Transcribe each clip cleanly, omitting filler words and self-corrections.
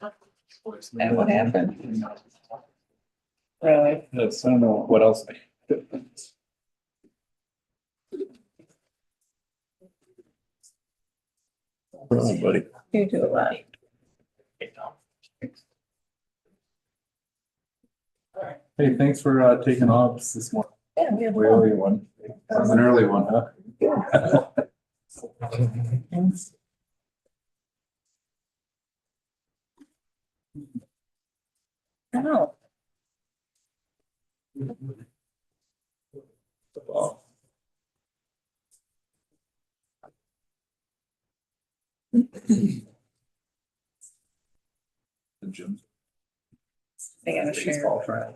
And what happened? Really? Yes, I don't know what else. Really, buddy. You do a lot. Hey, thanks for taking off this morning. Yeah, we have Early one. That was an early one, huh? No. Wow. The gym. They gotta share.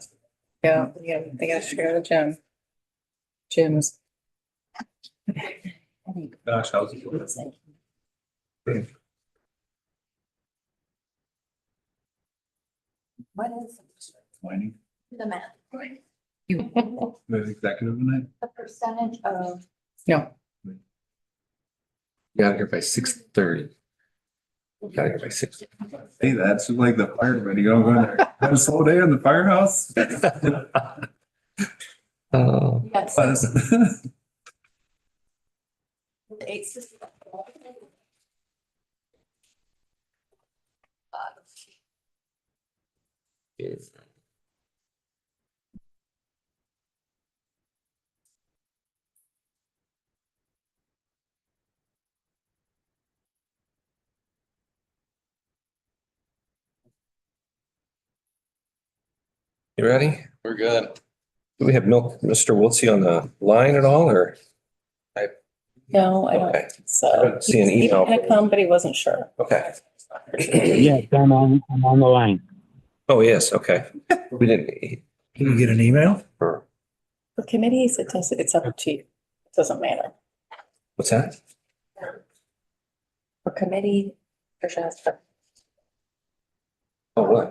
Yeah, they gotta share the gym. Gyms. Gosh, how's it going? What is Whining. the math? You. The executive tonight? The percentage of, No, Got here by 6:30. Got here by 6. Hey, that's like the fireman. You don't go in there. Have a slow day in the firehouse? yes, Yes. the eight system. You ready? We're good. Do we have Mr. Wiltsey on the line at all, or? no, I don't. Okay. So. I didn't see an He email. was gonna come, but he wasn't sure. Okay. Yes, I'm on the line. Oh, yes, okay. We didn't. Can you get an email? Or, For committees, it's up to you. It doesn't matter. what's that? For committee, for Shasta. Oh, really?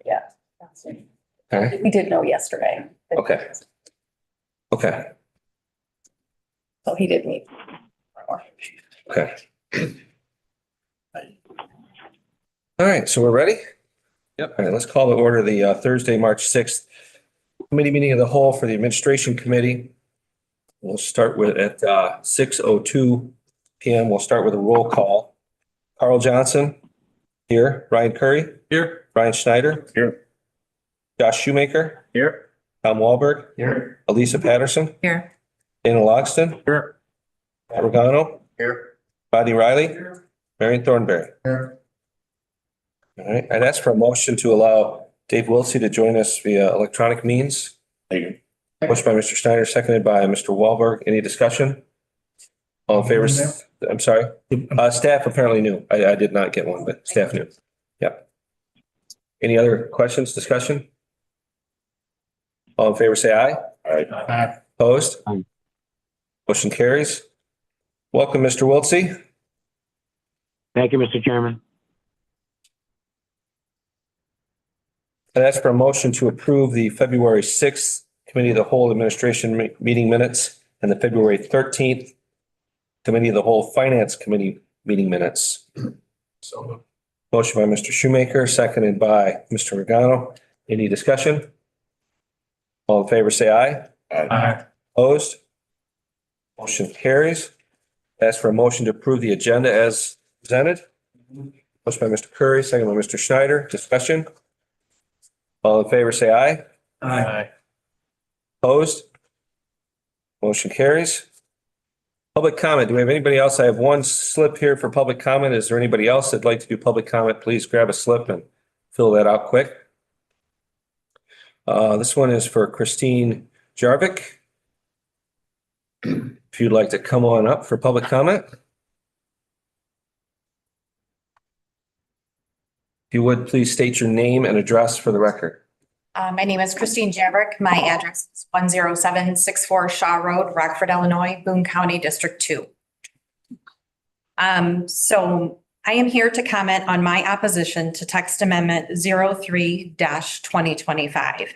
Yeah. Okay, We did know yesterday. Okay. okay, So he did meet. okay. All right, so we're ready? Yep. All right, let's call to order the Thursday, March 6th committee meeting of the whole for the administration committee. We'll start with at 6:02 PM. We'll start with a roll call. Carl Johnson, here. Ryan Curry, Here. Brian Schneider, Here. Josh Shoemaker, Here. Tom Wahlberg, Here. Elisa Patterson, Here. Dana Logston, Here. Matt Regano, Here. Bonnie Riley, Marion Thornberry. Here. All right, I'd ask for a motion to allow Dave Wiltsey to join us via electronic means. Thank you. Motion by Mr. Schneider, seconded by Mr. Wahlberg. Any discussion? All in favor? I'm sorry. Staff apparently knew. I did not get one, but staff knew. Yep. Any other questions, discussion? All in favor, say aye. Aye. Opposed? Aye. Motion carries. Welcome, Mr. Wiltsey. Thank you, Mr. Chairman. I'd ask for a motion to approve the February 6th Committee of the Whole Administration meeting minutes and the February 13th Committee of the Whole Finance Committee meeting minutes. So, motion by Mr. Shoemaker, seconded by Mr. Regano. Any discussion? All in favor, say aye. Aye. Opposed? Motion carries. Ask for a motion to approve the agenda as presented. Motion by Mr. Curry, second by Mr. Schneider. Discussion? All in favor, say aye. Aye. Opposed? Motion carries. Public comment. Do we have anybody else? I have one slip here for public comment. Is there anybody else that'd like to do public comment? Please grab a slip and fill that out quick. This one is for Christine Jarvik. If you'd like to come on up for public comment. If you would, please state your name and address for the record. My name is Christine Jabrick. My address is 10764 Shaw Road, Rockford, Illinois, Boone County, District 2. So I am here to comment on my opposition to text amendment 03-2025.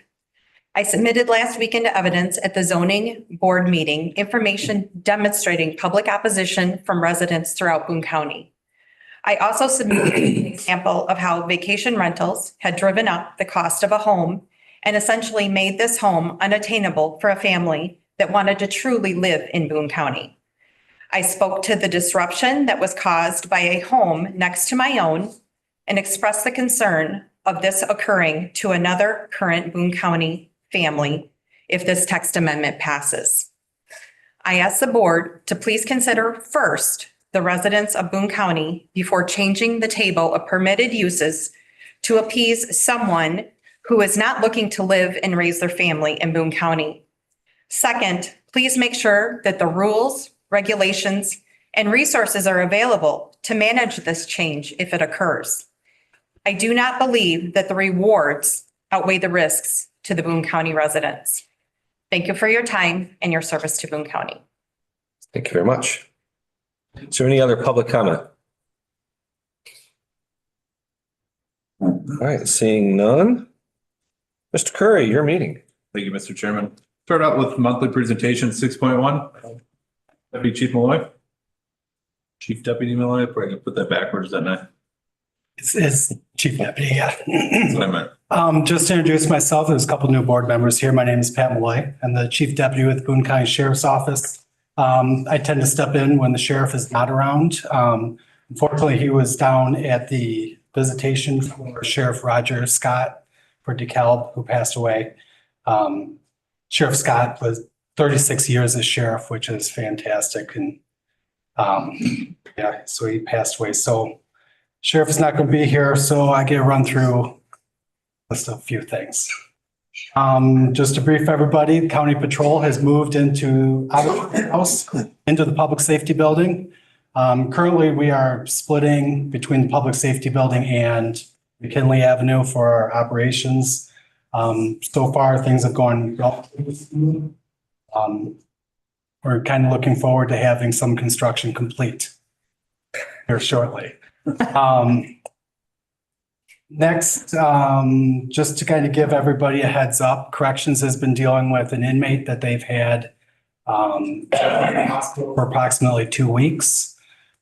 I submitted last week into evidence at the zoning board meeting information demonstrating public opposition from residents throughout Boone County. I also submitted an example of how vacation rentals had driven up the cost of a home and essentially made this home unattainable for a family that wanted to truly live in Boone County. I spoke to the disruption that was caused by a home next to my own and expressed the concern of this occurring to another current Boone County family if this text amendment passes. I ask the board to please consider first the residents of Boone County before changing the table of permitted uses to appease someone who is not looking to live and raise their family in Boone County. Second, please make sure that the rules, regulations, and resources are available to manage this change if it occurs. I do not believe that the rewards outweigh the risks to the Boone County residents. Thank you for your time and your service to Boone County. Thank you very much. Is there any other public comment? All right, seeing none. Mr. Curry, your meeting. Thank you, Mr. Chairman. Start out with monthly presentation 6.1. Deputy Chief Malloy. Chief Deputy Malloy, probably gonna put that backwards, didn't I? It's Chief Deputy, yeah. That's what I meant. Just to introduce myself, there's a couple new board members here. My name is Pat Malloy. I'm the Chief Deputy with Boone County Sheriff's Office. I tend to step in when the sheriff is not around. Unfortunately, he was down at the visitation for Sheriff Roger Scott for DeKalb, who passed away. Sheriff Scott was 36 years as sheriff, which is fantastic. And yeah, so he passed away. So sheriff is not going to be here, so I get a run through just a few things. Just to brief everybody, County Patrol has moved into the public safety building. Currently, we are splitting between the public safety building and McKinley Avenue for our operations. So far, things have gone well. We're kind of looking forward to having some construction complete here shortly. Next, just to kind of give everybody a heads up, Corrections has been dealing with an inmate that they've had for approximately 2 weeks.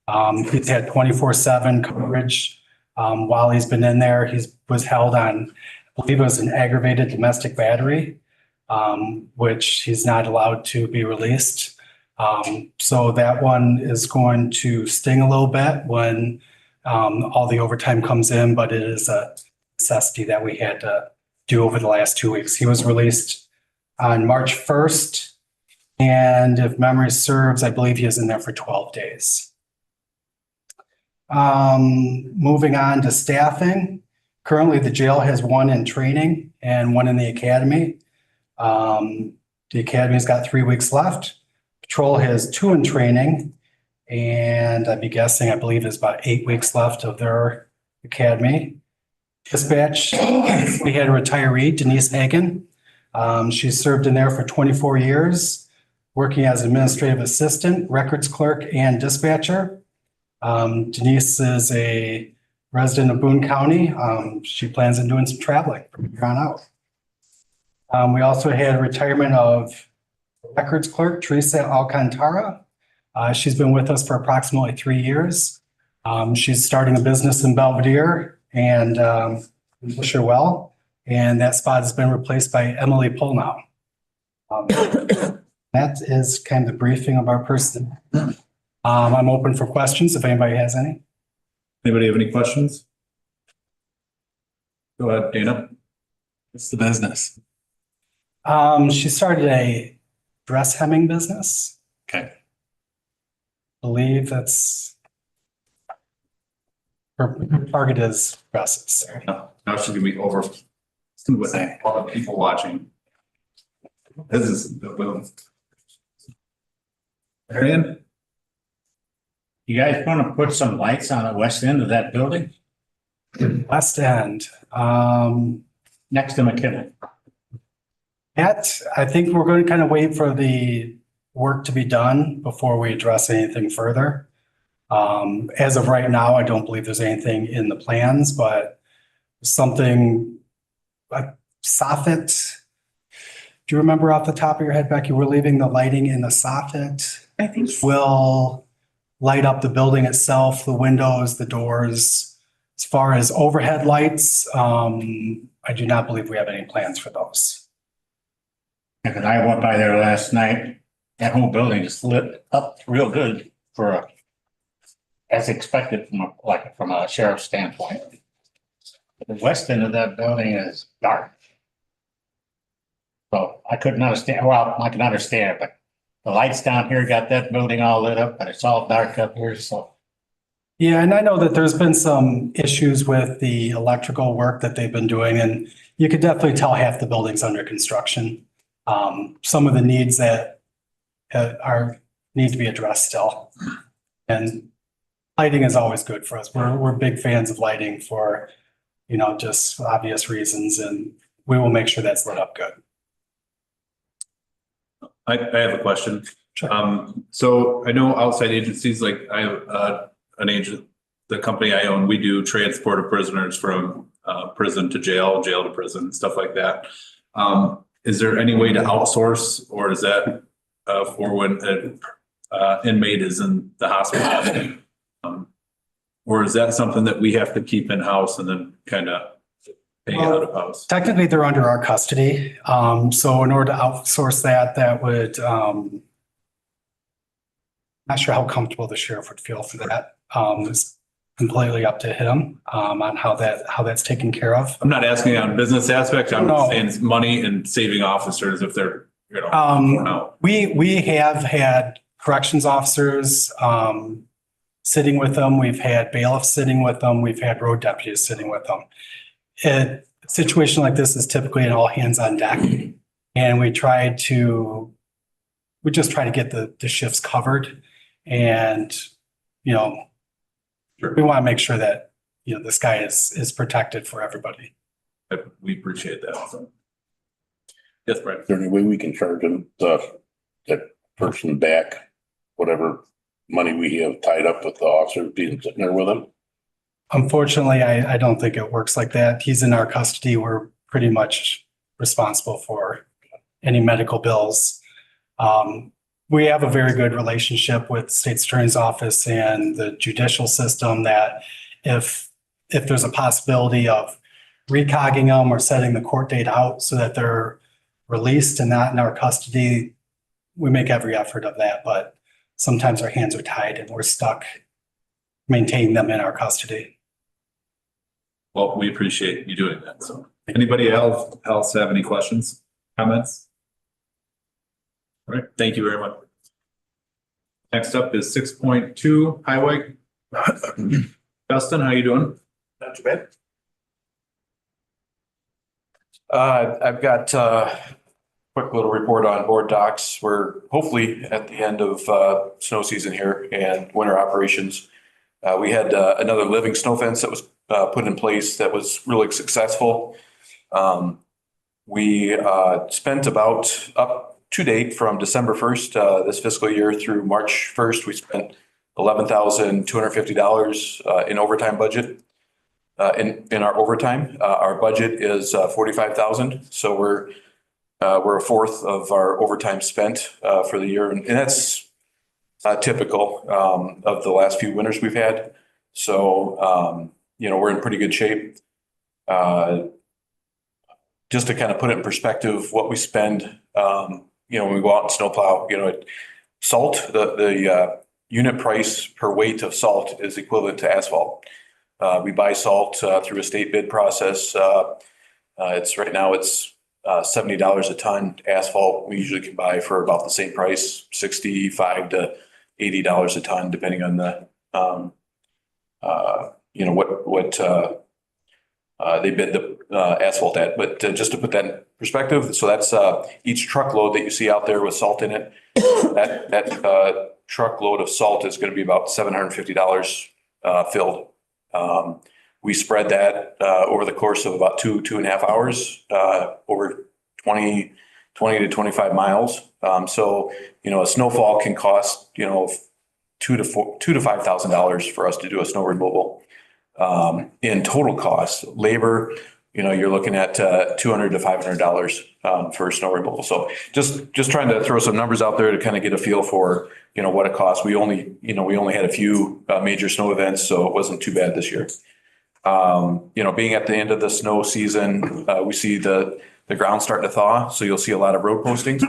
He's had 24/7 coverage while he's been in there. He was held on, I believe it was an aggravated domestic battery, which he's not allowed to be released. So that one is going to sting a little bit when all the overtime comes in, but it is a necessity that we had to do over the last 2 weeks. He was released on March 1st, and if memory serves, I believe he is in there for 12 days. Moving on to staffing. Currently, the jail has one in training and one in the academy. The academy's got 3 weeks left. Patrol has 2 in training. And I'd be guessing, I believe there's about 8 weeks left of their academy. Dispatch, we had a retiree, Denise Hagan. She served in there for 24 years, working as administrative assistant, records clerk, and dispatcher. Denise is a resident of Boone County. She plans on doing some traveling from here on out. We also had a retirement of records clerk, Teresa Alcantara. She's been with us for approximately 3 years. She's starting a business in Belvedere and we wish her well. And that spot has been replaced by Emily Polnow. That is kind of the briefing of our person. I'm open for questions if anybody has any. Anybody have any questions? Go ahead, Dana. It's the business. She started a dress hemming business. Okay. Believe that's her target is dresses. Now she's gonna be over with all the people watching. This is the boom. Marion? You guys want to put some lights on the west end of that building West End. next to McKinley? I think we're going to kind of wait for the work to be done before we address anything further. As of right now, I don't believe there's anything in the plans, but something like soffit. Do you remember off the top of your head, Becky, we're leaving the lighting in the soffit? I think so. Will light up the building itself, the windows, the doors. As far as overhead lights, I do not believe we have any plans for those. Because I went by there last night, that whole building just lit up real good as expected from a sheriff's standpoint. The west end of that building is dark. So I couldn't understand, well, I can understand, but the lights down here got that building all lit up, but it's all dark up here, so. Yeah, and I know that there's been some issues with the electrical work that they've been doing, and you could definitely tell half the building's under construction. Some of the needs that need to be addressed still. And lighting is always good for us. We're big fans of lighting for, just obvious reasons, and we will make sure that's lit up good. I have a question. Sure. So I know outside agencies, like I have an agent, the company I own, we do transport of prisoners from prison to jail, jail to prison, stuff like that. Is there any way to outsource, or is that for when an inmate is in the hospital? Or is that something that we have to keep in-house and then kind of pay out of house? Technically, they're under our custody. So in order to outsource that, that would, not sure how comfortable the sheriff would feel for that. It's completely up to him on how that's taken care of. I'm not asking on business aspect. I'm No. saying it's money and saving officers if they're, no. We have had corrections officers sitting with them. We've had bailiffs sitting with them. We've had road deputies sitting with them. A situation like this is typically an all hands on deck. And we just try to get the shifts covered. And, we want to make sure that, this guy is protected for everybody. We appreciate that. So. Yes, Brett. Is there any way we can charge them, that person back, whatever money we have tied up with the officer being sitting there with them? Unfortunately, I don't think it works like that. He's in our custody. We're pretty much responsible for any medical bills. We have a very good relationship with the state's attorney's office and the judicial system that if there's a possibility of recogging them or setting the court date out so that they're released and not in our custody, we make every effort of that. But sometimes our hands are tied and we're stuck maintaining them in our custody. Well, we appreciate you doing that. So anybody else have any questions, comments? All right, thank you very much. Next up is 6.2 highway. Dustin, how you doing? Not too bad. I've got a quick little report on board docks. We're hopefully at the end of snow season here and winter operations. We had another living snow fence that was put in place that was really successful. We spent about up to date from December 1st this fiscal year through March 1st, we spent $11,250 in overtime budget. In our overtime, our budget is $45,000. So we're a fourth of our overtime spent for the year, and that's typical of the last few winters we've had. So we're in pretty good shape. Just to kind of put it in perspective, what we spend, when we go out and snowplow, salt, the unit price per weight of salt is equivalent to asphalt. We buy salt through a state bid process. Right now it's $70 a ton. Asphalt we usually can buy for about the same price, $65 to $80 a ton, depending on the what they bid the asphalt at. But just to put that in perspective, so that's each truckload that you see out there with salt in it. That truckload of salt is going to be about $750 filled. We spread that over the course of about 2.5 hours over 20 to 25 miles. So a snowfall can cost $2,000 to $5,000 for us to do a snow removal. In total cost, labor, you're looking at $200 to $500 for snow removal. So just trying to throw some numbers out there to kind of get a feel for, what it costs. We only had a few major snow events, so it wasn't too bad this year. Being at the end of the snow season, we see the ground starting to thaw, so you'll see a lot of road postings.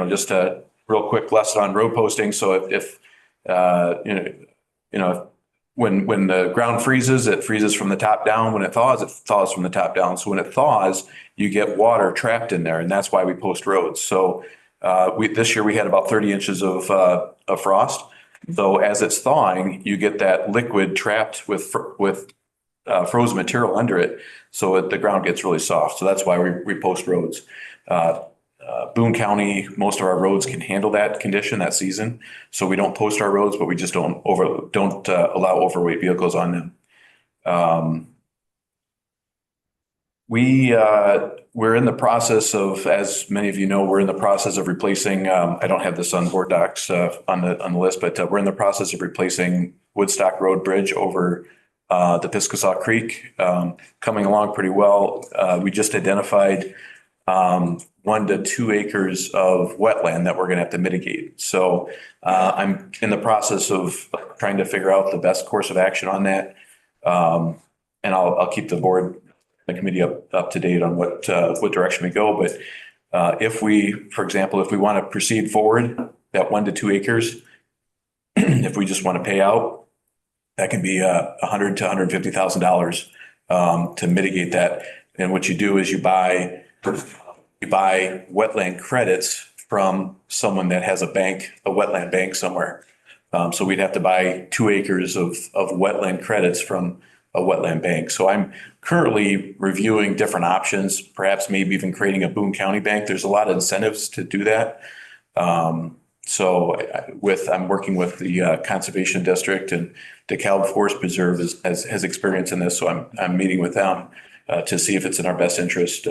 Just a real quick lesson on road posting. So if when the ground freezes, it freezes from the top down. When it thaws from the top down. So when it thaws, you get water trapped in there, and that's why we post roads. So this year we had about 30 inches of frost. So as it's thawing, you get that liquid trapped with frozen material under it. So the ground gets really soft. So that's why we post roads. Boone County, most of our roads can handle that condition that season. So we don't post our roads, but we just don't allow overweight vehicles on them. We're in the process of, as many of you know, we're in the process of replacing, I don't have this on board docs on the list, but we're in the process of replacing Woodstock Road Bridge over the Piscataquis Creek, coming along pretty well. We just identified 1 to 2 acres of wetland that we're going to have to mitigate. So I'm in the process of trying to figure out the best course of action on that. And I'll keep the board, the committee up to date on what direction we go. But for example, if we want to proceed forward, that 1 to 2 acres, if we just want to pay out, that can be $100,000 to $150,000 to mitigate that. And what you do is you buy wetland credits from someone that has a wetland bank somewhere. So we'd have to buy 2 acres of wetland credits from a wetland bank. So I'm currently reviewing different options, perhaps maybe even creating a Boone County bank. There's a lot of incentives to do that. I'm working with the Conservation District, and DeKalb Forest Preserve has experience in this. So I'm meeting with them to see if it's in our best interest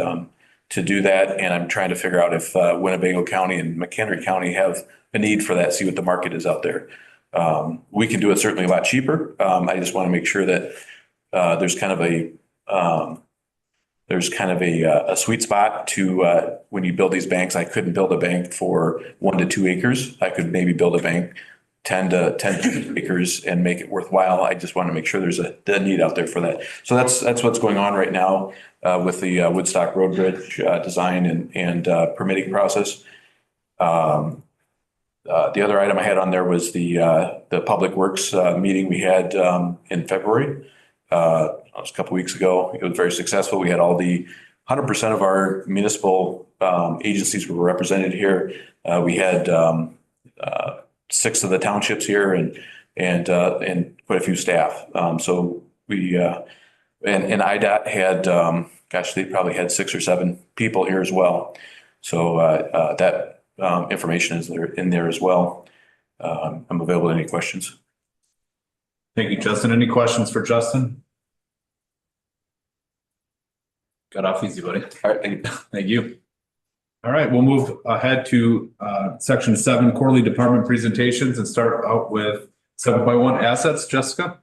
to do that. And I'm trying to figure out if Winnebago County and McHenry County have a need for that, see what the market is out there. We can do it certainly a lot cheaper. I just want to make sure that there's kind of a sweet spot to when you build these banks. I couldn't build a bank for 1 to 2 acres. I could maybe build a bank 10 acres and make it worthwhile. I just want to make sure there's a need out there for that. So that's what's going on right now with the Woodstock Road Bridge design and permitting process. The other item I had on there was the Public Works meeting we had in February. It was a couple weeks ago. It was very successful. We had 100% of our municipal agencies were represented here. We had 6 of the townships here and quite a few staff. So we and IDOT had they probably had 6 or 7 people here as well. So that information is in there as well. I'm available to any questions. Thank you, Justin. Any questions for Justin? Got off easy, buddy. All right, thank you. All right, we'll move ahead to section 7, quarterly department presentations, and start out with 7.1 assets. Jessica?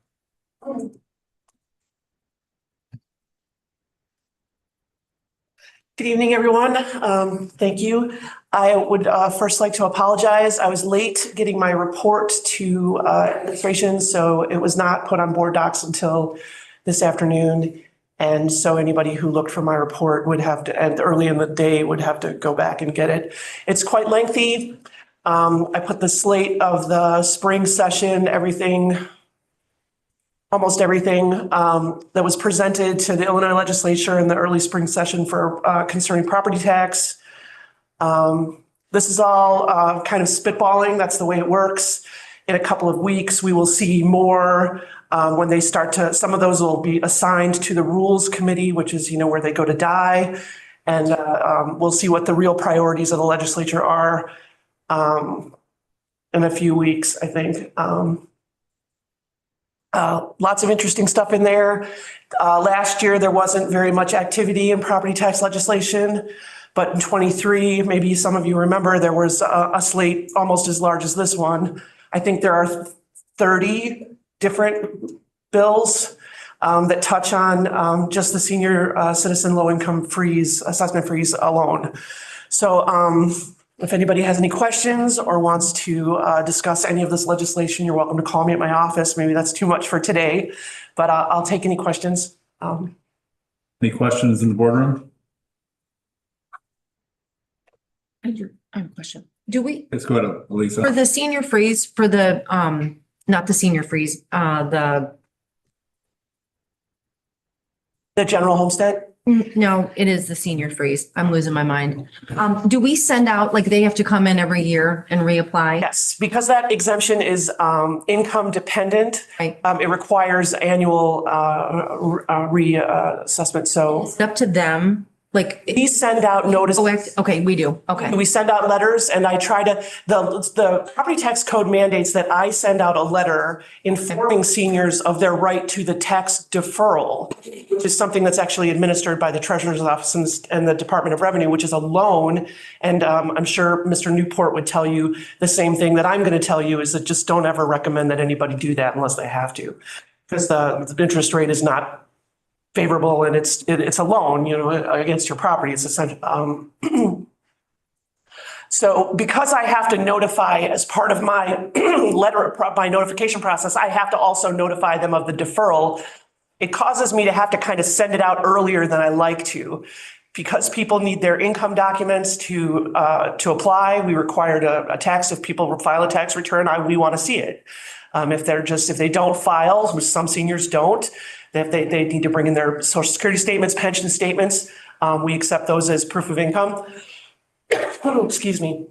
Good evening, everyone. Thank you. I would first like to apologize. I was late getting my report to administration, so it was not put on board docs until this afternoon. And so anybody who looked for my report would have to, and early in the day, would have to go back and get it. It's quite lengthy. I put the slate of the spring session, almost everything that was presented to the Illinois legislature in the early spring session for concerning property tax. This is all kind of spitballing. That's the way it works. In a couple of weeks, we will see more when they start to, some of those will be assigned to the rules committee, which is, where they go to die. And we'll see what the real priorities of the legislature are in a few weeks, I think. Lots of interesting stuff in there. Last year, there wasn't very much activity in property tax legislation, but in 23, maybe some of you remember, there was a slate almost as large as this one. I think there are 30 different bills that touch on just the senior citizen low-income assessment freeze alone. So if anybody has any questions or wants to discuss any of this legislation, you're welcome to call me at my office. Maybe that's too much for today, but I'll take any questions. Any questions in the boardroom? I have a question. Do we, Let's go ahead, for Lisa. the senior freeze, for the, not the senior freeze, The general homestead? no, it is the senior freeze. I'm losing my mind. Do we send out, like, they have to come in every year and reapply? Yes, because that exemption is income dependent. Right. It requires annual reassessment. So It's up to them, like, we send out notices. okay, we do. Okay. We send out letters and I try to, the property tax code mandates that I send out a letter informing seniors of their right to the tax deferral, which is something that's actually administered by the Treasurer's Office and the Department of Revenue, which is a loan. And I'm sure Mr. Newport would tell you the same thing that I'm going to tell you, is that just don't ever recommend that anybody do that unless they have to. Because the interest rate is not favorable and it's a loan, against your property. It's essential. So because I have to notify as part of my my notification process, I have to also notify them of the deferral. It causes me to have to kind of send it out earlier than I like to, because people need their income documents to apply. We required a tax. If people file a tax return, we want to see it. If they don't file, which some seniors don't, they need to bring in their social security statements, pension statements. We accept those as proof of income. Excuse me.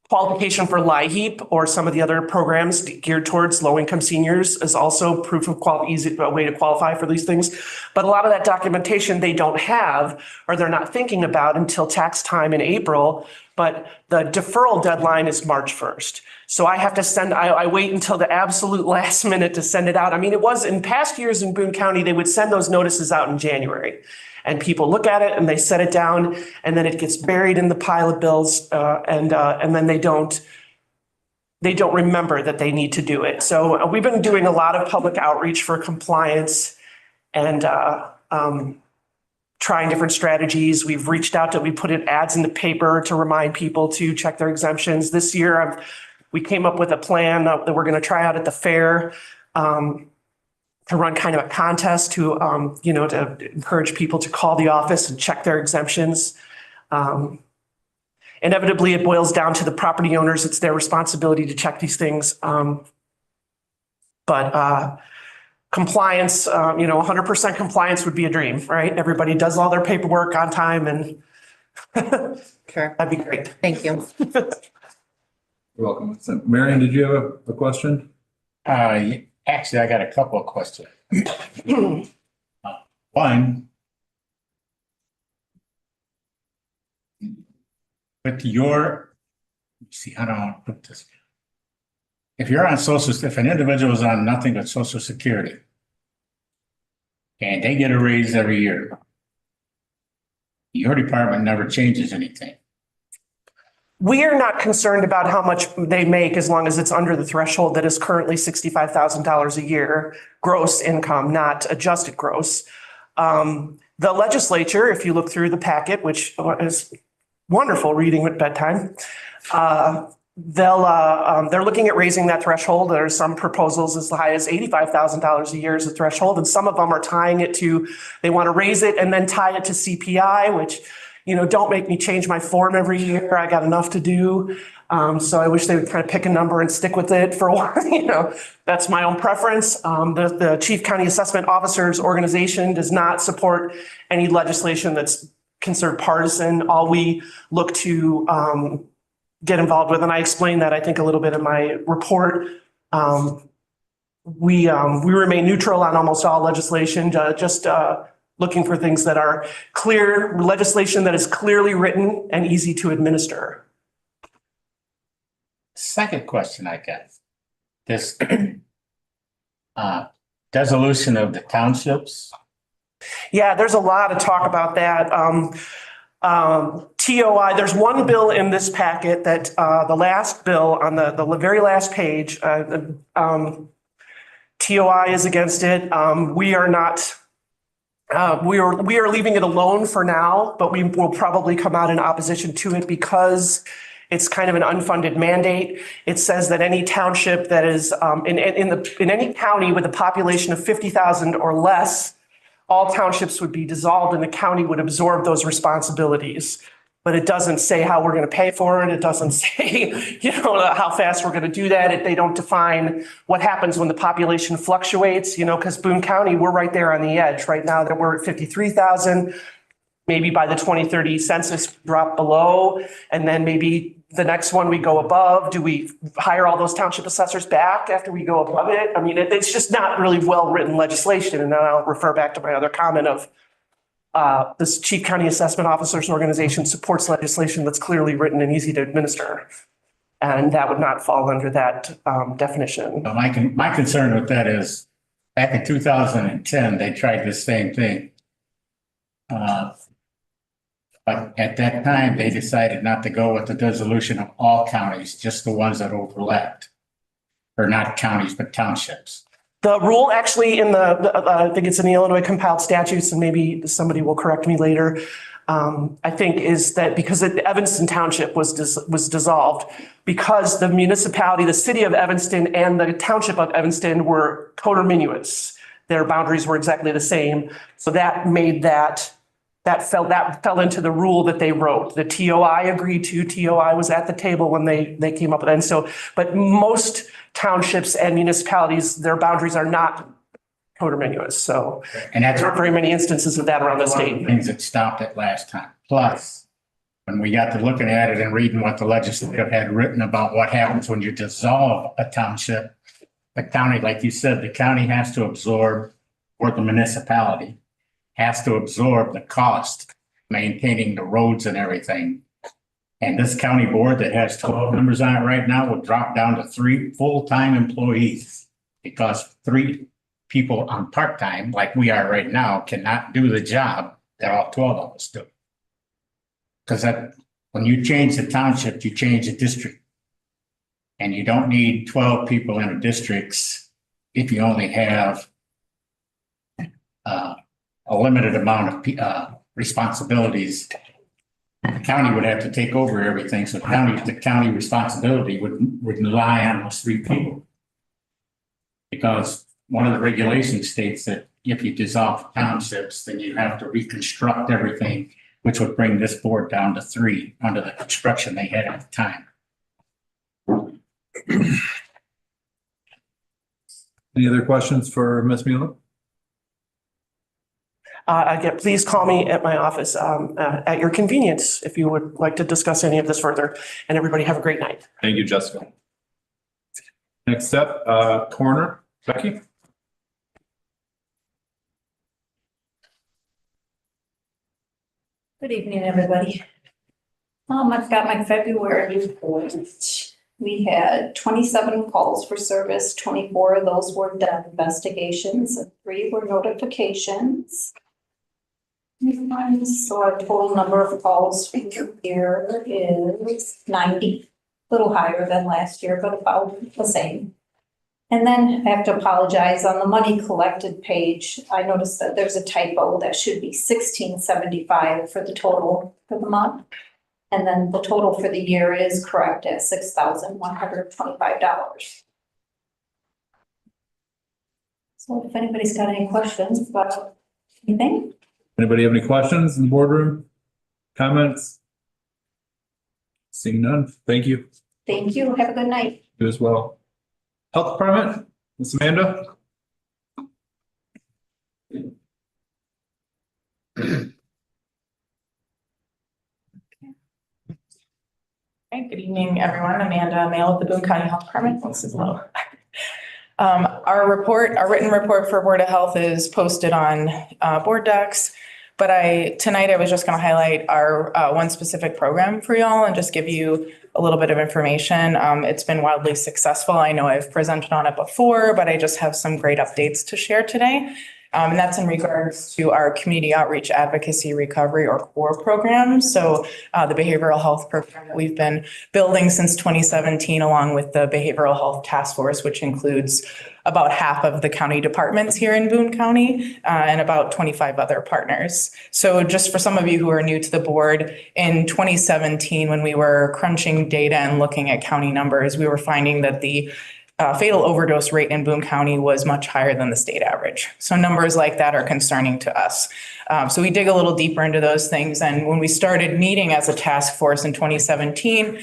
Qualification for LIHEAP or some of the other programs geared towards low-income seniors is also proof of easy way to qualify for these things. But a lot of that documentation they don't have, or they're not thinking about until tax time in April. But the deferral deadline is March 1st. So I have to I wait until the absolute last minute to send it out. I mean, it was in past years in Boone County, they would send those notices out in January. And people look at it and they set it down, and then it gets buried in the pile of bills, and then they don't remember that they need to do it. So we've been doing a lot of public outreach for compliance and trying different strategies. We've reached out we put in ads in the paper to remind people to check their exemptions. This year, we came up with a plan that we're going to try out at the fair. To run kind of a contest to encourage people to call the office and check their exemptions. Inevitably, it boils down to the property owners. It's their responsibility to check these things. But compliance, 100% compliance would be a dream, right? Everybody does all their paperwork on time and Sure. that'd be great. Thank you. You're welcome. So, Marion, did you have a question? Actually, I got a couple of questions. One, with I don't want to put this. If an individual is on nothing but Social Security and they get a raise every year, your department never changes anything. We are not concerned about how much they make as long as it's under the threshold that is currently $65,000 a year, gross income, not adjusted gross. The legislature, if you look through the packet, which is wonderful reading at bedtime, they're looking at raising that threshold. There are some proposals as high as $85,000 a year as a threshold, and some of them are tying it to, they want to raise it and then tie it to CPI, which, don't make me change my form every year. I got enough to do. So I wish they would kind of pick a number and stick with it for a while. That's my own preference. The Chief County Assessment Officers Organization does not support any legislation that's considered partisan. All we look to get involved with, and I explained that, I think, a little bit in my report. We remain neutral on almost all legislation, just looking for things that are clear, legislation that is clearly written and easy to administer. Second question I got, this dissolution of the townships. Yeah, there's a lot of talk about that. TOI, there's one bill in this packet that the last bill on the very last page, TOI is against it. We are not, we are leaving it alone for now, but we will probably come out in opposition to it because it's kind of an unfunded mandate. It says that any township that is in any county with a population of 50,000 or less, all townships would be dissolved and the county would absorb those responsibilities. But it doesn't say how we're going to pay for it. It doesn't say, how fast we're going to do that. They don't define what happens when the population fluctuates, because Boone County, we're right there on the edge right now that we're at 53,000. Maybe by the 2030 census drop below, and then maybe the next one we go above. Do we hire all those township assessors back after we go above it? I mean, it's just not really well-written legislation. And then I'll refer back to my other comment of this Chief County Assessment Officers Organization supports legislation that's clearly written and easy to administer. And that would not fall under that definition. My concern with that is back in 2010, they tried the same thing. But at that time, they decided not to go with the dissolution of all counties, just the ones that overlapped. Or not counties, but townships. The rule actually in I think it's in the Illinois compiled statutes, and maybe somebody will correct me later. I think is that because the Evanston Township was dissolved, because the municipality, the city of Evanston and the township of Evanston were coterminous. Their boundaries were exactly the same. So that made that fell into the rule that they wrote. The TOI agreed to. TOI was at the table when they came up with it. And so, but most townships and municipalities, their boundaries are not coterminous. So and that's there aren't very many instances of that around the state. Things that stopped it last time. Plus, when we got to looking at it and reading what the legislature had written about what happens when you dissolve a township, the county, like you said, the county has to absorb, or the municipality has to absorb the cost maintaining the roads and everything. And this county board that has 12 members on it right now will drop down to 3 full-time employees because 3 people on part-time, like we are right now, cannot do the job that all 12 of us do. Because when you change the township, you change the district. And you don't need 12 people in a district if you only have a limited amount of responsibilities. The county would have to take over everything. So the county responsibility would rely on those 3 people. Because one of the regulations states that if you dissolve townships, then you have to reconstruct everything, which would bring this board down to 3 under the construction they had at the time. Any other questions for Ms. Mueller? Again, please call me at my office at your convenience if you would like to discuss any of this further. And everybody have a great night. Thank you, Jessica. Next step, coroner, Becky. Good evening, everybody. I've got my February report. We had 27 calls for service, 24 of those were death investigations, and 3 were notifications. So our total number of calls for the year is 90, a little higher than last year, but about the same. And then I have to apologize on the money collected page. I noticed that there's a typo that should be $1,675 for the total for the month. And then the total for the year is correct at $6,125. So if anybody's got any questions about anything? Anybody have any questions in the boardroom? Comments? Seeing none, thank you. Thank you. Have a good night. You as well. Health Department, Ms. Amanda? Hey, good evening, everyone. Amanda Mail of the Boone County Health Department. This is low. Our written report for Board of Health is posted on board docs. But tonight I was just going to highlight our one specific program for y'all and just give you a little bit of information. It's been wildly successful. I know I've presented on it before, but I just have some great updates to share today. And that's in regards to our community outreach advocacy recovery or CORE program. So the behavioral health program that we've been building since 2017, along with the behavioral health task force, which includes about half of the county departments here in Boone County and about 25 other partners. So just for some of you who are new to the board, in 2017, when we were crunching data and looking at county numbers, we were finding that the fatal overdose rate in Boone County was much higher than the state average. So numbers like that are concerning to us. So we dig a little deeper into those things. And when we started meeting as a task force in 2017,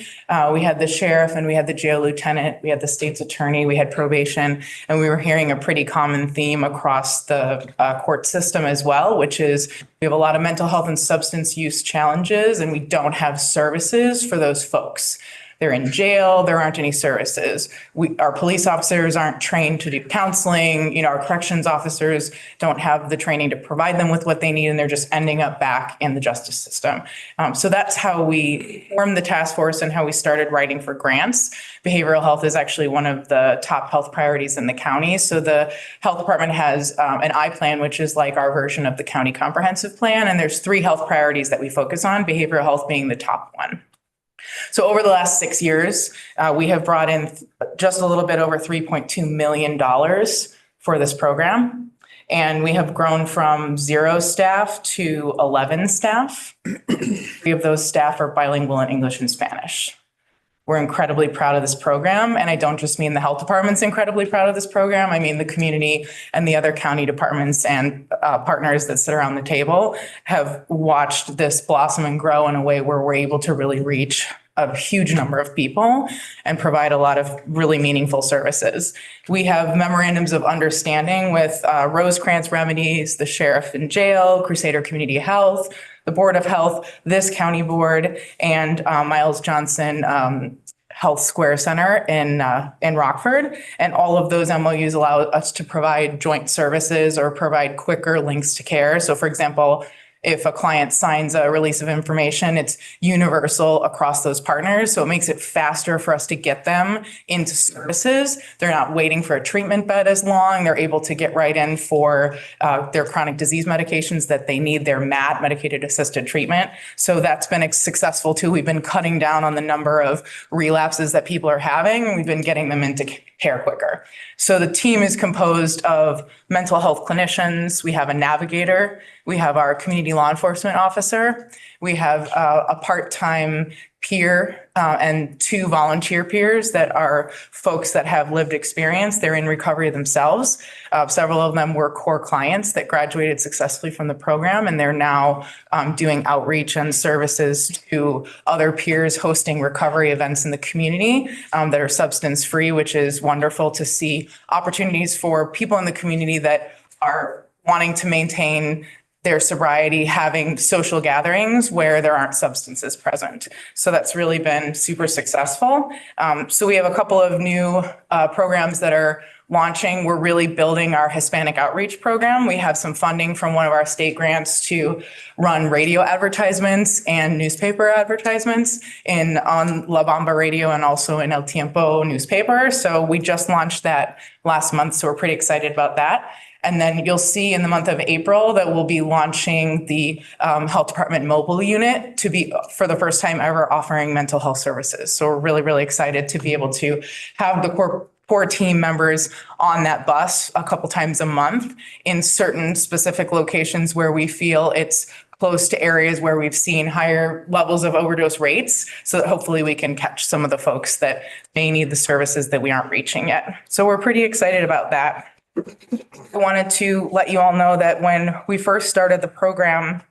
we had the sheriff and we had the jail lieutenant, we had the state's attorney, we had probation, and we were hearing a pretty common theme across the court system as well, which is we have a lot of mental health and substance use challenges, and we don't have services for those folks. They're in jail, there aren't any services. Our police officers aren't trained to do counseling, our corrections officers don't have the training to provide them with what they need, and they're just ending up back in the justice system. So that's how we formed the task force and how we started writing for grants. Behavioral health is actually one of the top health priorities in the county. So the health department has an I-plan, which is like our version of the county comprehensive plan. And there's 3 health priorities that we focus on, behavioral health being the top one. So over the last 6 years, we have brought in just a little bit over $3.2 million for this program. And we have grown from 0 staff to 11 staff. 3 of those staff are bilingual in English and Spanish. We're incredibly proud of this program. And I don't just mean the health department's incredibly proud of this program. I mean the community and the other county departments and partners that sit around the table have watched this blossom and grow in a way where we're able to really reach a huge number of people and provide a lot of really meaningful services. We have memorandums of understanding with Rosecrans Remedies, the sheriff in jail, Crusader Community Health, the Board of Health, this county board, and Miles Johnson Health Square Center in Rockford. And all of those MOUs allow us to provide joint services or provide quicker links to care. So for example, if a client signs a release of information, it's universal across those partners. So it makes it faster for us to get them into services. They're not waiting for a treatment bed as long. They're able to get right in for their chronic disease medications that they need, their MAT, medicated assisted treatment. So that's been successful too. We've been cutting down on the number of relapses that people are having, and we've been getting them into care quicker. So the team is composed of mental health clinicians. We have a navigator. We have our community law enforcement officer. We have a part-time peer and 2 volunteer peers that are folks that have lived experience. They're in recovery themselves. Several of them were core clients that graduated successfully from the program, and they're now doing outreach and services to other peers, hosting recovery events in the community that are substance-free, which is wonderful to see opportunities for people in the community that are wanting to maintain their sobriety, having social gatherings where there aren't substances present. So that's really been super successful. So we have a couple of new programs that are launching. We're really building our Hispanic outreach program. We have some funding from one of our state grants to run radio advertisements and newspaper advertisements on La Bamba Radio and also in El Tiempo newspaper. So we just launched that last month. So we're pretty excited about that. And then you'll see in the month of April that we'll be launching the health department mobile unit to be, for the first time ever, offering mental health services. So we're really, really excited to be able to have the core team members on that bus a couple times a month in certain specific locations where we feel it's close to areas where we've seen higher levels of overdose rates, so that hopefully we can catch some of the folks that may need the services that we aren't reaching yet. So we're pretty excited about that. I wanted to let you all know that when we first started the program,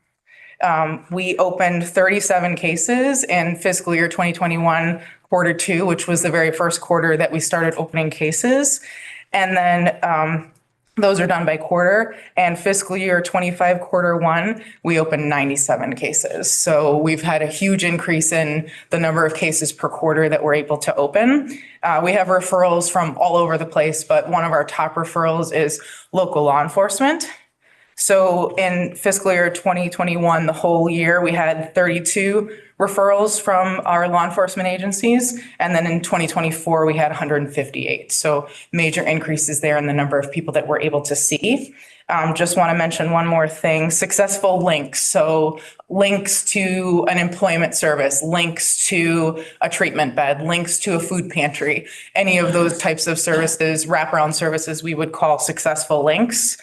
we opened 37 cases in fiscal year 2021, quarter 2, which was the very first quarter that we started opening cases. And then those are done by quarter. And fiscal year 25, quarter 1, we opened 97 cases. So we've had a huge increase in the number of cases per quarter that we're able to open. We have referrals from all over the place, but one of our top referrals is local law enforcement. So in fiscal year 2021, the whole year, we had 32 referrals from our law enforcement agencies. And then in 2024, we had 158. So major increases there in the number of people that we're able to see. Just want to mention one more thing, successful links. So links to an employment service, links to a treatment bed, links to a food pantry, any of those types of services, wraparound services, we would call successful links.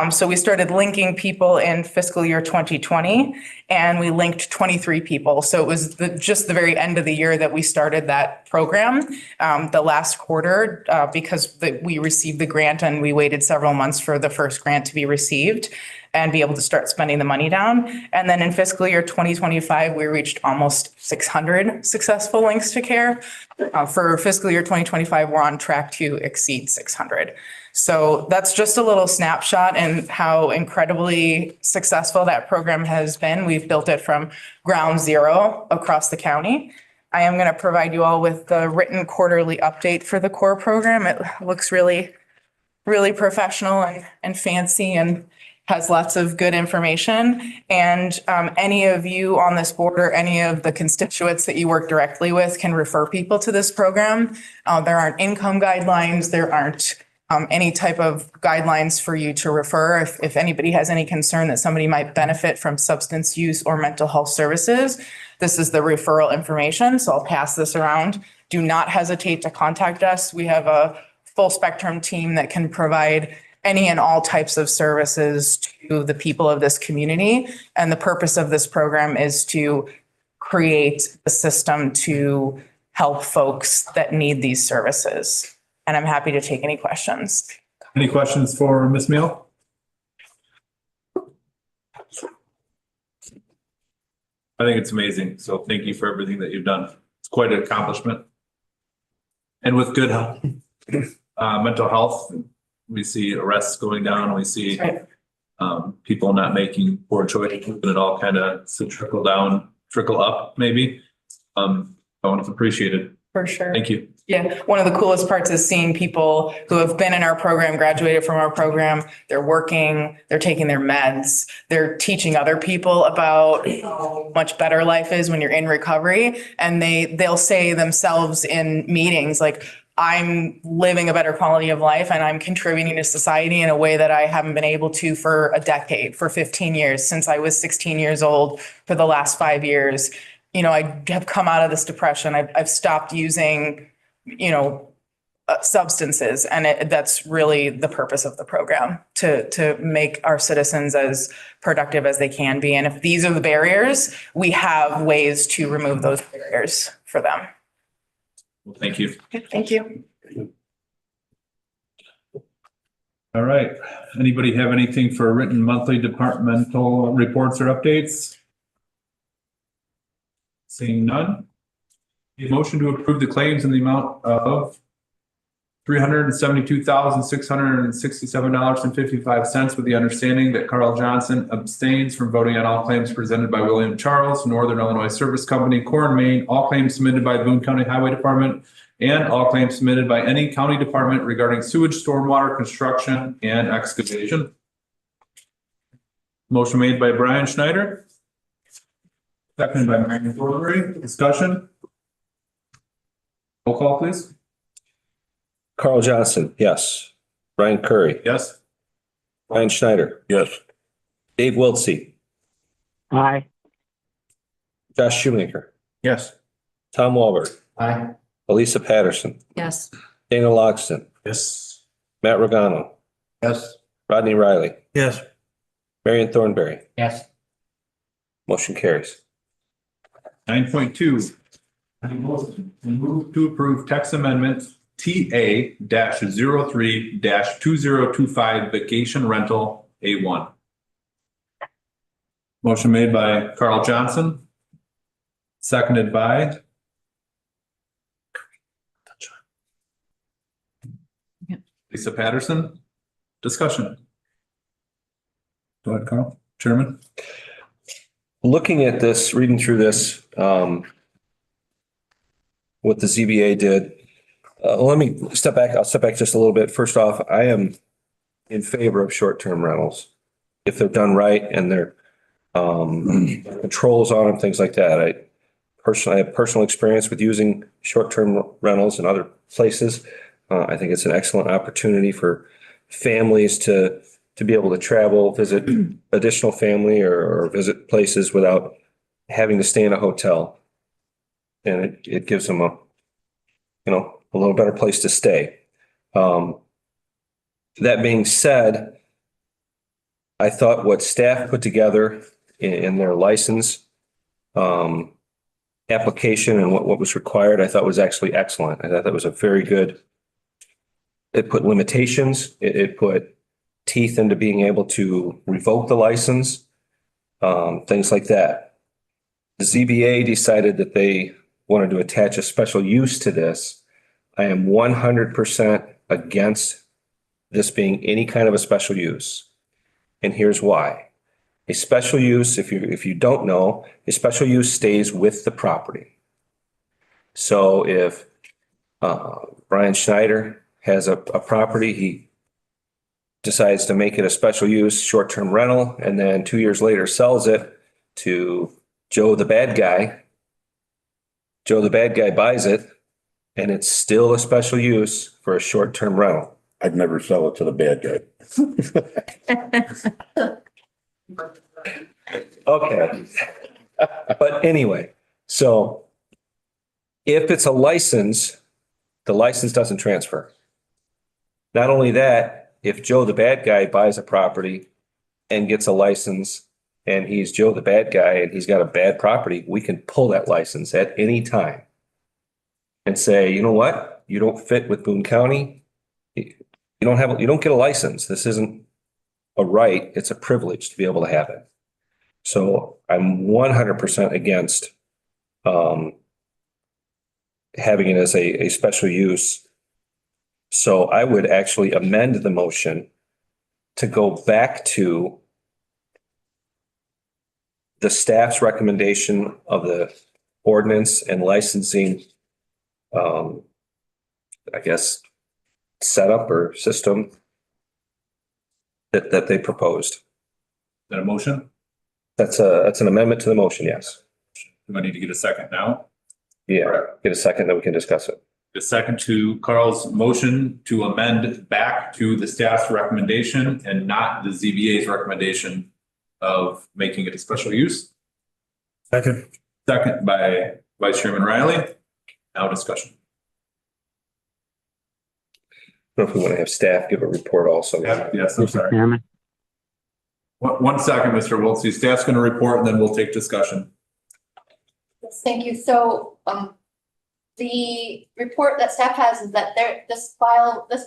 So we started linking people in fiscal year 2020 and we linked 23 people. So it was just the very end of the year that we started that program, the last quarter, because we received the grant and we waited several months for the first grant to be received and be able to start spending the money down. And then in fiscal year 2025, we reached almost 600 successful links to care. For fiscal year 2025, we're on track to exceed 600. So that's just a little snapshot and how incredibly successful that program has been. We've built it from ground zero across the county. I am going to provide you all with the written quarterly update for the core program. It looks really, really professional and fancy and has lots of good information. And any of you on this board or any of the constituents that you work directly with can refer people to this program. There aren't income guidelines. There aren't any type of guidelines for you to refer. If anybody has any concern that somebody might benefit from substance use or mental health services, this is the referral information. So I'll pass this around. Do not hesitate to contact us. We have a full spectrum team that can provide any and all types of services to the people of this community. And the purpose of this program is to create a system to help folks that need these services. And I'm happy to take any questions. Any questions for Ms. Meal? I think it's amazing. So thank you for everything that you've done. It's quite an accomplishment. And with good mental health, we see arrests going down. We see people not making poor choices, and it all kind of trickle up maybe. I want to appreciate it. For sure. Thank you. Yeah, one of the coolest parts is seeing people who have been in our program, graduated from our program, they're working, they're taking their meds, they're teaching other people about how much better life is when you're in recovery. And they'll say themselves in meetings, like, I'm living a better quality of life and I'm contributing to society in a way that I haven't been able to for a decade, for 15 years, since I was 16 years old, for the last 5 years. You know, I have come out of this depression. I've stopped using, substances. And that's really the purpose of the program, to make our citizens as productive as they can be. And if these are the barriers, we have ways to remove those barriers for them. Well, thank you. Thank you. All right. Anybody have anything for written monthly departmental reports or updates? Seeing none. A motion to approve the claims in the amount of $372,667.55 with the understanding that Carl Johnson abstains from voting on all claims presented by William Charles, Northern Illinois Service Company, Core and Maine, all claims submitted by Boone County Highway Department, and all claims submitted by any county department regarding sewage, stormwater, construction, and excavation. Motion made by Brian Schneider. Seconded by Marion Thornberry. Discussion. Roll call, please. Carl Johnson, yes. Brian Curry, Yes. Brian Schneider, Yes. Dave Wiltsey, Aye. Josh Shoemaker, Yes. Tom Walberg, Aye. Elisa Patterson, Yes. Dana Logston, Yes. Matt Regano, Yes. Rodney Riley, Yes. Marion Thornberry. Yes. Motion carries. 9.2. Move to approve text amendment TA-03-2025 vacation rental A1. Motion made by Carl Johnson. Seconded by Lisa Patterson. Discussion. Go ahead, Carl. Chairman. Looking at this, reading through this, what the ZBA did, let me step back. I'll step back just a little bit. First off, I am in favor of short-term rentals. If they're done right and they're controls on them, things like that. I have personal experience with using short-term rentals in other places. I think it's an excellent opportunity for families to be able to travel, visit additional family or visit places without having to stay in a hotel. And it gives them a little better place to stay. That being said, I thought what staff put together in their license application and what was required, I thought was actually excellent. I thought that was a very good. It put limitations. It put teeth into being able to revoke the license, things like that. The ZBA decided that they wanted to attach a special use to this. I am 100% against this being any kind of a special use. And here's why. A special use, if you don't know, a special use stays with the property. So if Brian Schneider has a property, he decides to make it a special use short-term rental, and then 2 years later sells it to Joe the bad guy. Joe the bad guy buys it, and it's still a special use for a short-term rental. I'd never sell it to the bad guy. Okay. But anyway, so if it's a license, the license doesn't transfer. Not only that, if Joe the bad guy buys a property and gets a license and he's Joe the bad guy and he's got a bad property, we can pull that license at any time and say, you know what? You don't fit with Boone County. You don't get a license. This isn't a right. It's a privilege to be able to have it. So I'm 100% against having it as a special use. So I would actually amend the motion to go back to the staff's recommendation of the ordinance and licensing, I guess, setup or system that they proposed. Is that a motion? That's an amendment to the motion, yes. Do I need to get a second now? Yeah, get a second, then we can discuss it. A second to Carl's motion to amend back to the staff's recommendation and not the ZBA's recommendation of making it a special use. Second. Second by Vice Chairman Riley. Now discussion. I don't know if we want to have staff give a report also. Yes, I'm Mr. sorry. Chairman, One second, Mr. Wiltsey. Staff's going to report and then we'll take discussion. Yes, thank you. So the report that staff has is that this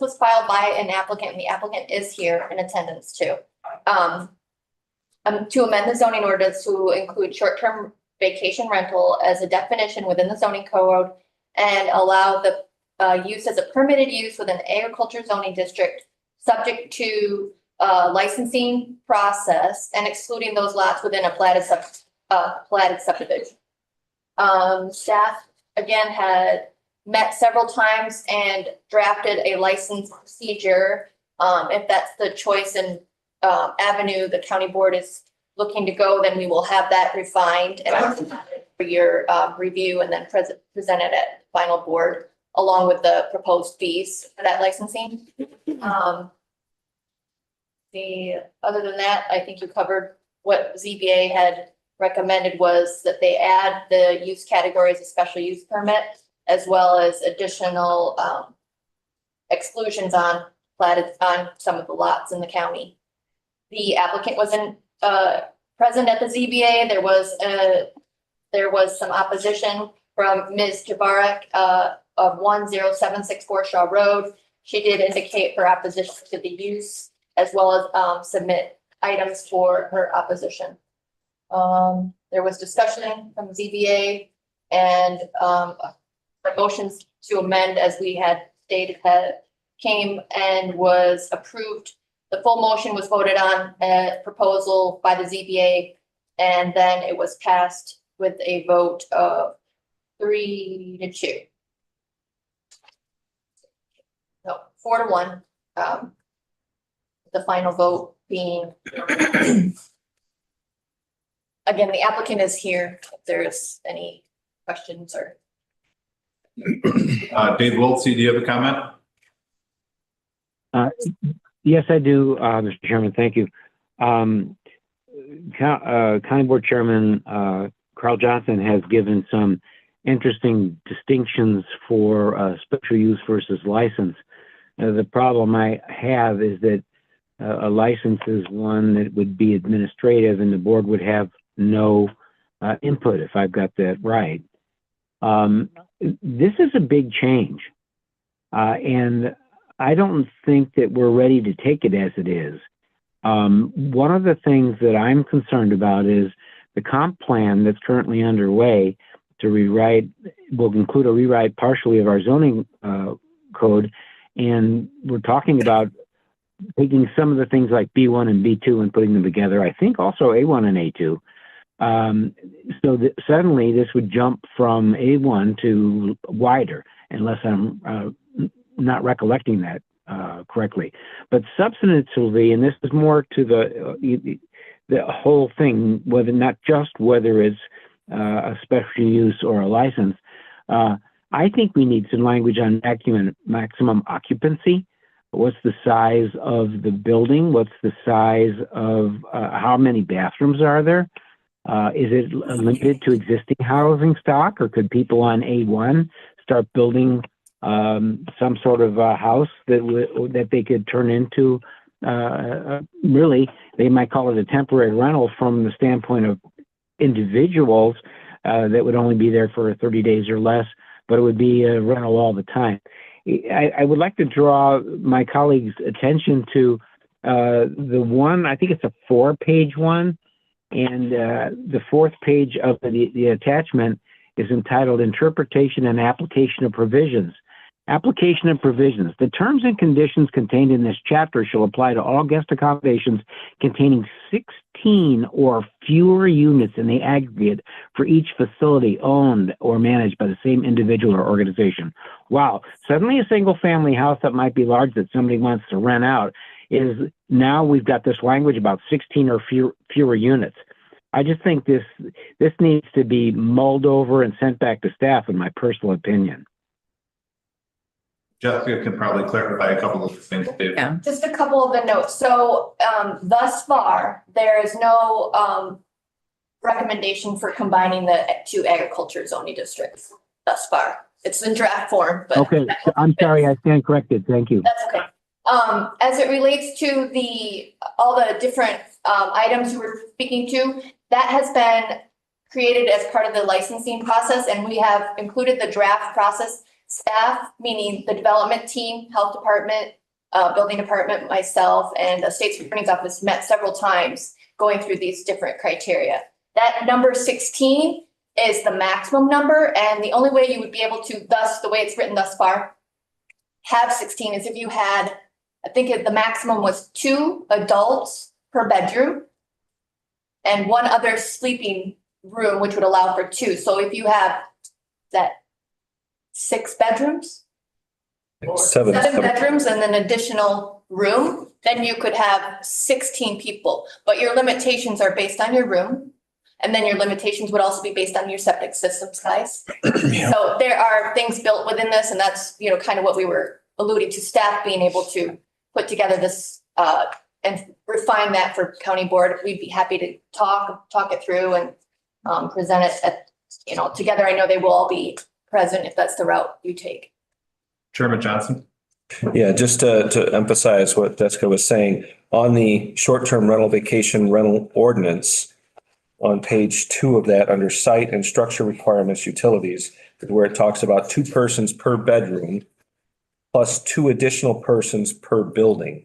was filed by an applicant, and the applicant is here in attendance too. To amend the zoning ordinance to include short-term vacation rental as a definition within the zoning code and allow the use as a permitted use within the agriculture zoning district, subject to licensing process and excluding those lots within a platted subdivision. Staff again had met several times and drafted a license procedure. If that's the choice and avenue the county board is looking to go, then we will have that refined and for your review and then presented at final board along with the proposed fees for that licensing. Other than that, I think you covered what ZBA had recommended was that they add the use categories of special use permit as well as additional exclusions on some of the lots in the county. The applicant wasn't present at the ZBA. There was some opposition from Ms. Jabarek of 10764 Shaw Road. She did indicate her opposition to the use as well as submit items for her opposition. There was discussion from ZBA and motions to amend, as we had stated, came and was approved. The full motion was voted on as proposal by the ZBA, and then it was passed with a vote of 3-2. No, 4-1. The final vote being, again, the applicant is here if there's any questions or. Dave Wiltse, do you have a comment? Yes, I do, Mr. Chairman. Thank you. County Board Chairman Carl Johnson has given some interesting distinctions for special use versus license. The problem I have is that a license is one that would be administrative and the board would have no input, if I've got that right. This is a big change. And I don't think that we're ready to take it as it is. One of the things that I'm concerned about is the comp plan that's currently underway to rewrite, will include a rewrite partially of our zoning code. And we're talking about taking some of the things like B1 and B2 and putting them together. I think also A1 and A2. So that suddenly this would jump from A1 to wider, unless I'm not recollecting that correctly. But substantively, and this is more to the whole thing, whether not just whether it's a special use or a license, I think we need some language on maximum occupancy. What's the size of the building? What's the size of how many bathrooms are there? Is it limited to existing housing stock, or could people on A1 start building some sort of a house that they could turn into? Really, they might call it a temporary rental from the standpoint of individuals that would only be there for 30 days or less, but it would be a rental all the time. I would like to draw my colleagues' attention to the one, I think it's a 4-page one, and the 4th page of the attachment is entitled Interpretation and Application of Provisions. Application of provisions. The terms and conditions contained in this chapter shall apply to all guest accommodations containing 16 or fewer units in the aggregate for each facility owned or managed by the same individual or organization. Wow. Suddenly a single family house that might be large that somebody wants to rent out is now we've got this language about 16 or fewer units. I just think this needs to be mulled over and sent back to staff, in my personal opinion. Jessica can probably clarify a couple of things, Dave. Yeah. Just a couple of the notes. So thus far, there is no recommendation for combining the 2 agriculture zoning districts thus far. It's in draft form, but. Okay, I'm sorry, I stand corrected. Thank you. That's okay. As it relates to all the different items you were speaking to, that has been created as part of the licensing process, and we have included the draft process. Staff, meaning the development team, health department, building department, myself, and the state's attorney's office met several times going through these different criteria. That number 16 is the maximum number, and the only way you would be able to, the way it's written thus far, have 16 is if you had, I think the maximum was 2 adults per bedroom and 1 other sleeping room, which would allow for 2. So if you have that 6 bedrooms, or 7 bedrooms and an additional room, then you could have 16 people. But your limitations are based on your room. And then your limitations would also be based on your septic system size. Yeah. So there are things built within this, and that's, kind of what we were alluding to, staff being able to put together this and refine that for county board. We'd be happy to talk it through and present it together. I know they will all be present if that's the route you take. Chairman Johnson. Yeah, just to emphasize what Jessica was saying, on the short-term rental vacation rental ordinance, on page 2 of that, under site and structure requirements utilities, where it talks about 2 persons per bedroom plus 2 additional persons per building,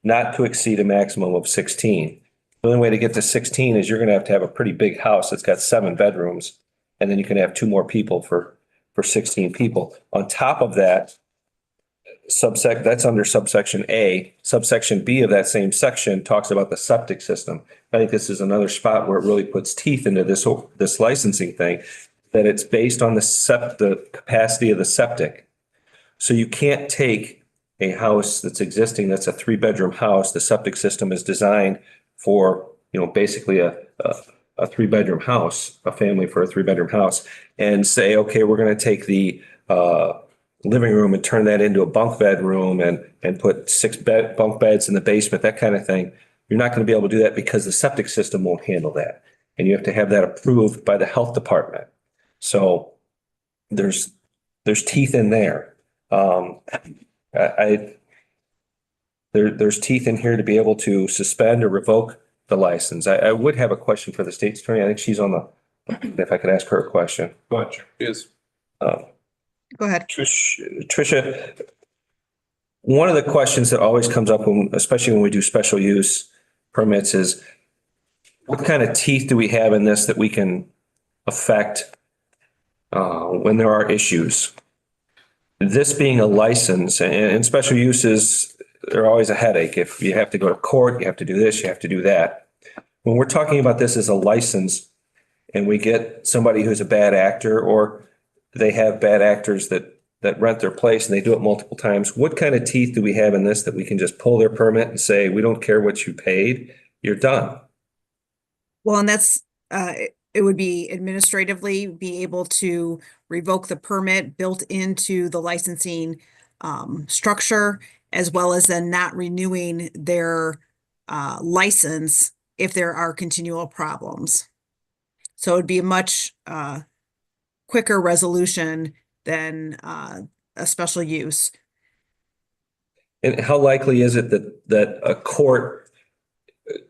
not to exceed a maximum of 16. The only way to get to 16 is you're going to have a pretty big house that's got 7 bedrooms, and then you can have 2 more people for 16 people. On top of that, that's under subsection A. Subsection B of that same section talks about the septic system. I think this is another spot where it really puts teeth into this licensing thing, that it's based on the capacity of the septic. So you can't take a house that's existing, that's a 3-bedroom house. The septic system is designed for, basically a a 3-bedroom house, a family for a 3-bedroom house, and say, okay, we're going to take the living room and turn that into a bunk bed room and put 6 bunk beds in the basement, that kind of thing. You're not going to be able to do that because the septic system won't handle that. And you have to have that approved by the health department. So there's teeth in there. There's teeth in here to be able to suspend or revoke the license. I would have a question for the state's attorney. I think she's on the, if I could ask her a question. Go ahead. Yes. Go ahead. Tricia, one of the questions that always comes up when, especially when we do special use permits, is what kind of teeth do we have in this that we can affect when there are issues? This being a license and special uses, they're always a headache. If you have to go to court, you have to do this, you have to do that. When we're talking about this as a license and we get somebody who's a bad actor, or they have bad actors that rent their place and they do it multiple times, what kind of teeth do we have in this that we can just pull their permit and say, we don't care what you paid, you're done? Well, and that's, it would be administratively be able to revoke the permit built into the licensing structure, as well as then not renewing their license if there are continual problems. So it'd be a much quicker resolution than a special use. And how likely is it that a court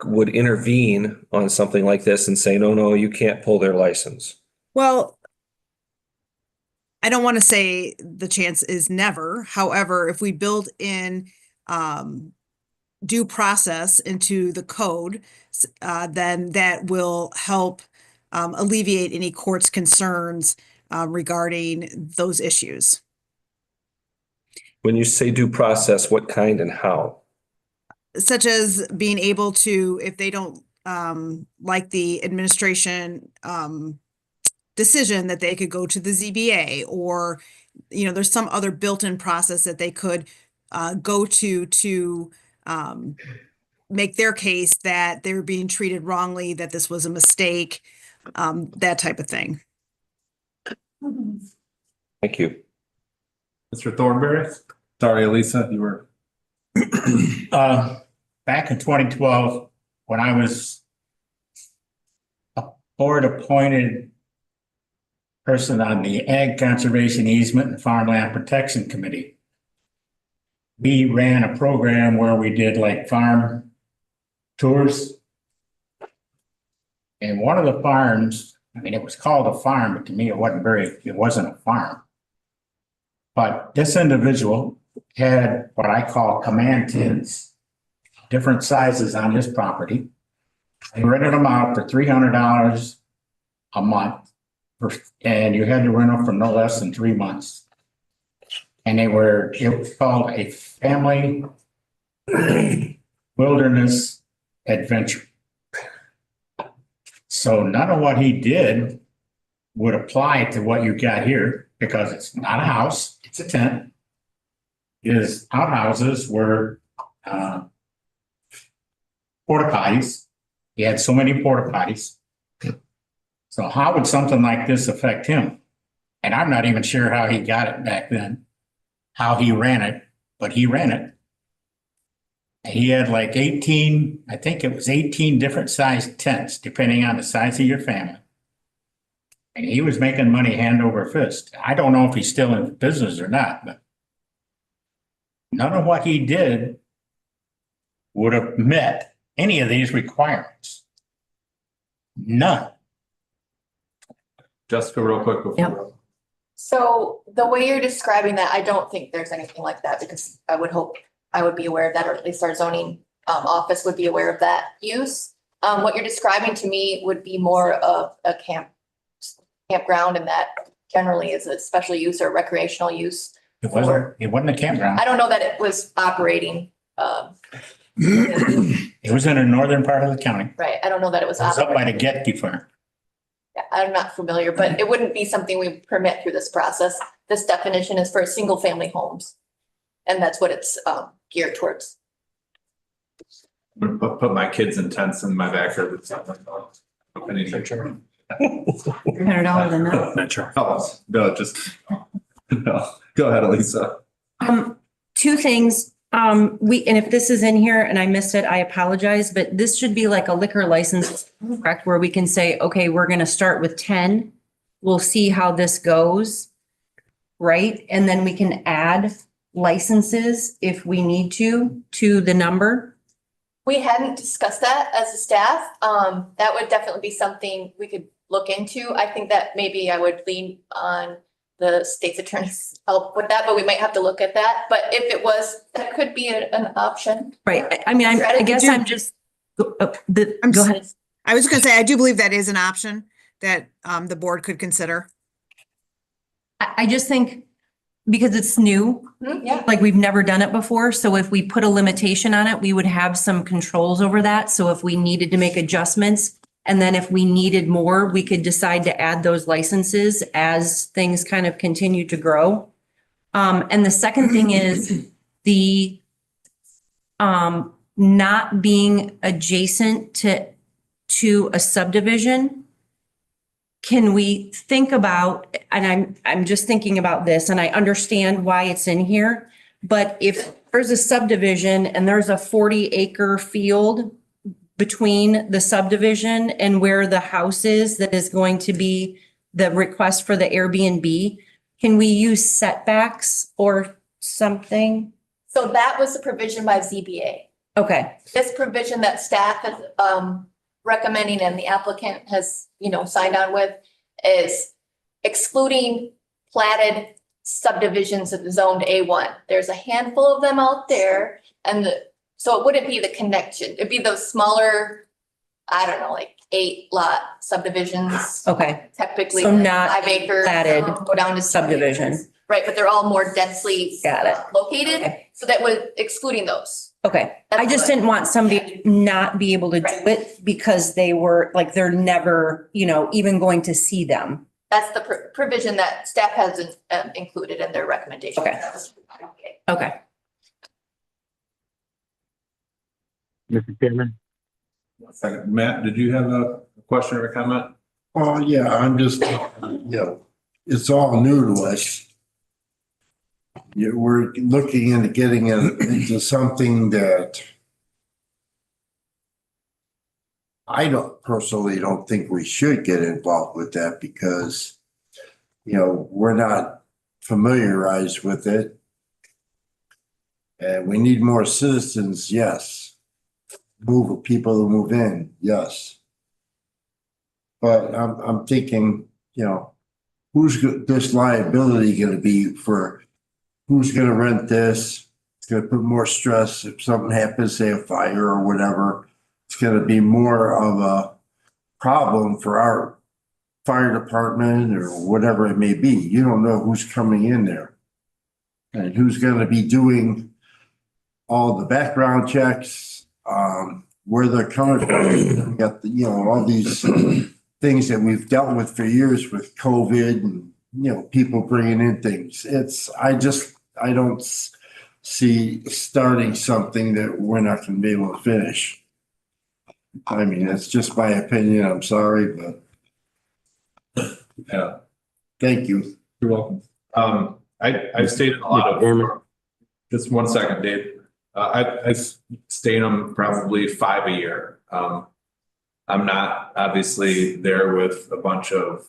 would intervene on something like this and say, no, you can't pull their license? Well, I don't want to say the chance is never. However, if we build in due process into the code, then that will help alleviate any court's concerns regarding those issues. When you say due process, what kind and how? Such as being able to, if they don't like the administration decision, that they could go to the ZBA, or, there's some other built-in process that they could go to make their case that they're being treated wrongly, that this was a mistake, that type of thing. Thank you. Mr. Thornberry? Sorry, Elisa, you were. Back in 2012, when I was a board appointed person on the Ag Conservation Easement and Farmland Protection Committee, we ran a program where we did like farm tours. And one of the farms, it was called a farm, but to me, it wasn't a farm. But this individual had what I call command tins, different sizes on his property. They rented them out for $300 a month, and you had to rent them for no less than 3 months. And it was called a family wilderness adventure. So none of what he did would apply to what you got here, because it's not a house, it's a tent. His outhouses were porta potties. He had so many porta potties. So how would something like this affect him? And I'm not even sure how he got it back then, how he ran it, but he ran it. He had like 18, I think it was 18 different sized tents, depending on the size of your family. And he was making money hand over fist. I don't know if he's still in business or not, but none of what he did would have met any of these requirements. None. Jessica, real quick before. Yep. So the way you're describing that, I don't think there's anything like that, because I would hope I would be aware of that, or at least our zoning office would be aware of that use. What you're describing to me would be more of a campground, and that generally is a special use or recreational use. It wasn't a campground. I don't know that it was operating. It was in the northern part of the county. Right, I don't know that it was It was up by operating. the Getke Farm. Yeah, I'm not familiar, but it wouldn't be something we permit through this process. This definition is for single family homes. And that's what it's geared towards. Put my kids in tents in my backyard. $100 than that. Not sure. Oh, no, just, no. Go ahead, Elisa. Two things. And if this is in here and I missed it, I apologize, but this should be like a liquor license, correct? Where we can say, okay, we're going to start with 10. We'll see how this goes. Right? And then we can add licenses if we need to the number. We hadn't discussed that as a staff. That would definitely be something we could look into. I think that maybe I would lean on the state's attorney's help with that, but we might have to look at that. But if it was, that could be an option. Right. I mean, I guess I'm just, go ahead. I was going to say, I do believe that is an option that the board could consider. I just think because it's new, Yeah. like we've never done it before. So if we put a limitation on it, we would have some controls over that. So if we needed to make adjustments, and then if we needed more, we could decide to add those licenses as things kind of continue to grow. And the second thing is the not being adjacent to a subdivision. Can we think about, and I'm just thinking about this and I understand why it's in here, but if there's a subdivision and there's a 40-acre field between the subdivision and where the house is that is going to be the request for the Airbnb, can we use setbacks or something? So that was the provision by ZBA. Okay, This provision that staff is recommending and the applicant has, signed on with is excluding platted subdivisions of zoned A1. There's a handful of them out there, and so it wouldn't be the connection. It'd be those smaller, I don't know, like 8-lot subdivisions. okay. Typically So not 5 acres. platted Go down to subdivision. Right, but they're all more densely Got it. located, Okay. so that would excluding those. Okay, I just didn't want somebody to not be able to do it because they were like, they're never, even going to see them. That's the provision that staff has included in their recommendation. Okay. Okay. Mr. Chairman? One second. Matt, did you have a question or a comment? Oh, yeah, I'm just, it's all new to us. We're looking into getting it into something that I personally don't think we should get involved with that because, we're not familiarized with it. And we need more citizens, yes. People to move in, yes. But I'm thinking, who's this liability going to be for? Who's going to rent this? It's going to put more stress if something happens, say a fire or whatever. It's going to be more of a problem for our fire department or whatever it may be. You don't know who's coming in there and who's going to be doing all the background checks, where they're coming from. We got all these things that we've dealt with for years with COVID and, people bringing in things. I don't see starting something that we're not going to be able to finish. I mean, that's just my opinion. I'm sorry, but Yeah, thank you. you're welcome. I've stayed in a lot of, just one second, Dave. I've stayed in them probably 5 a year. I'm not obviously there with a bunch of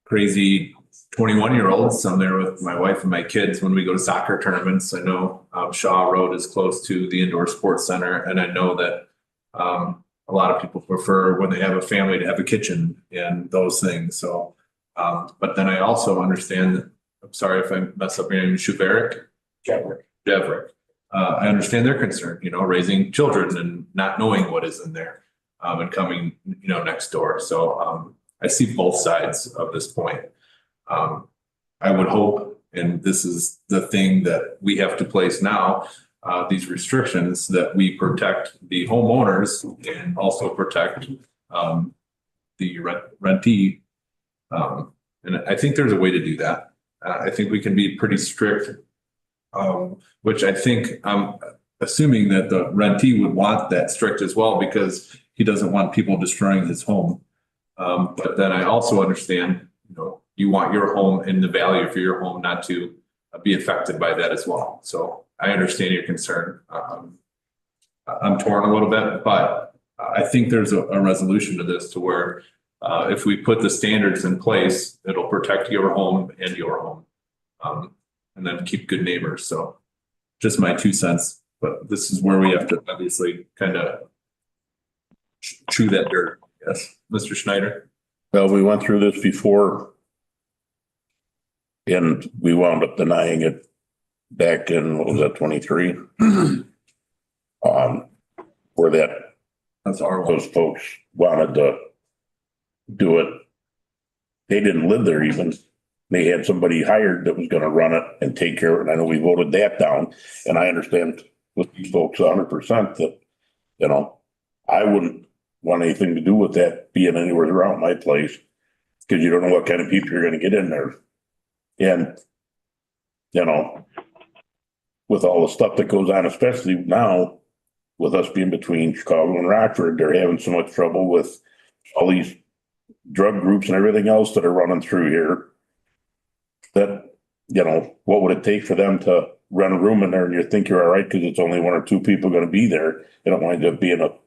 crazy 21-year-olds. I'm there with my wife and my kids when we go to soccer tournaments. I know Shaw Road is close to the indoor sports center, and I know that a lot of people prefer when they have a family to have a kitchen and those things. So, but then I also understand that, I'm sorry if I mess up your name, Shuveric? Jeverick. I understand their concern, raising children and not knowing what is in there and coming, next door. So I see both sides of this point. I would hope, and this is the thing that we have to place now, these restrictions, that we protect the homeowners and also protect the rentee. And I think there's a way to do that. I think we can be pretty strict, which I think I'm assuming that the rentee would want that strict as well, because he doesn't want people destroying his home. But then I also understand, you want your home and the value for your home not to be affected by that as well. So I understand your concern. I'm torn a little bit, but I think there's a resolution to this to where if we put the standards in place, it'll protect your home and your home. And then keep good neighbors. So just my 2 cents, but this is where we have to obviously kind of chew that dirt. Yes, Mr. Schneider. Well, we went through this before. And we wound up denying it back in, what was that, 23? Where those folks wanted to do it. They didn't live there even. They had somebody hired that was gonna run it and take care of it. And I know we voted that down. And I understand with these folks 100% that, I wouldn't want anything to do with that being anywhere around my place. Cause you don't know what kind of people you're gonna get in there. And, with all the stuff that goes on, especially now with us being between Chicago and Rockford, they're having so much trouble with all these drug groups and everything else that are running through here. That, what would it take for them to rent a room in there and you think you're all right because it's only 1 or 2 people going to be there. It don't wind up being a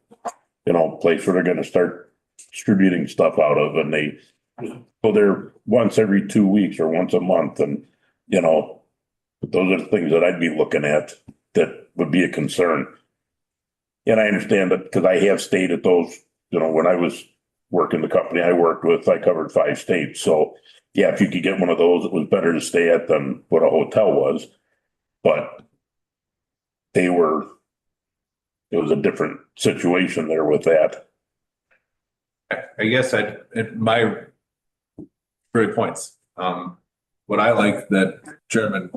place where they're going to start distributing stuff out of, and they go there once every 2 weeks or once a month. And, those are the things that I'd be looking at that would be a concern. And I understand that because I have stayed at those, when I was working the company I worked with, I covered 5 states. So yeah, if you could get one of those, it was better to stay at than what a hotel was. But it was a different situation there with that. I guess my great points. What I like that Chairman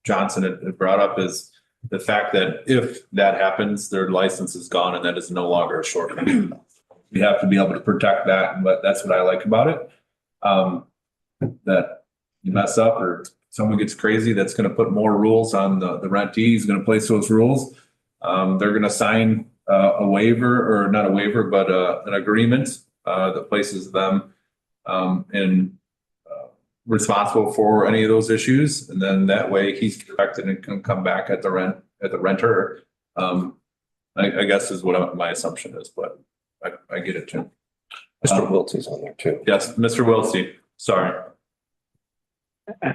Johnson had brought up is the fact that if that happens, their license is gone and that is no longer a short term. We have to be able to protect that, but that's what I like about it. That you mess up or someone gets crazy, that's going to put more rules on the rentee. He's going to place those rules. They're going to sign a waiver, or not a waiver, but an agreement that places them in responsible for any of those issues. And then that way he's protected and can come back at the renter. I guess is what my assumption is, but I get it too. Mr. Wiltsey's on there too. Yes, Mr. Wiltsey, sorry.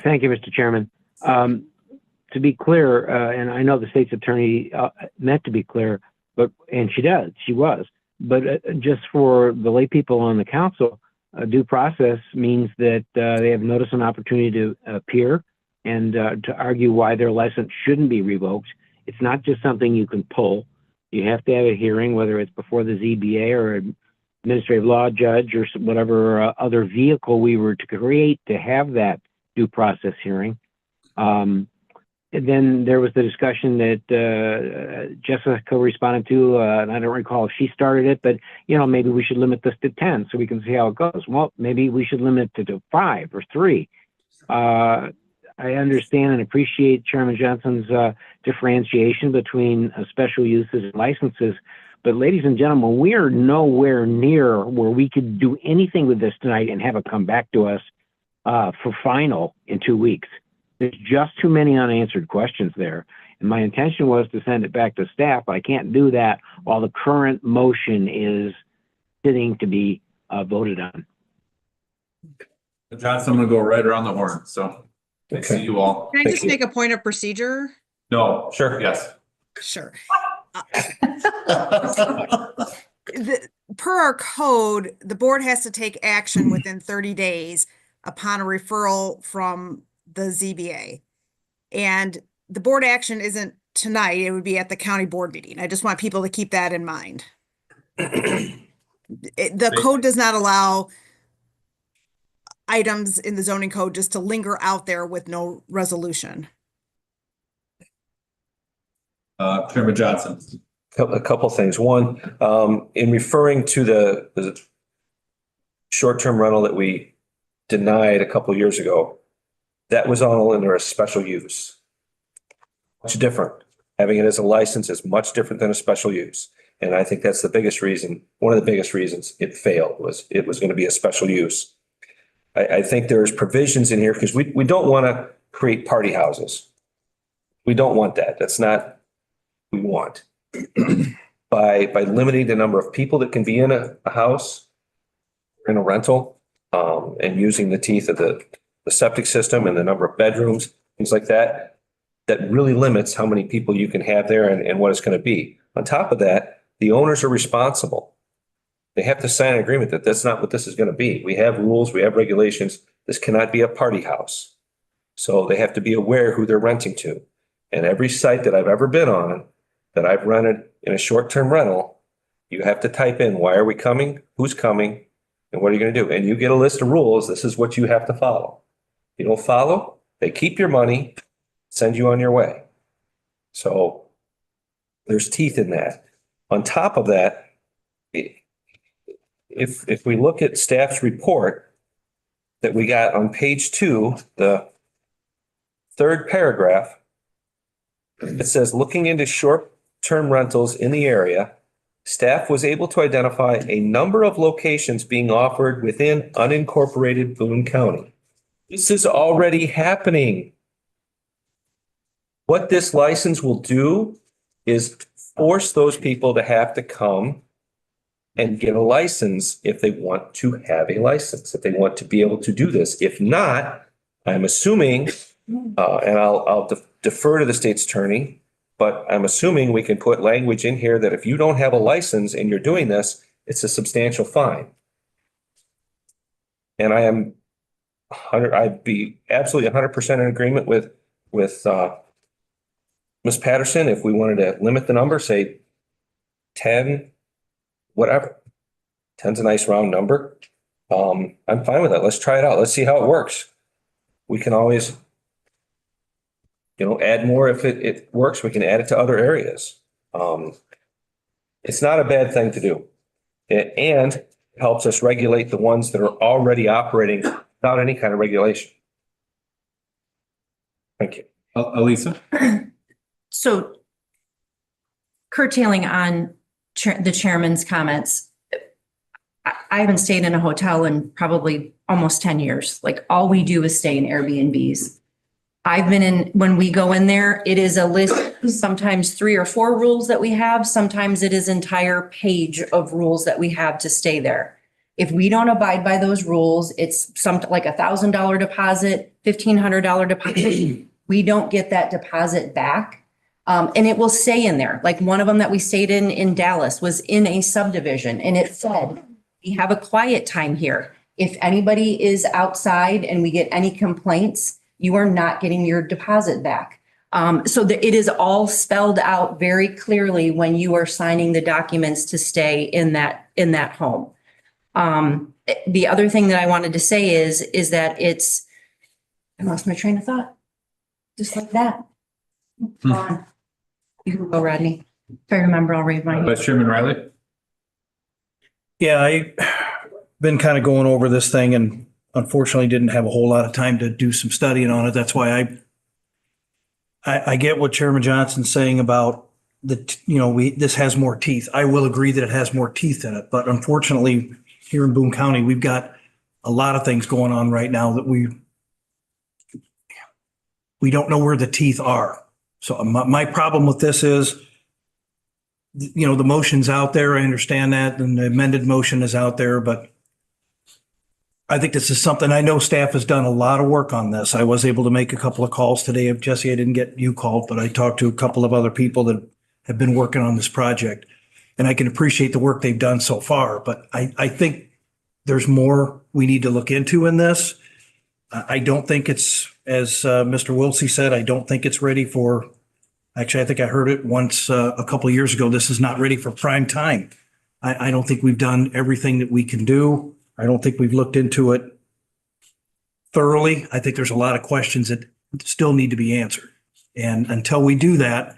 Thank you, Mr. Chairman. To be clear, and I know the state's attorney meant to be clear, and she was, but just for the lay people on the council, due process means that they have notice and opportunity to appear and to argue why their license shouldn't be revoked. It's not just something you can pull. You have to have a hearing, whether it's before the ZBA or administrative law judge or whatever other vehicle we were to create to have that due process hearing. And then there was the discussion that Jessica responded to, and I don't recall if she started it, but maybe we should limit this to 10 so we can see how it goes. Well, maybe we should limit it to 5 or 3. I understand and appreciate Chairman Johnson's differentiation between special uses and licenses. But ladies and gentlemen, we are nowhere near where we could do anything with this tonight and have it come back to us for final in 2 weeks. There's just too many unanswered questions there. And my intention was to send it back to staff. I can't do that while the current motion is sitting to be voted on. Johnson, I'm going to go right around the horn. So I see you all. Can I just make a point of procedure? No, sure. Yes. Sure. Per our code, the board has to take action within 30 days upon a referral from the ZBA. And the board action isn't tonight, it would be at the county board meeting. I just want people to keep that in mind. The code does not allow items in the zoning code just to linger out there with no resolution. Chairman Johnson. A couple things. One, in referring to the short-term rental that we denied a couple of years ago, that was all under a special use. Much different. Having it as a license is much different than a special use. And I think that's the biggest reason, one of the biggest reasons it failed was it was going to be a special use. I think there's provisions in here because we don't want to create party houses. We don't want that. That's not what we want. By limiting the number of people that can be in a house, in a rental, and using the teeth of the septic system and the number of bedrooms, things like that, that really limits how many people you can have there and what it's going to be. On top of that, the owners are responsible. They have to sign an agreement that that's not what this is going to be. We have rules, we have regulations. This cannot be a party house. So they have to be aware who they're renting to. And every site that I've ever been on, that I've rented in a short-term rental, you have to type in, why are we coming? Who's coming? And what are you going to do? And you get a list of rules. This is what you have to follow. If you don't follow, they keep your money, send you on your way. So there's teeth in that. On top of that, if we look at staff's report that we got on page 2, the third paragraph, it says, looking into short-term rentals in the area, staff was able to identify a number of locations being offered within unincorporated Boone County. This is already happening. What this license will do is force those people to have to come and get a license if they want to have a license, if they want to be able to do this. If not, I'm assuming, and I'll defer to the state's attorney, but I'm assuming we can put language in here that if you don't have a license and you're doing this, it's a substantial fine. And I'd be absolutely 100% in agreement with Ms. Patterson. If we wanted to limit the number, say 10, whatever. 10's a nice round number. I'm fine with that. Let's try it out. Let's see how it works. We can always, add more if it works. We can add it to other areas. It's not a bad thing to do. And helps us regulate the ones that are already operating without any kind of regulation. Thank you. Elisa? So curtailing on the chairman's comments, I haven't stayed in a hotel in probably almost 10 years. Like all we do is stay in Airbnbs. When we go in there, it is a list, sometimes 3 or 4 rules that we have. Sometimes it is entire page of rules that we have to stay there. If we don't abide by those rules, it's something like $1,000 deposit, $1,500 deposit. We don't get that deposit back. And it will stay in there. Like one of them that we stayed in Dallas was in a subdivision and it said, we have a quiet time here. If anybody is outside and we get any complaints, you are not getting your deposit back. So it is all spelled out very clearly when you are signing the documents to stay in that home. The other thing that I wanted to say is that I lost my train of thought. Just like that. Gone. You can go, Rodney. If I remember, I'll raise my hand. Vice Chairman Riley? Yeah, I've been kind of going over this thing and unfortunately didn't have a whole lot of time to do some studying on it. That's why I get what Chairman Johnson's saying about this has more teeth. I will agree that it has more teeth in it, but unfortunately here in Boone County, we've got a lot of things going on right now that we don't know where the teeth are. So my problem with this is, the motion's out there. I understand that. And the amended motion is out there, but I think this is something, I know staff has done a lot of work on this. I was able to make a couple of calls today. Jesse, I didn't get you called, but I talked to a couple of other people that have been working on this project. And I can appreciate the work they've done so far, but I think there's more we need to look into in this. I don't think it's, as Mr. Wiltsey said, I don't think it's ready for, actually, I think I heard it once a couple of years ago, this is not ready for prime time. I don't think we've done everything that we can do. I don't think we've looked into it thoroughly. I think there's a lot of questions that still need to be answered. And until we do that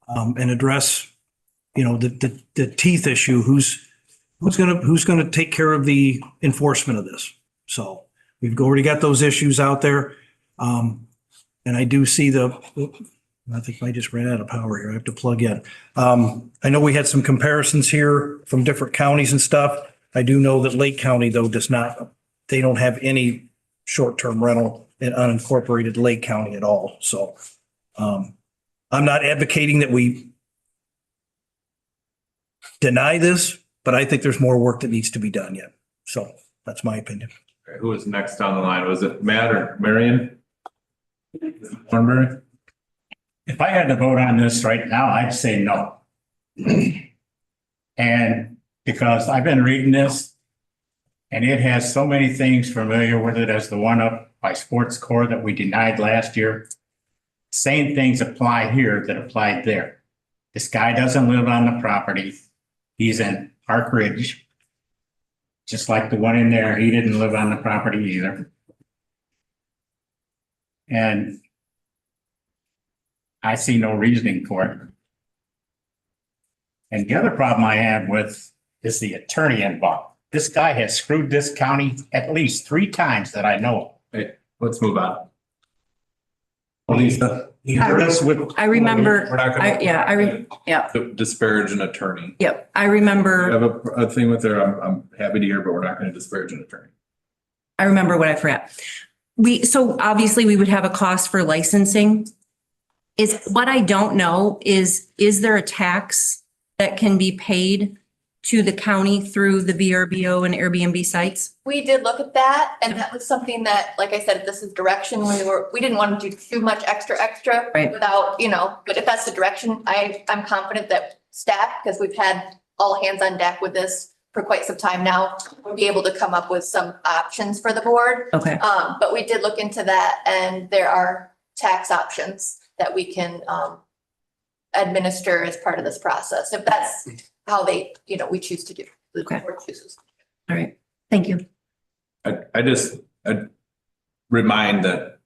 and address, the teeth issue, who's going to take care of the enforcement of this? So we've already got those issues out there. And I do see the I think I just ran out of power here. I have to plug in. I know we had some comparisons here from different counties and stuff. I do know that Lake County though does not, they don't have any short-term rental in unincorporated Lake County at all. So I'm not advocating that we deny this, but I think there's more work that needs to be done yet. So that's my opinion. Okay, who was next on the line? Was it Matt or Marion? Thornberry? If I had to vote on this right now, I'd say no. And because I've been reading this and it has so many things familiar with it as the one up by Sports Core that we denied last year. Same things apply here that applied there. This guy doesn't live on the property. He's in Park Ridge. Just like the one in there, he didn't live on the property either. And I see no reasoning for it. And the other problem I have with is the attorney involved. This guy has screwed this county at least 3 times that I know of. Hey, let's move on. Lisa? I remember, We're not gonna- yeah. Disparage an attorney. Yep, I I remember, have a thing with her. I'm happy to hear, but we're not going to disparage an attorney. I remember what I forgot. So obviously we would have a cost for licensing. What I don't know is there a tax that can be paid to the county through the VRBO and Airbnb sites? We did look at that, and that was something that, like I said, if this is direction, we didn't want to do too much extra Right. without, but if that's the direction, I'm confident that staff, because we've had all hands on deck with this for quite some time now, we'll be able to come up with some options for the board. Okay. But we did look into that, and there are tax options that we can administer as part of this process, if that's how they, we choose to do, the Okay. board chooses. All right, thank you. I remind that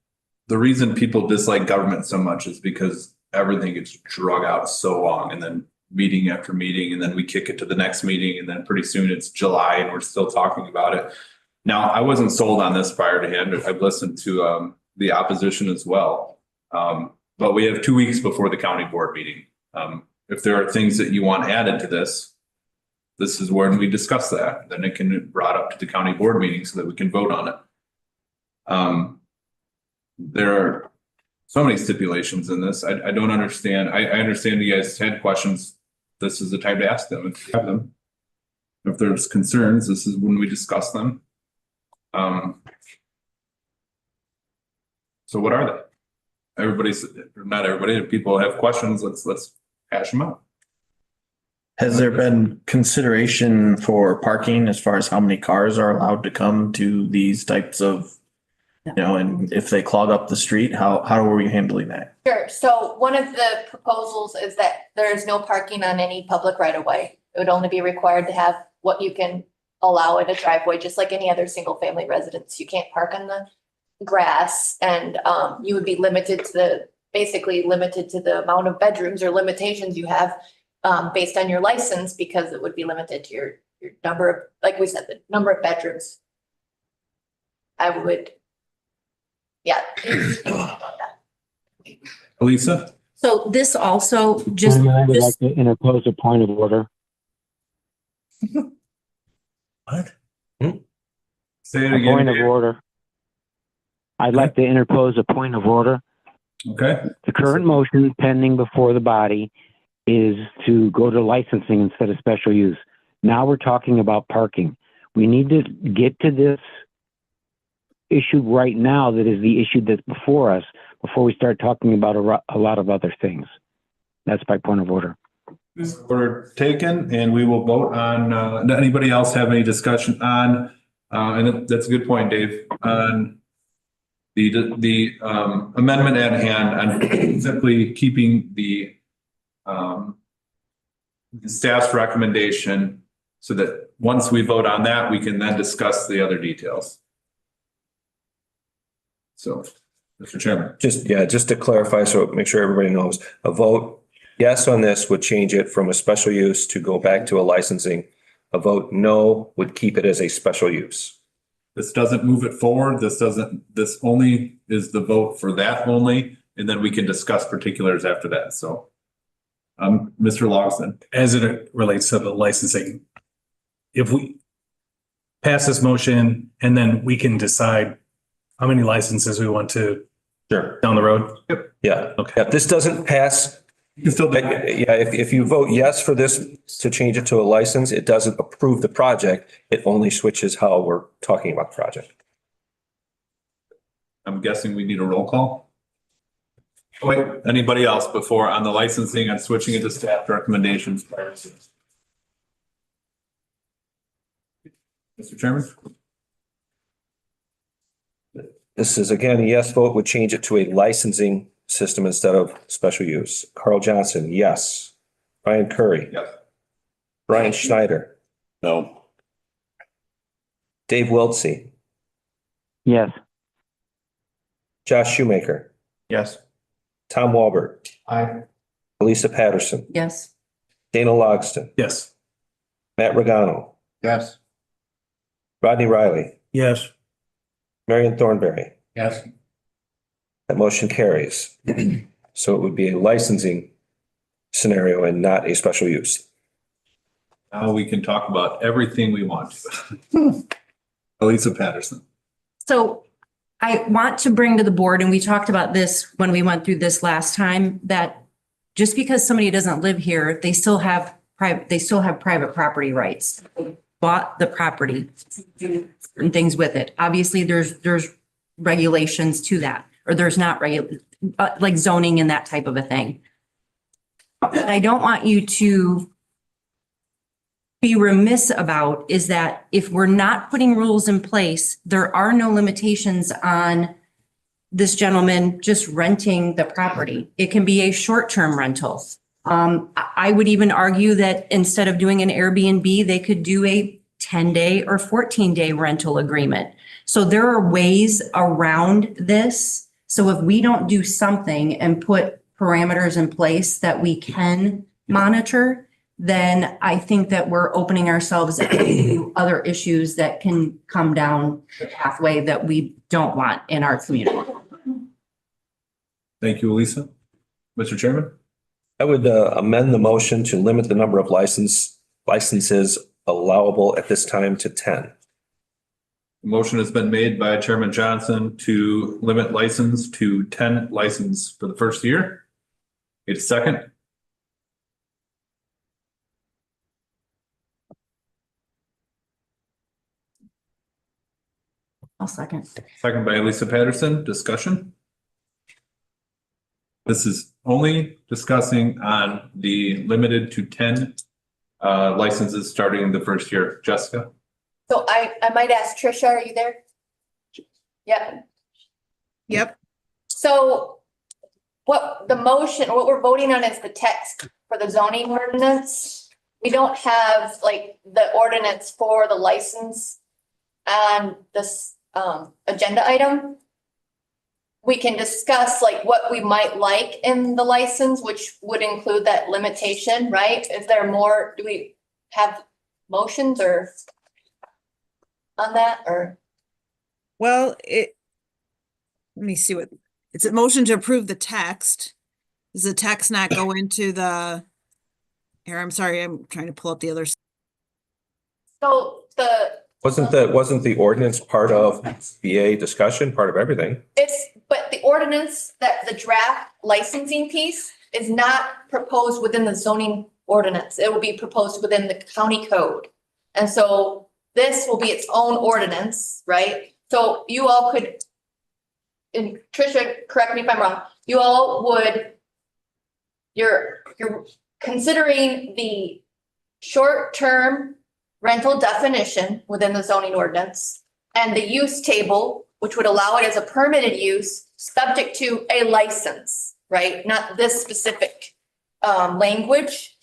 the reason people dislike government so much is because everything gets drug out so long, and then meeting after meeting, and then we kick it to the next meeting, and then pretty soon it's July and we're still talking about it. Now, I wasn't sold on this prior to hand. I've listened to the opposition as well. But we have 2 weeks before the county board meeting. If there are things that you want added to this is when we discuss that. Then it can be brought up to the county board meeting so that we can vote on it. There are so many stipulations in this. I don't understand. I understand you guys had questions. This is the time to ask them if you have them. If there's concerns, this is when we discuss them. So what are they? Not everybody, if people have questions, let's hash them out. Has there been consideration for parking as far as how many cars are allowed to come to these types of, and if they clog up the street, how are we handling that? Sure. So one of the proposals is that there is no parking on any public right of way. It would only be required to have what you can allow in a driveway, just like any other single family residence. You can't park on the grass, and you would be basically limited to the amount of bedrooms or limitations you have based on your license, because it would be limited to your number of, like we said, the number of bedrooms. Elisa? So this also just. I would like to interpose a point of order. What? Say it A again. point of Dave. order. I'd like to interpose a point of order. Okay. The current motion pending before the body is to go to licensing instead of special use. Now we're talking about parking. We need to get to this issue right now that is the issue that's before us, before we start talking about a lot of other things. That's my point of order. Order taken, and we will vote on, anybody else have any discussion on, and that's a good point, Dave, on the amendment at hand on simply keeping the staff's recommendation so that once we vote on that, we can then discuss the other details. So, Mr. Chairman. Just to clarify, so make sure everybody knows, a vote yes on this would change it from a special use to go back to a licensing. A vote no would keep it as a special use. This doesn't move it forward. This only is the vote for that only. and then we can discuss particulars after that. So, Mr. Logston. As it relates to the licensing, if we pass this motion and then we can decide how many licenses we want to Sure. down the road. Yep. Yeah. Okay. If this doesn't pass, You can still do yeah, if you vote yes for this to change it to a license, it doesn't approve the project. It only switches how we're talking about the project. I'm guessing we need a roll call. Oh, wait, anybody else before on the licensing and switching it to staff recommendations? Mr. Chairman? This is again, a yes vote would change it to a licensing system instead of special use. Carl Johnson, yes. Brian Curry. Yes. Brian Schneider. No. Dave Wiltsey. Yes. Josh Shoemaker. Yes. Tom Walbert. Aye. Elisa Patterson. Yes. Dana Logston. Yes. Matt Regano. Yes. Rodney Riley. Yes. Marion Thornberry. Yes. That motion carries. So it would be a licensing scenario and not a special use. Now we can talk about everything we want to. Elisa Patterson. So I want to bring to the board, and we talked about this when we went through this last time, that just because somebody doesn't live here, they still have private property rights. They bought the property and things with it. Obviously, there's regulations to that, or there's not like zoning and that type of a thing. What I don't want you to be remiss about is that if we're not putting rules in place, there are no limitations on this gentleman just renting the property. It can be a short-term rental. I would even argue that instead of doing an Airbnb, they could do a 10-day or 14-day rental agreement. So there are ways around this. So if we don't do something and put parameters in place that we can monitor, then I think that we're opening ourselves up to other issues that can come down the pathway that we don't want in our community. Thank you, Elisa. Mr. Chairman? I would amend the motion to limit the number of licenses allowable at this time to 10. The motion has been made by Chairman Johnson to limit license to 10 licenses for the first year. Need a second? I'll second. Second by Elisa Patterson. Discussion? This is only discussing on the limited to 10 licenses starting in the first year. Jessica? So I might ask Trisha, are you there? Yeah. Yep. So what we're voting on is the text for the zoning ordinance. We don't have like the ordinance for the license on this agenda item. We can discuss like what we might like in the license, which would include that limitation, right? Is there more, do we have motions or on that or? Well, let me see what, it's a motion to approve the text. Does the text not go into the, here, I'm sorry, I'm trying to pull up the other. So Wasn't the ordinance part of BA discussion, part of everything? but the ordinance, that the draft licensing piece is not proposed within the zoning ordinance. It will be proposed within the county code. And so this will be its own ordinance, right? So you all could, and Trisha, correct me if I'm wrong, you all would, you're considering the short-term rental definition within the zoning ordinance and the use table, which would allow it as a permitted use subject to a license, right? Not this specific language.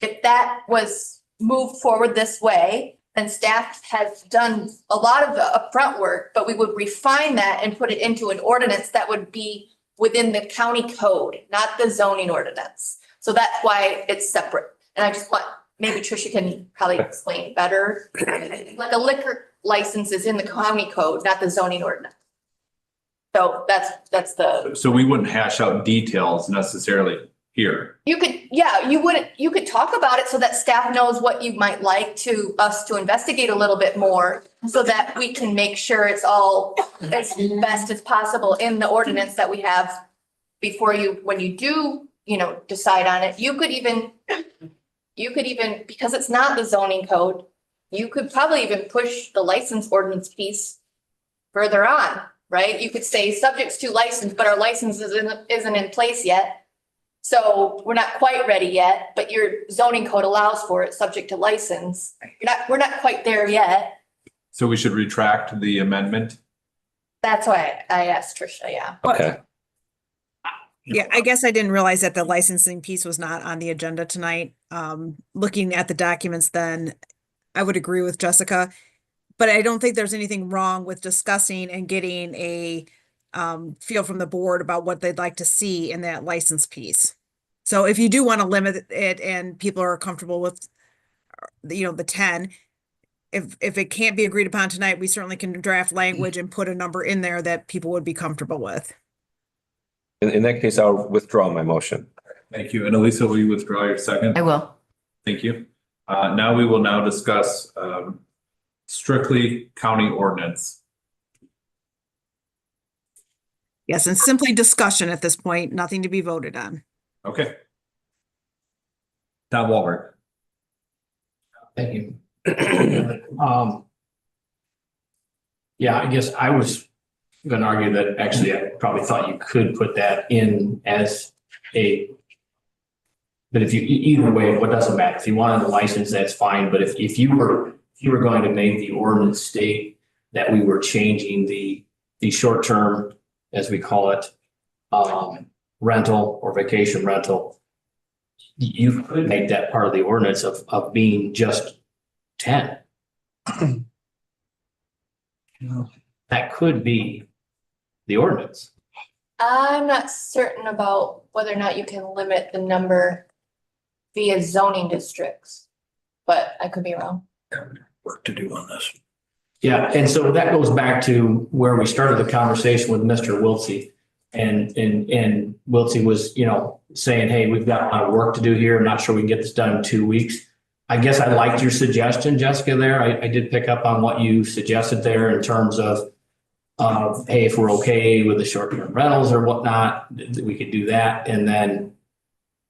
If that was moved forward this way, then staff has done a lot of the upfront work, but we would refine that and put it into an ordinance that would be within the county code, not the zoning ordinance. So that's why it's separate. And I just want, maybe Trisha can probably explain better. Like a liquor license is in the county code, not the zoning ordinance. So that's the, So we wouldn't hash out details necessarily here. you could talk about it so that staff knows what you might like to us to investigate a little bit more so that we can make sure it's all as best as possible in the ordinance that we have before when you do, decide on it. You could even, because it's not the zoning code, you could probably even push the license ordinance piece further on, right? You could say subjects to license, but our license isn't in place yet. So we're not quite ready yet, but your zoning code allows for it, subject to license. We're not quite there yet. So we should retract the amendment. That's why I asked Tricia, yeah. Okay. Yeah, I guess I didn't realize that the licensing piece was not on the agenda tonight. Looking at the documents then, I would agree with Jessica, but I don't think there's anything wrong with discussing and getting a feel from the board about what they'd like to see in that license piece. So if you do want to limit it and people are comfortable with, the 10, if it can't be agreed upon tonight, we certainly can draft language and put a number in there that people would be comfortable with. In that case, I'll withdraw my motion. Thank you. And Elisa, will you withdraw your second? I will. Thank you. Now we will discuss strictly county ordinance. Yes, and simply discussion at this point, nothing to be voted on. Okay. Tom Wahlberg. Thank you. Yeah, I guess I was going to argue that actually I probably thought you could put that in as but if you, either way, what doesn't matter. If you wanted a license, that's fine. But if you were going to make the ordinance state that we were changing the short-term, as we call it, rental or vacation rental, you could make that part of the ordinance of being just 10. That could be the ordinance. I'm not certain about whether or not you can limit the number via zoning districts, but I could be wrong. Work to do on this. Yeah, and so that goes back to where we started the conversation with Mr. Wiltsey. And Wiltsey was, saying, hey, we've got a lot of work to do here. I'm not sure we can get this done in 2 weeks. I guess I liked your suggestion, Jessica, there. I did pick up on what you suggested there in terms of, hey, if we're okay with the short-term rentals or whatnot, we could do that and then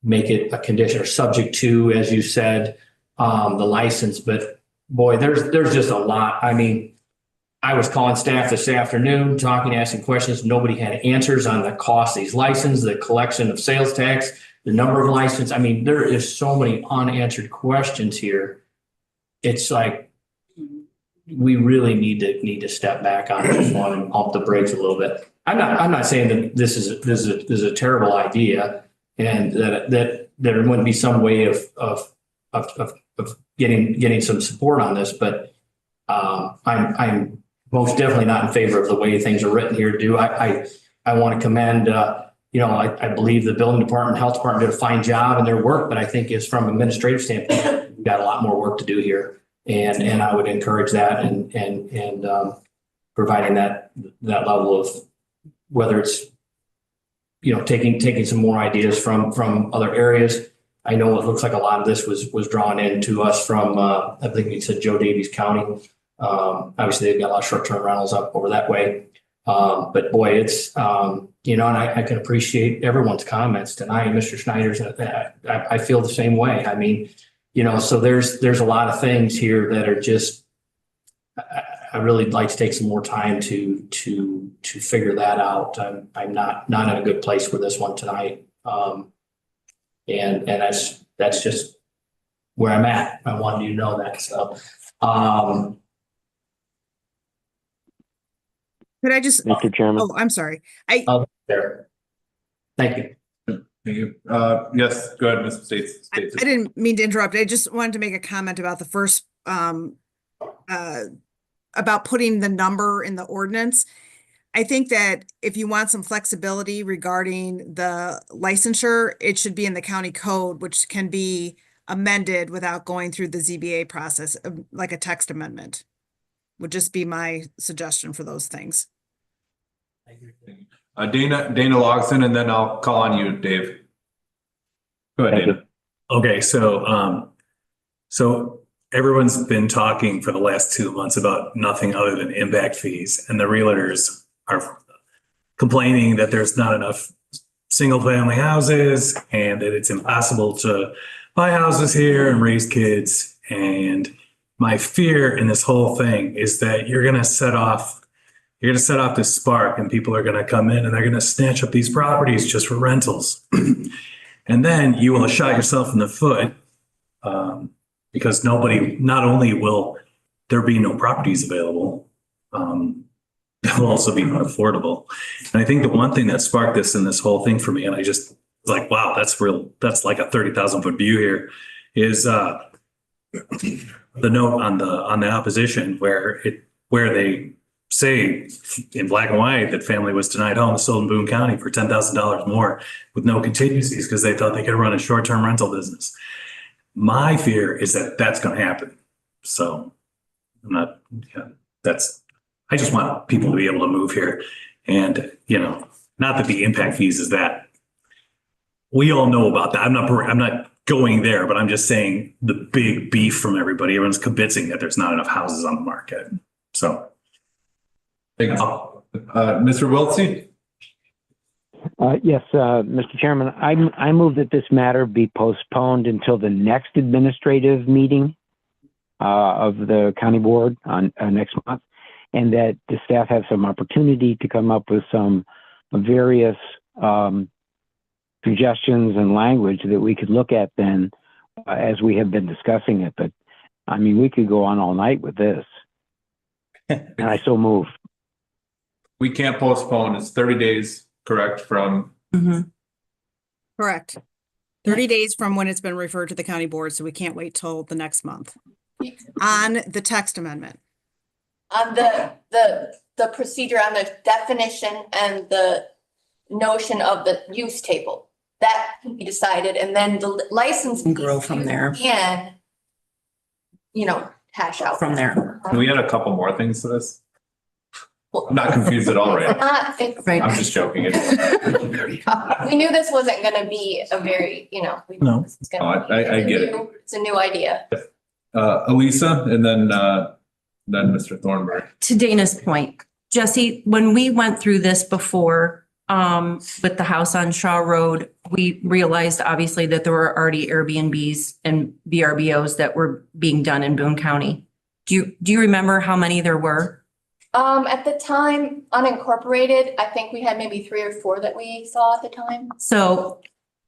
make it a condition or subject to, as you said, the license. But boy, there's just a lot. I mean, I was calling staff this afternoon, asking questions. Nobody had answers on the cost of these licenses, the collection of sales tax, the number of licenses. I mean, there is so many unanswered questions here. It's like, we really need to step back on this one and pump the brakes a little bit. I'm not saying that this is a terrible idea and that there wouldn't be some way of getting some support on this, but I'm most definitely not in favor of the way things are written here. I want to commend I believe the building department, health department did a fine job in their work, but I think it's from an administrative standpoint, we've got a lot more work to do here. And I would encourage that and providing that level of whether it's, taking some more ideas from other areas. I know it looks like a lot of this was drawn into us from, I think you said Joe Davies County. Obviously they've got a lot of short-term rentals up over that way. But boy, it's, and I can appreciate everyone's comments tonight. Mr. Schneider's, I feel the same way. I mean, so there's a lot of things here that are just, I really like to take some more time to figure that out. I'm not in a good place for this one tonight. And that's just where I'm at. I wanted you to know that. So, could I just, Mr. Chairman. oh, I'm sorry. There. Thank you. Thank you. Yes, go ahead, Mr. States. I didn't mean to interrupt. I just wanted to make a comment about the first, about putting the number in the ordinance. I think that if you want some flexibility regarding the licensure, it should be in the county code, which can be amended without going through the ZBA process, like a text amendment. Would just be my suggestion for those things. Dana Logson, and then I'll call on you, Dave. Go ahead, Dana. Okay, so everyone's been talking for the last 2 months about nothing other than impact fees, and the realtors are complaining that there's not enough single-family houses and that it's impossible to buy houses here and raise kids. And my fear in this whole thing is that you're going to set off this spark, and people are going to come in and they're going to snatch up these properties just for rentals. And then you will shot yourself in the foot, because not only will there be no properties available, they'll also be unaffordable. And I think the one thing that sparked this in this whole thing for me, and I just was like, wow, that's like a 30,000 foot view here, is the note on the opposition where they say in black and white that family was denied homes sold in Boone County for $10,000 more with no contingencies because they thought they could run a short-term rental business. My fear is that that's going to happen. So I just want people to be able to move here. And, not that the impact fees is that. We all know about that. I'm not going there, but I'm just saying the big beef from everybody. Everyone's kibitzing that there's not enough houses on the market. So. Mr. Wiltsey? Yes, Mr. Chairman, I move that this matter be postponed until the next administrative meeting of the county board on next month, and that the staff have some opportunity to come up with some various suggestions and language that we could look at then as we have been discussing it. But I mean, we could go on all night with this. And I so move. We can't postpone. It's 30 days, correct, from? Correct. 30 days from when it's been referred to the county board, so we can't wait till the next month. On the text amendment. On the procedure, on the definition and the notion of the use table, that can be decided, and then the license And grow from there. can, hash out. From there. Can we add a couple more things to this? I'm not confused at all, right? Right. I'm just joking. We knew this wasn't gonna be a very, No. this is gonna be- I get it. It's a new idea. Elisa, and then Mr. Thornburg. To Dana's point, Jesse, when we went through this before, with the house on Shaw Road, we realized obviously that there were already Airbnbs and VRBOs that were being done in Boone County. Do you remember how many there were? At the time, unincorporated, I think we had maybe 3 or 4 that we saw at the time. So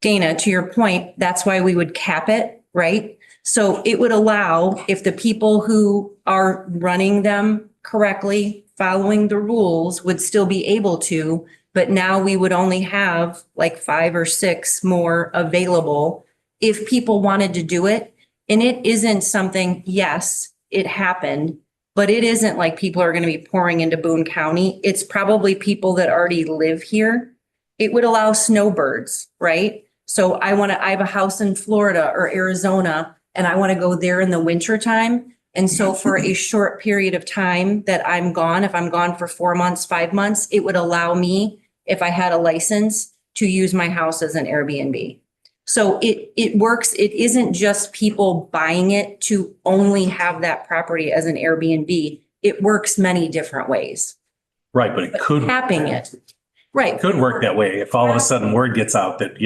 Dana, to your point, that's why we would cap it, right? So it would allow, if the people who are running them correctly, following the rules, would still be able to, but now we would only have like 5 or 6 more available if people wanted to do it. And it isn't something, yes, it happened, but it isn't like people are going to be pouring into Boone County. It's probably people that already live here. It would allow snowbirds, right? So I have a house in Florida or Arizona, and I want to go there in the winter time. And so for a short period of time that I'm gone, if I'm gone for 4 months, 5 months, it would allow me, if I had a license, to use my house as an Airbnb. So it works. It isn't just people buying it to only have that property as an Airbnb. It works many different ways. Right, but it could. Capping it. Right. Could work that way if all of a sudden word gets out that,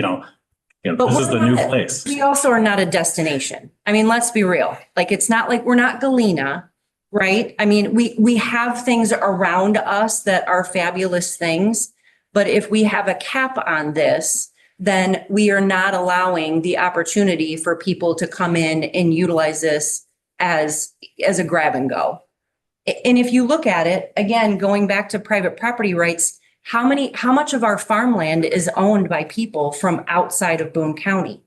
But this is the new place. We also are not a destination. I mean, let's be real. Like, it's not like we're not Galena, right? I mean, we have things around us that are fabulous things. But if we have a cap on this, then we are not allowing the opportunity for people to come in and utilize this as a grab and go. And if you look at it, again, going back to private property rights, how much of our farmland is owned by people from outside of Boone County?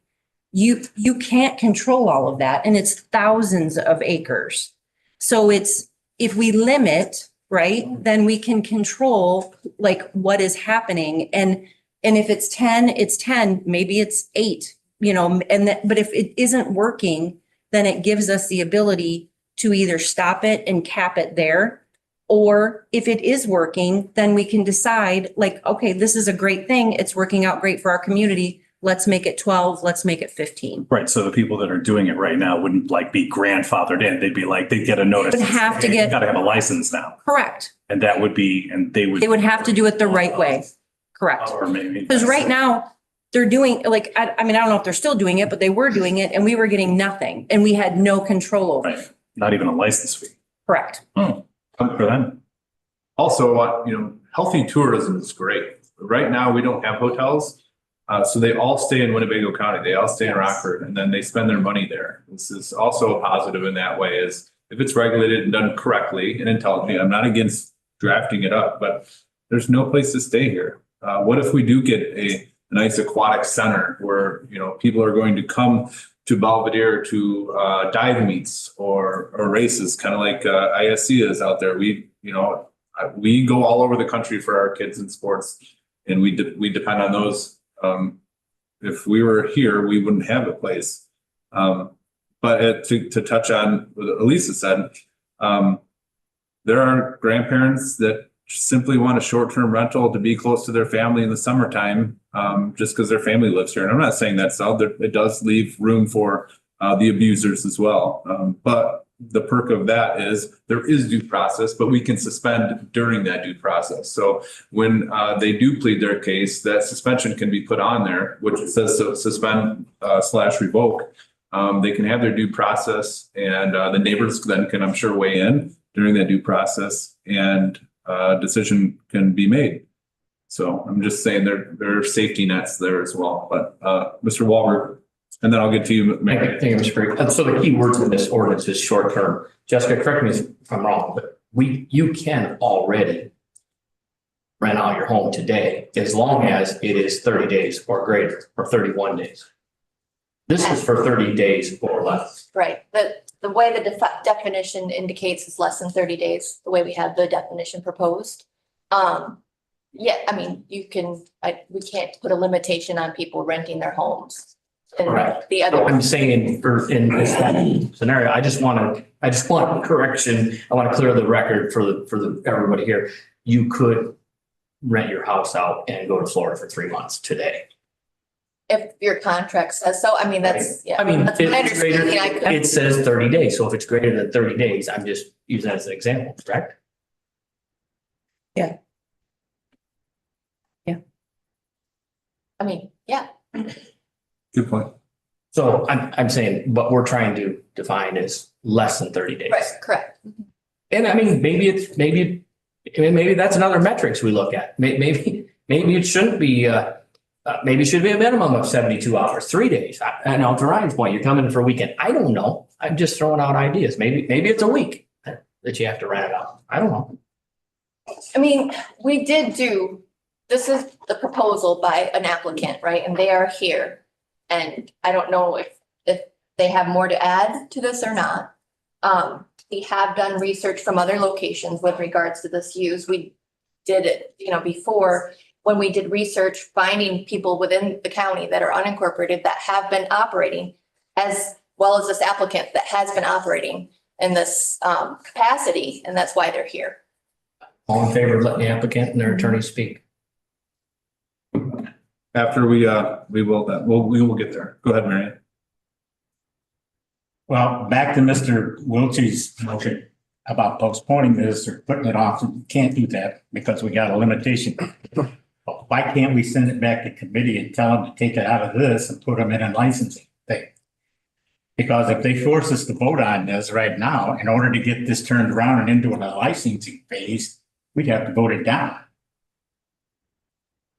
You can't control all of that, and it's thousands of acres. So if we limit, right, then we can control like what is happening. And if it's 10, it's 10, maybe it's 8, but if it isn't working, then it gives us the ability to either stop it and cap it there, Or if it is working, then we can decide like, okay, this is a great thing. It's working out great for our community. Let's make it 12, let's make it 15. Right, so the people that are doing it right now wouldn't like be grandfathered in. They'd be like, they'd get a notice. Would have to "Hey, get- you gotta have a license now. Correct. And that would be, and they would. They would have to do it the right way. Correct. Or maybe. Because right now, they're doing, like, I mean, I don't know if they're still doing it, but they were doing it and we were getting nothing and we had no control over it. Right, not even a license fee. Correct. Oh, good for them. Also, healthy tourism is great. Right now, we don't have hotels. So they all stay in Winnebago County. They all stay in Rockford and then they spend their money there. This is also a positive in that way is if it's regulated and done correctly and intelligently, I'm not against drafting it up, but there's no place to stay here. What if we do get a nice aquatic center where, people are going to come to Belvedere to dive meets or races, kind of like ISC is out there. We go all over the country for our kids in sports and we depend on those. If we were here, we wouldn't have a place. But to touch on what Elisa said, there are grandparents that simply want a short-term rental to be close to their family in the summertime, just because their family lives here. And I'm not saying that's all. It does leave room for the abusers as well. But the perk of that is there is due process, but we can suspend during that due process. So when they do plead their case, that suspension can be put on there, which says suspend / revoke. They can have their due process and the neighbors then can, I'm sure, weigh in during that due process and a decision can be made. So I'm just saying there are safety nets there as well. But Mr. Wahlberg, and then I'll get to you, Mary. Thank you, Mr. Greg. So the key words in this ordinance is short term. Jessica, correct me if I'm wrong, but you can already rent out your home today as long as it is 30 days or greater or 31 days. This is for 30 days or less. Right. The way the definition indicates is less than 30 days, the way we have the definition proposed. Yeah, I mean, we can't put a limitation on people renting their homes. And Correct. the other. So I'm saying in this scenario, I just want a correction. I want to clear the record for everybody here. You could rent your house out and go to Florida for 3 months today. If your contract says so, I mean, that's, yeah. I mean, That's my understanding. I could- it says 30 days. So if it's greater than 30 days, I'm just using that as an example, correct? Yeah. Yeah. I mean, yeah. Good point. So I'm saying, what we're trying to define is less than 30 days. Right, correct. And I mean, maybe that's another metrics we look at. Maybe it shouldn't be, maybe it should be a minimum of 72 hours, 3 days. I know to Ryan's point, you're coming for a weekend. I don't know. I'm just throwing out ideas. Maybe it's a week that you have to rent it out. I don't know. I mean, this is the proposal by an applicant, right? And they are here. And I don't know if they have more to add to this or not. We have done research from other locations with regards to this use. We did it, before when we did research, finding people within the county that are unincorporated that have been operating, as well as this applicant that has been operating in this capacity, and that's why they're here. All in favor of letting the applicant and their attorney speak? After we will get there. Go ahead, Marion. Well, back to Mr. Wiltshie's motion about postponing this or putting it off. We can't do that because we got a limitation. But why can't we send it back to committee and tell them to take it out of this and put them in a licensing thing? Because if they force us to vote on this right now, in order to get this turned around and into a licensing phase, we'd have to vote it down.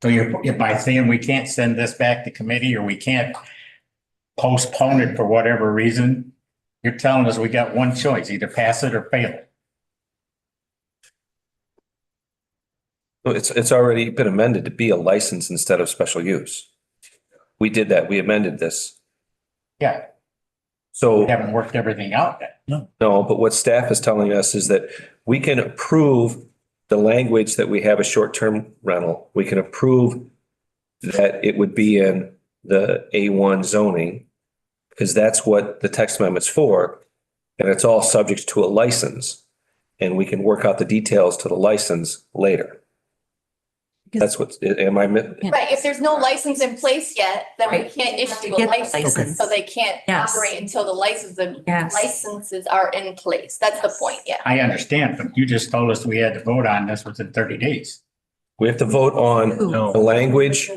So you're by saying we can't send this back to committee or we can't postpone it for whatever reason, you're telling us we got one choice, either pass it or fail it. It's already been amended to be a license instead of special use. We did that. We amended this. Yeah. So we haven't worked everything out yet. No, but what staff is telling us is that we can approve the language that we have a short-term rental. We can approve that it would be in the A1 zoning because that's what the text amendment's for. And it's all subject to a license. and we can work out the details to the license later. That's what, am I? Right, if there's no license in place yet, then we Right. can't issue a Get the license, license. so they can't Yes. operate until the Yes. licenses are in place. That's the point, yeah. I understand, but you just told us we had to vote on this within 30 days. We have to vote on the language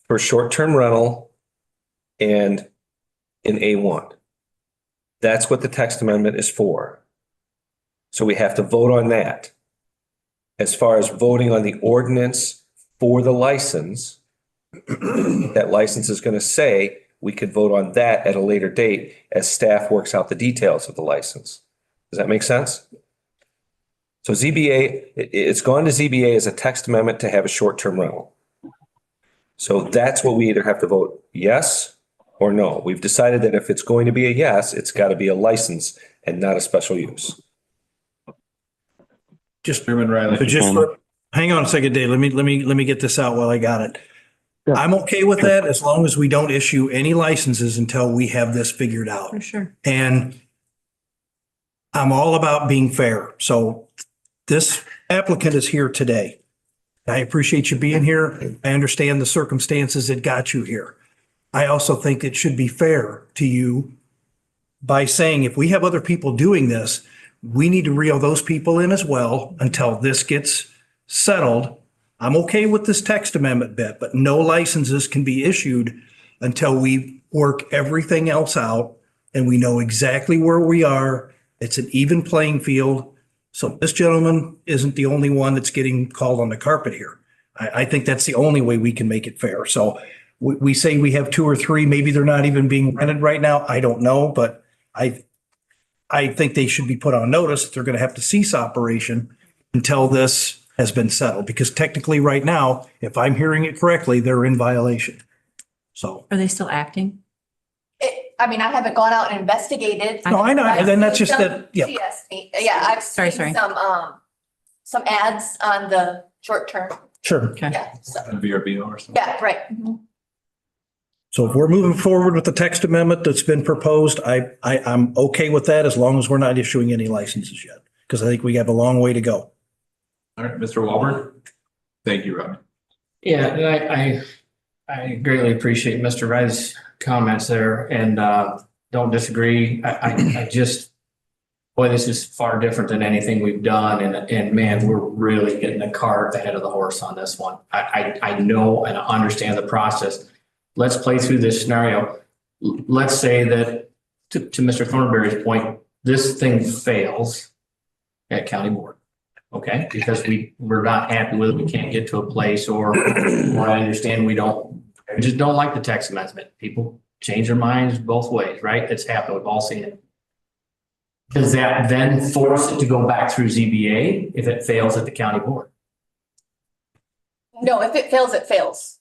for short-term rental and in A1. That's what the text amendment is for. So we have to vote on that. As far as voting on the ordinance for the license, that license is going to say, we could vote on that at a later date as staff works out the details of the license. Does that make sense? So ZBA, it's gone to ZBA as a text amendment to have a short-term rental. So that's what we either have to vote yes or no. We've decided that if it's going to be a yes, it's got to be a license and not a special use. Hang on a second, Dave. Let me get this out while I got it. I'm okay with that as long as we don't issue any licenses until we have this figured out. For sure. And I'm all about being fair. So this applicant is here today. I appreciate you being here. I understand the circumstances that got you here. I also think it should be fair to you by saying if we have other people doing this, we need to reel those people in as well until this gets settled. I'm okay with this text amendment bit, but no licenses can be issued until we work everything else out and we know exactly where we are. It's an even playing field. So this gentleman isn't the only one that's getting called on the carpet here. I think that's the only way we can make it fair. So we say we have 2 or 3, maybe they're not even being rented right now. I don't know, but I think they should be put on notice that they're going to have to cease operation until this has been settled, because technically right now, if I'm hearing it correctly, they're in violation. So. Are they still acting? I mean, I haven't gone out and investigated. No, I know. And then that's just Some that, yeah. CSP Yeah, I've Sorry. seen some ads on the short term. Sure. Yeah, so, VRBO or something. yeah, right. Mhm. So if we're moving forward with the text amendment that's been proposed, I'm okay with that as long as we're not issuing any licenses yet, because I think we have a long way to go. All right, Mr. Wahlberg. Thank you, Rob. Yeah, and I greatly appreciate Mr. Wright's comments there and don't disagree. I just, boy, this is far different than anything we've done. And man, we're really getting the cart ahead of the horse on this one. I know and I understand the process. Let's play through this scenario. Let's say that to Mr. Thornberry's point, this thing fails at county board. Okay, because we're not happy with it. We can't get to a place or I understand we just don't like the text amendment. People change their minds both ways, right? It's happened. We've all seen it. Does that then force it to go back through ZBA if it fails at the county board? No, if it fails, it fails.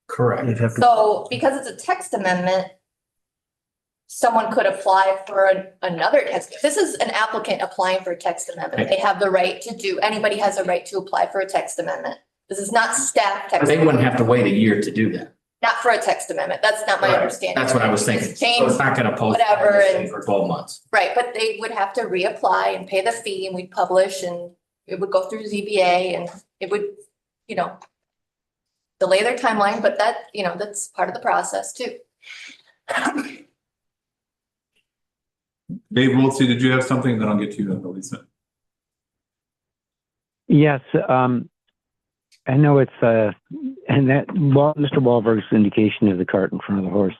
Correct. So because it's a text amendment, someone could apply for another text. This is an applicant applying for a text amendment. They have the right to do, anybody has a right to apply for a text amendment. This is not staff text. They wouldn't have to wait a year to do that. Not for a text amendment. That's not my Right. understanding. That's what I was thinking. So it's not going to post whatever and for 12 months. right, but they would have to reapply and pay the fee and we'd publish and it would go through ZBA and it would, delay their timeline, but that, that's part of the process too. Dave Wiltsey, did you have something? Then I'll get to you, Lisa. Yes, I know it's, and that, Mr. Wahlberg's indication of the cart in front of the horse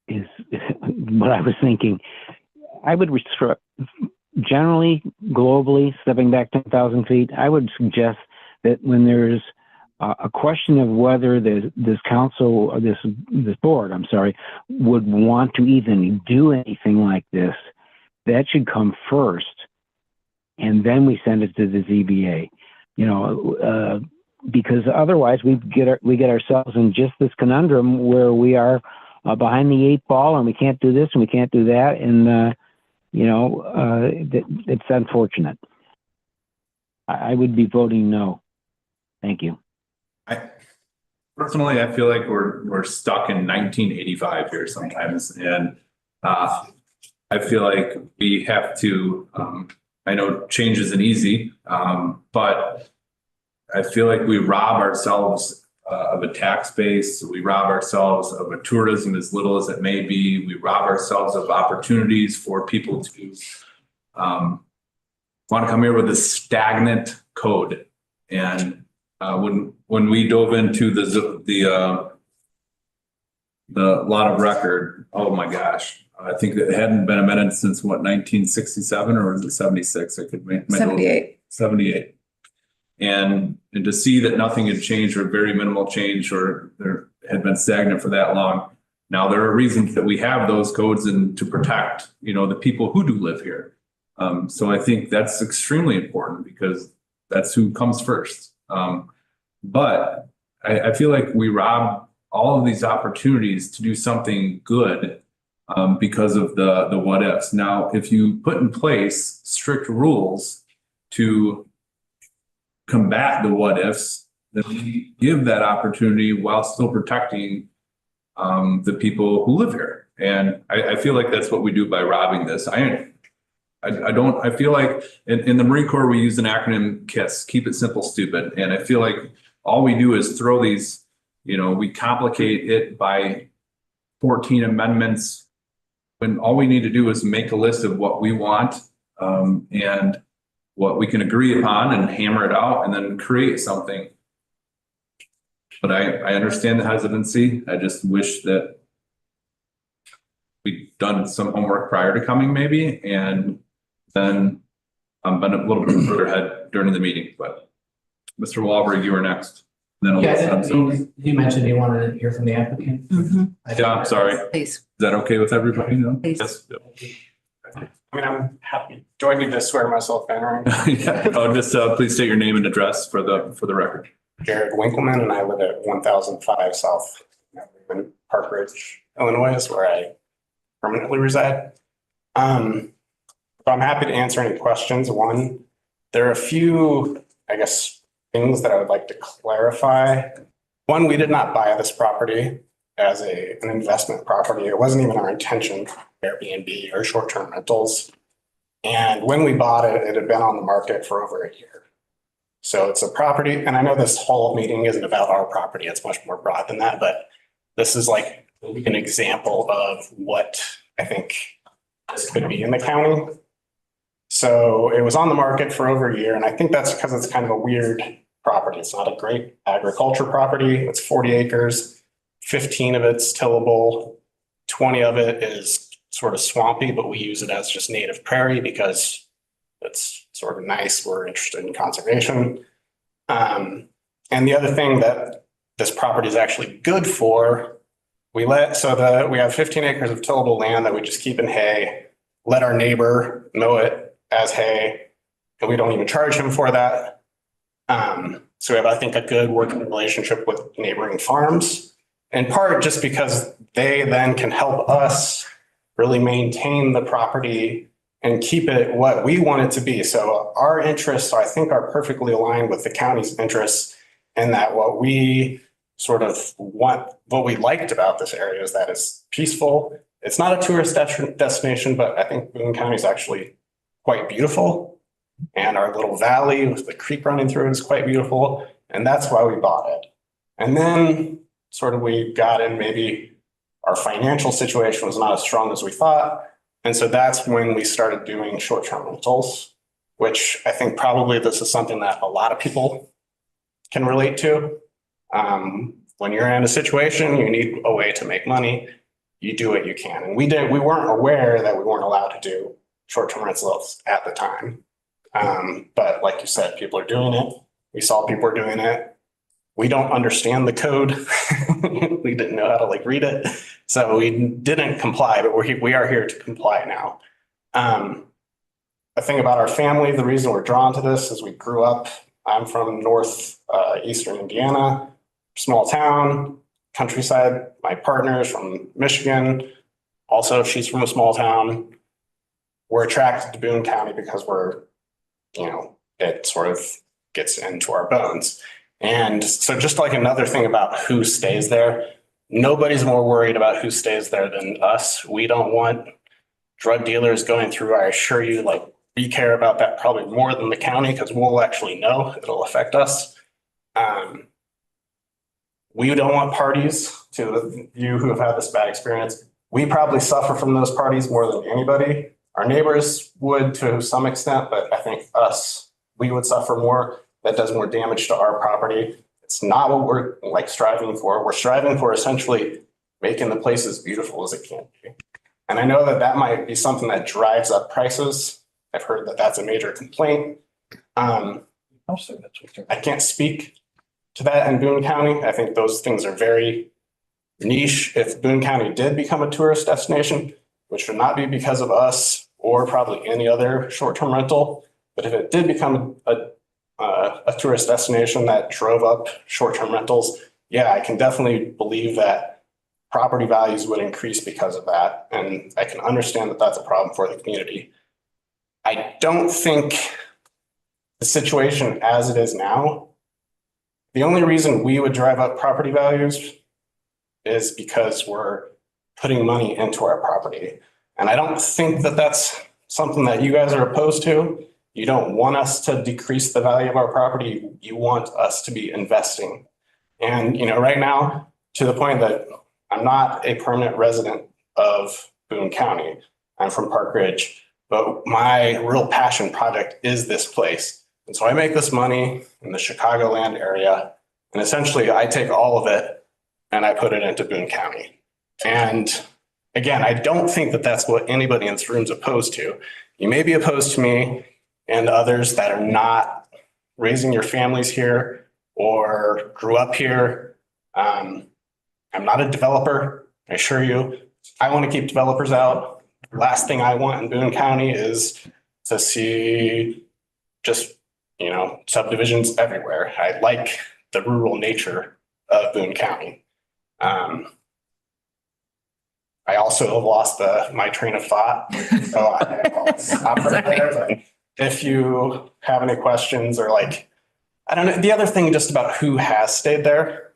is what I was thinking. I would restrict, generally, globally, stepping back 10,000 feet, I would suggest that when there's a question of whether this council or this board, would want to even do anything like this, that should come first. And then we send it to the ZBA, because otherwise we get ourselves in just this conundrum where we are behind the 8 ball and we can't do this and we can't do that. And, it's unfortunate. I would be voting no. Thank you. Personally, I feel like we're stuck in 1985 here sometimes. And I feel like we have to I know change isn't easy, but I feel like we rob ourselves of a tax base. We rob ourselves of a tourism as little as it may be. We rob ourselves of opportunities for people to want to come here with a stagnant code. And when we dove into the lot of record, oh my gosh, I think it hadn't been amended since what, 1967 or was it 76? I could make 78. 78. And to see that nothing had changed or very minimal change or there had been stagnant for that long. Now there are reasons that we have those codes and to protect, the people who do live here. So I think that's extremely important because that's who comes first. But I feel like we rob all of these opportunities to do something good because of the what ifs. Now, if you put in place strict rules to combat the what ifs, then we give that opportunity while still protecting the people who live here. And I feel like that's what we do by robbing this. I feel like in the Marine Corps, we use an acronym KISS, keep it simple, stupid. And I feel like all we do is throw these, we complicate it by 14 amendments when all we need to do is make a list of what we want and what we can agree upon and hammer it out and then create something. But I understand the hesitancy. I just wish that we'd done some homework prior to coming maybe, and then been a little bit further ahead during the meeting. But Mr. Wahlberg, you were next. Then you mentioned you wanted to hear from the applicant. Yeah, I'm sorry. Please. Is that okay with everybody? No? Please. Yes. I mean, I'm happy. Do I need to swear myself in, right? Yeah. Just please state your name and address for the record. Jared Winkleman, and I live at 1005 South in Park Ridge, Illinois, is where I permanently reside. So I'm happy to answer any questions. One, there are a few, I guess, things that I would like to clarify. One, we did not buy this property as an investment property. It wasn't even our intention, Airbnb or short-term rentals. And when we bought it, it had been on the market for over a year. So it's a property, and I know this whole meeting isn't about our property, it's much more broad than that, but this is like an example of what I think this could be in the county. So it was on the market for over a year, and I think that's because it's kind of a weird property. It's not a great agriculture property. It's 40 acres, 15 of it's tillable, 20 of it is sort of swampy, but we use it as just native prairie because it's sort of nice. We're interested in conservation. And the other thing that this property is actually good for, we have 15 acres of tillable land that we just keep in hay, let our neighbor mow it as hay, and we don't even charge him for that. So we have, I think, a good working relationship with neighboring farms, in part just because they then can help us really maintain the property and keep it what we want it to be. So our interests, I think, are perfectly aligned with the county's interests, and that what we sort of want, what we liked about this area is that it's peaceful. It's not a tourist destination, but I think Boone County is actually quite beautiful. And our little valley with the creek running through it is quite beautiful. And that's why we bought it. And then sort of we got in, maybe our financial situation was not as strong as we thought. And so that's when we started doing short-term rentals, which I think probably this is something that a lot of people can relate to. When you're in a situation, you need a way to make money, you do what you can. And we weren't aware that we weren't allowed to do short-term rentals at the time. But like you said, people are doing it. We saw people are doing it. We don't understand the code. We didn't know how to read it. So we didn't comply, but we are here to comply now. A thing about our family, the reason we're drawn to this is we grew up, I'm from northeastern Indiana, small town, countryside. My partner is from Michigan. Also, she's from a small town. We're attracted to Boone County because it sort of gets into our bones. And so just like another thing about who stays there, nobody's more worried about who stays there than us. We don't want drug dealers going through, I assure you, we care about that probably more than the county because we'll actually know it'll affect us. We don't want parties, to you who have had this bad experience. We probably suffer from those parties more than anybody. Our neighbors would to some extent, but I think we would suffer more. That does more damage to our property. It's not what we're like striving for. We're striving for essentially making the place as beautiful as it can be. And I know that that might be something that drives up prices. I've heard that that's a major complaint. I can't speak to that in Boone County. I think those things are very niche. If Boone County did become a tourist destination, which would not be because of us or probably any other short-term rental, but if it did become a tourist destination that drove up short-term rentals, yeah, I can definitely believe that property values would increase because of that. And I can understand that that's a problem for the community. I don't think the situation as it is now, the only reason we would drive up property values is because we're putting money into our property. And I don't think that that's something that you guys are opposed to. You don't want us to decrease the value of our property. You want us to be investing. And, right now, to the point that I'm not a permanent resident of Boone County. I'm from Park Ridge, but my real passion project is this place. And so I make this money in the Chicagoland area, and essentially I take all of it and I put it into Boone County. And again, I don't think that that's what anybody in this room is opposed to. You may be opposed to me and others that are not raising your families here or grew up here. I'm not a developer, I assure you. I want to keep developers out. Last thing I want in Boone County is to see just, subdivisions everywhere. I like the rural nature of Boone County. I also have lost my train of thought. So I'll stop right there. But if you have any questions or I don't know, the other thing just about who has stayed there,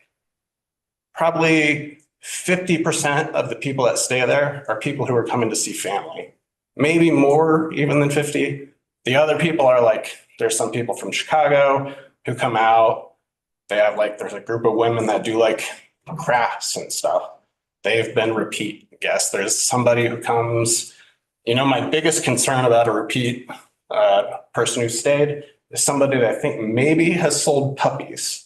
probably 50% of the people that stay there are people who are coming to see family. Maybe more even than 50. The other people are there's some people from Chicago who come out. They have there's a group of women that do crafts and stuff. They've been repeat guests. There's somebody who comes, my biggest concern about a repeat person who stayed is somebody that I think maybe has sold puppies.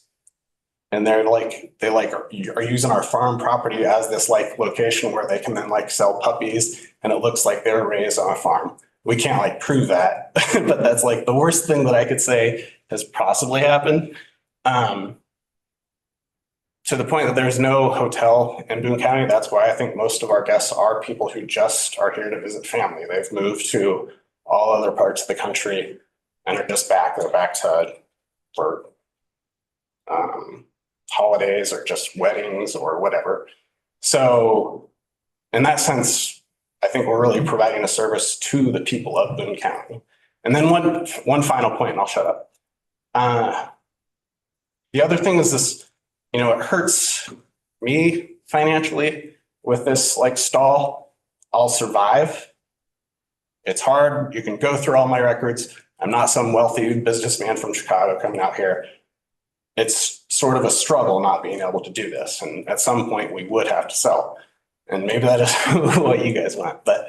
And they are using our farm property as this location where they can then sell puppies, and it looks like they were raised on a farm. We can't prove that, but that's the worst thing that I could say has possibly happened. To the point that there's no hotel in Boone County. That's why I think most of our guests are people who just are here to visit family. They've moved to all other parts of the country and are just back. They're back for holidays or just weddings or whatever. So in that sense, I think we're really providing a service to the people of Boone County. And then one final point, and I'll shut up. The other thing is this, it hurts me financially with this stall. I'll survive. It's hard. You can go through all my records. I'm not some wealthy businessman from Chicago coming out here. It's sort of a struggle not being able to do this. And at some point we would have to sell. And maybe that is what you guys want. But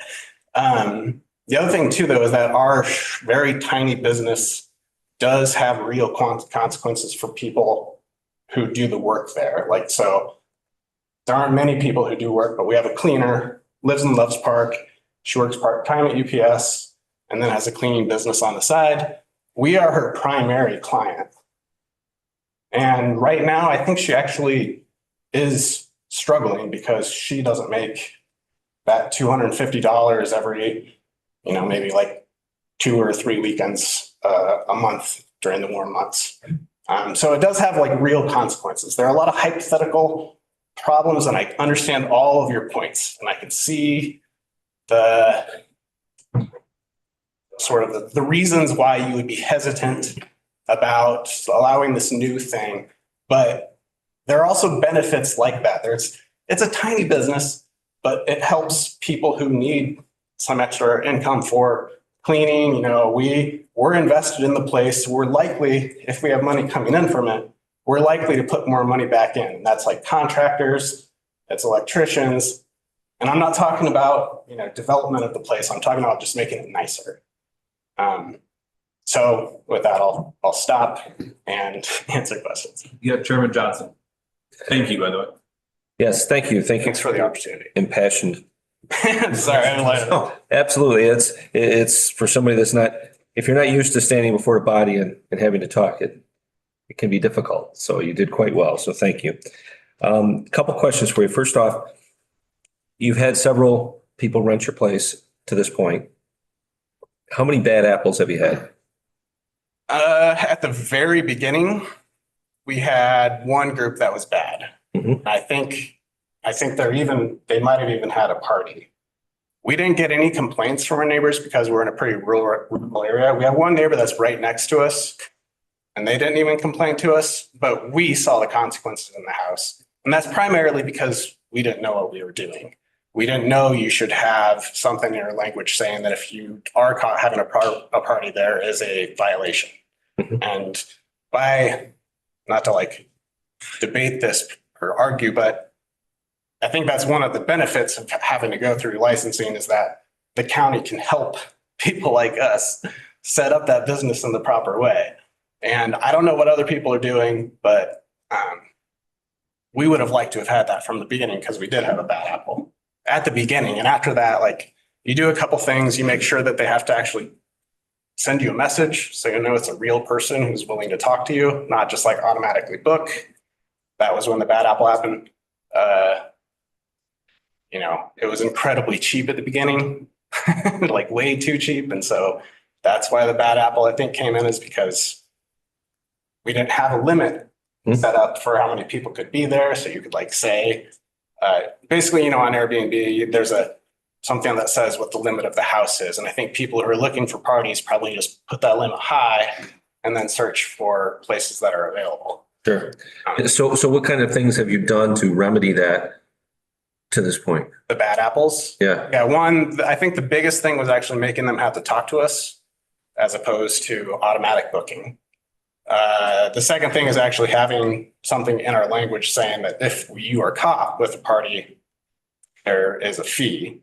the other thing too, though, is that our very tiny business does have real consequences for people who do the work there. So there aren't many people who do work, but we have a cleaner, lives in Loves Park. She works part-time at UPS and then has a cleaning business on the side. We are her primary client. And right now, I think she actually is struggling because she doesn't make that $250 every, maybe 2 or 3 weekends a month during the warm months. So it does have real consequences. There are a lot of hypothetical problems, and I understand all of your points, and I can see the sort of the reasons why you would be hesitant about allowing this new thing, but there are also benefits like that. It's a tiny business, but it helps people who need some extra income for cleaning, we're invested in the place. We're likely, if we have money coming in from it, we're likely to put more money back in. That's like contractors, it's electricians. And I'm not talking about, development of the place. I'm talking about just making it nicer. So with that, I'll stop and answer questions. Yeah, Chairman Johnson. Thank you, by the way. Yes, thank you. Thank you. Thanks for the opportunity. Impassioned. Sorry, I didn't let it. Oh, absolutely. It's for somebody that's not, if you're not used to standing before a body and having to talk, it can be difficult. So you did quite well. So thank you. Couple questions for you. First off, you've had several people rent your place to this point. How many bad apples have you had? At the very beginning, we had one group that was bad. Mm-hmm. I think they might have even had a party. We didn't get any complaints from our neighbors because we're in a pretty rural area. We have one neighbor that's right next to us and they didn't even complain to us, but we saw the consequences in the house. And that's primarily because we didn't know what we were doing. We didn't know you should have something in your language saying that if you are caught having a party, there is a violation. And not to debate this or argue, but I think that's one of the benefits of having to go through licensing is that the county can help people like us set up that business in the proper way. And I don't know what other people are doing, but we would have liked to have had that from the beginning because we did have a bad apple at the beginning. And after that, you do a couple things, you make sure that they have to actually send you a message so it's a real person who's willing to talk to you, not just automatically book. That was when the bad apple happened. It was incredibly cheap at the beginning, way too cheap. And so that's why the bad apple, I think, came in is because we didn't have a limit set up for how many people could be there. So you could say, basically, on Airbnb, there's something that says what the limit of the house is. And I think people who are looking for parties probably just put that limit high and then search for places that are available. Sure. So what kind of things have you done to remedy that to this point? The bad apples? Yeah. Yeah. One, I think the biggest thing was actually making them have to talk to us as opposed to automatic booking. The second thing is actually having something in our language saying that if you are caught with a party, there is a fee.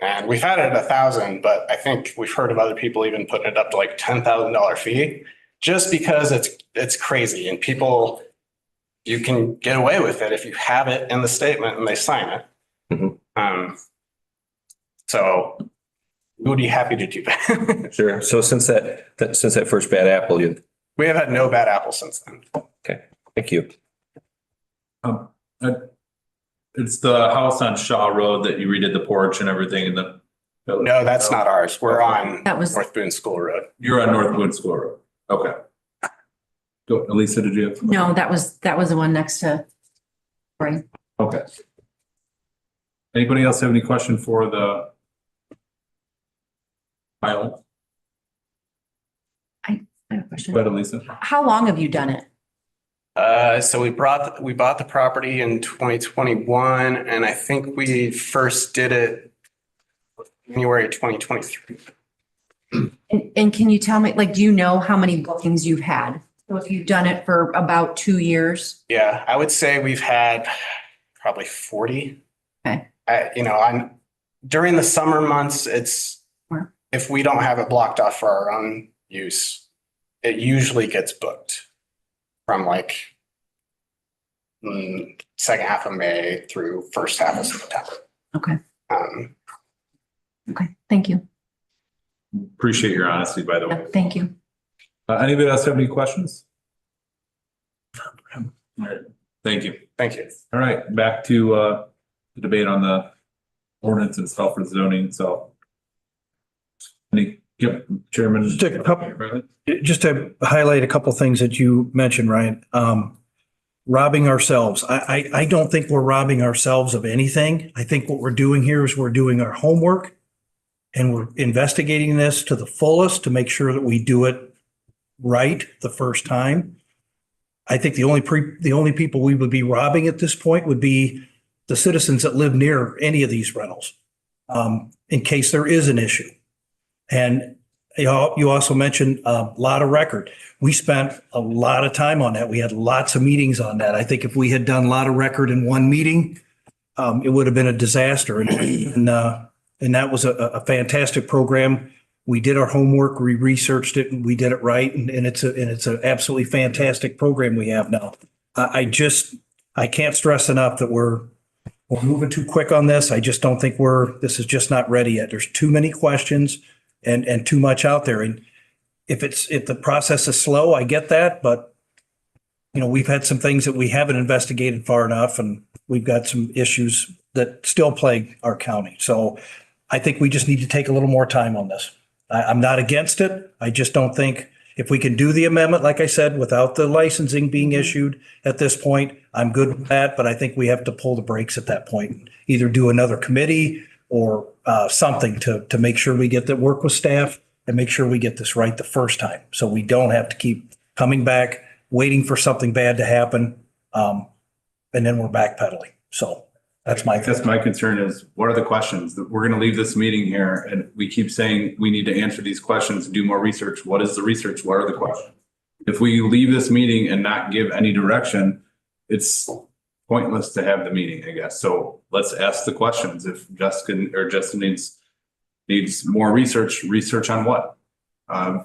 And we've had it at $1,000, but I think we've heard of other people even putting it up to $10,000 fee just because it's crazy and people, you can get away with it if you have it in the statement and they sign it. Mm-hmm. So we would be happy to do that. Sure. So since that first bad apple, we have had no bad apples since then. Okay. Thank you. It's the house on Shaw Road that you redid the porch and everything. No, that's not ours. We're on was North Boone School Road. You're on North Boone School Road. Okay. Go, Elisa, did you have? No, that was the one next to. Right. Okay. Anybody else have any question for the pilot? I have a question. Go ahead, Elisa. How long have you done it? So we bought the property in 2021, and I think we first did it January 2023. And can you tell me, do you know how many bookings you've had? So if you've done it for about 2 years? Yeah, I would say we've had probably 40. Okay. During the summer months, Where? If we don't have it blocked off for our own use, it usually gets booked from second half of May through first half of September. Okay. Okay, thank you. Appreciate your honesty, by the way. Thank you. Anybody else have any questions? All right. Thank you. Thank you. All right, back to the debate on the ordinance itself for zoning itself. Chairman. Just to highlight a couple things that you mentioned, Ryan. Robbing ourselves. I don't think we're robbing ourselves of anything. I think what we're doing here is we're doing our homework and we're investigating this to the fullest to make sure that we do it right the first time. I think the only people we would be robbing at this point would be the citizens that live near any of these rentals, in case there is an issue. And You also mentioned a lot of record. We spent a lot of time on that. We had lots of meetings on that. I think if we had done a lot of record in one meeting, it would have been a disaster. And that was a fantastic program. We did our homework, we researched it, and we did it right. And it's an absolutely fantastic program we have now. I can't stress enough that we're moving too quick on this. I just don't think this is just not ready yet. There's too many questions and too much out there. And if the process is slow, I get that, but we've had some things that we haven't investigated far enough, and we've got some issues that still plague our county. So I think we just need to take a little more time on this. I'm not against it. I just don't think if we can do the amendment, like I said, without the licensing being issued at this point, I'm good with that. But I think we have to pull the brakes at that point, either do another committee or something to make sure we get the work with staff and make sure we get this right the first time. So we don't have to keep coming back, waiting for something bad to happen. And then we're backpedaling. So that's my concern is, what are the questions that we're going to leave this meeting here? And we keep saying we need to answer these questions, do more research. What is the research? What are the questions? If we leave this meeting and not give any direction, it's pointless to have the meeting, I guess. So let's ask the questions. If Justin needs more research on what?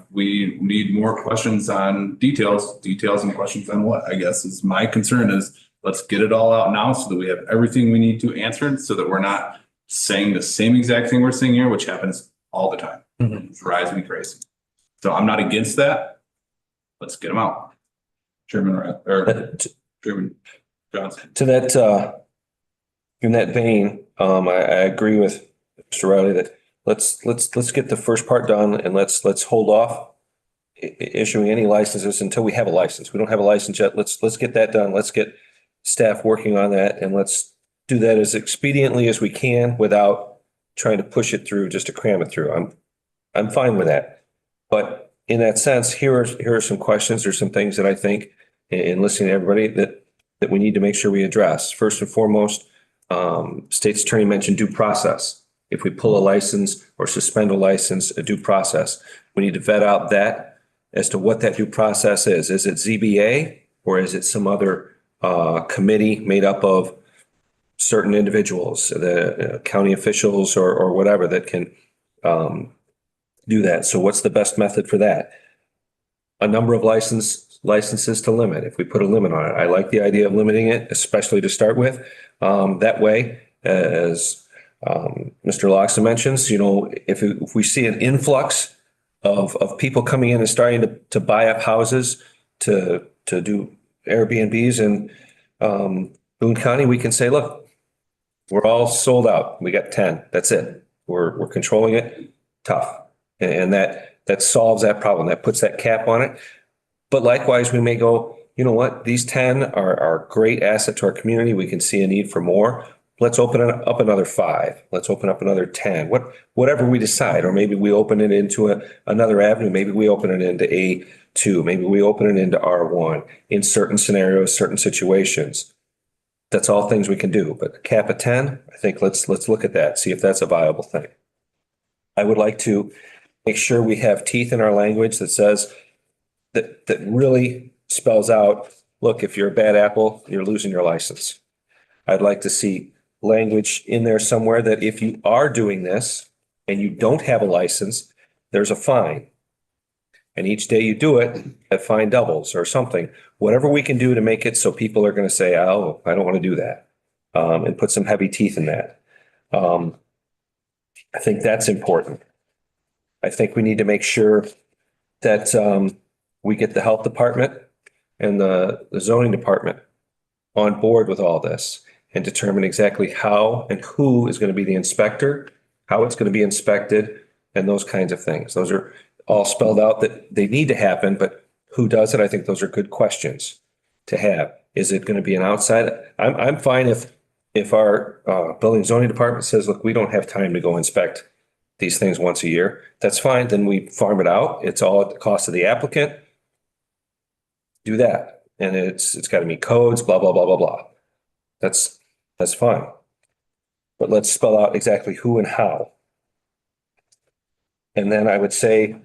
We need more questions on details and questions on what, I guess is my concern is, let's get it all out now so that we have everything we need to answer so that we're not saying the same exact thing we're saying here, which happens all the time. It drives me crazy. So I'm not against that. Let's get them out. Chairman Johnson. To that, in that vein, I agree with Mr. Riley that let's get the first part done and let's hold off issuing any licenses until we have a license. We don't have a license yet. Let's get that done. Let's get staff working on that, and let's do that as expediently as we can without trying to push it through just to cram it through. I'm fine with that. But in that sense, here are some questions. There's some things that I think in listening to everybody that we need to make sure we address. First and foremost, state's attorney mentioned due process. If we pull a license or suspend a license, a due process, we need to vet out that as to what that due process is. Is it ZBA or is it some other committee made up of certain individuals, the county officials or whatever that can do that? So what's the best method for that? A number of licenses to limit. If we put a limit on it, I like the idea of limiting it, especially to start with. That way, as Mr. Loxton mentions, if we see an influx of people coming in and starting to buy up houses to do Airbnbs in Boone County, we can say, look, we're all sold out. We got 10. That's it. We're controlling it. Tough. And that solves that problem. That puts that cap on it. But likewise, we may go, you know what? These 10 are a great asset to our community. We can see a need for more. Let's open up another 5. Let's open up another 10. Whatever we decide, or maybe we open it into another avenue. Maybe we open it into A2. Maybe we open it into R1 in certain scenarios, certain situations. That's all things we can do. But cap at 10, I think let's look at that, see if that's a viable thing. I would like to make sure we have teeth in our language that says that really spells out, look, if you're a bad apple, you're losing your license. I'd like to see language in there somewhere that if you are doing this and you don't have a license, there's a fine. And each day you do it, that fine doubles or something. Whatever we can do to make it so people are going to say, oh, I don't want to do that, and put some heavy teeth in that. I think that's important. I think we need to make sure that we get the health department and the zoning department on board with all this and determine exactly how and who is going to be the inspector, how it's going to be inspected, and those kinds of things. Those are all spelled out that they need to happen, but who does it? I think those are good questions to have. Is it going to be an outside? I'm fine if our building zoning department says, look, we don't have time to go inspect these things once a year. That's fine. Then we farm it out. It's all at the cost of the applicant. Do that. And it's got to meet codes, blah, blah, blah, blah, blah. That's fine. But let's spell out exactly who and how. And then I would say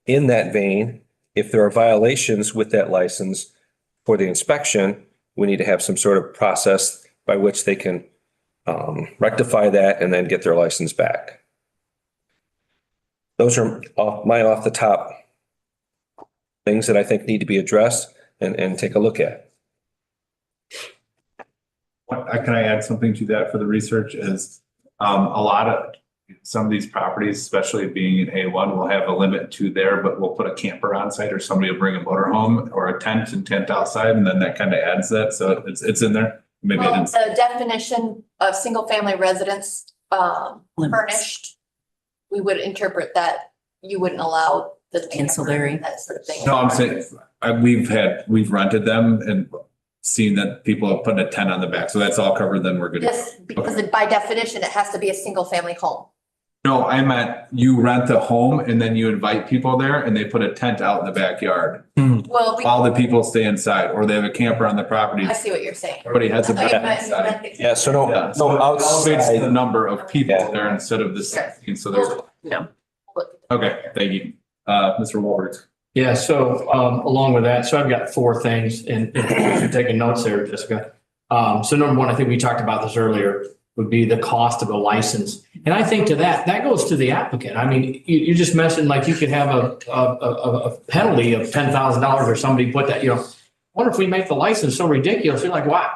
in that vein, if there are violations with that license for the inspection, we need to have some sort of process by which they can rectify that and then get their license back. Those are off the top things that I think need to be addressed and take a look at. Can I add something to that for the research is, a lot of, some of these properties, especially being in A1, will have a limit to there, but we'll put a camper on site or somebody will bring a motorhome or a tent and tent outside, and then that kind of adds that. So it's in there. Maybe Well, it didn't. the definition of single family residence, furnished, we would interpret that you wouldn't allow the Ancillary. that sort of thing. No, I'm saying, we've rented them and seen that people have put a tent on the back. So that's all covered, then we're good. Yes, because by definition, it has to be a single family home. No, I meant you rent the home and then you invite people there and they put a tent out in the backyard. Well, While the people stay inside, or they have a camper on the property. I see what you're saying. Everybody has a I thought you bed meant- inside. Yeah, so no, Yeah, no so it elevates outside. the number of people there instead of the 16. So there's, No. okay, thank you. Mr. Wahlberg. Yeah, so along with that, so I've got four things and if you're taking notes there, Jessica. So number one, I think we talked about this earlier, would be the cost of a license. And I think to that goes to the applicant. I mean, you just mentioned like you could have a penalty of $10,000 or somebody put that, wonder if we make the license so ridiculous, you're like, wow,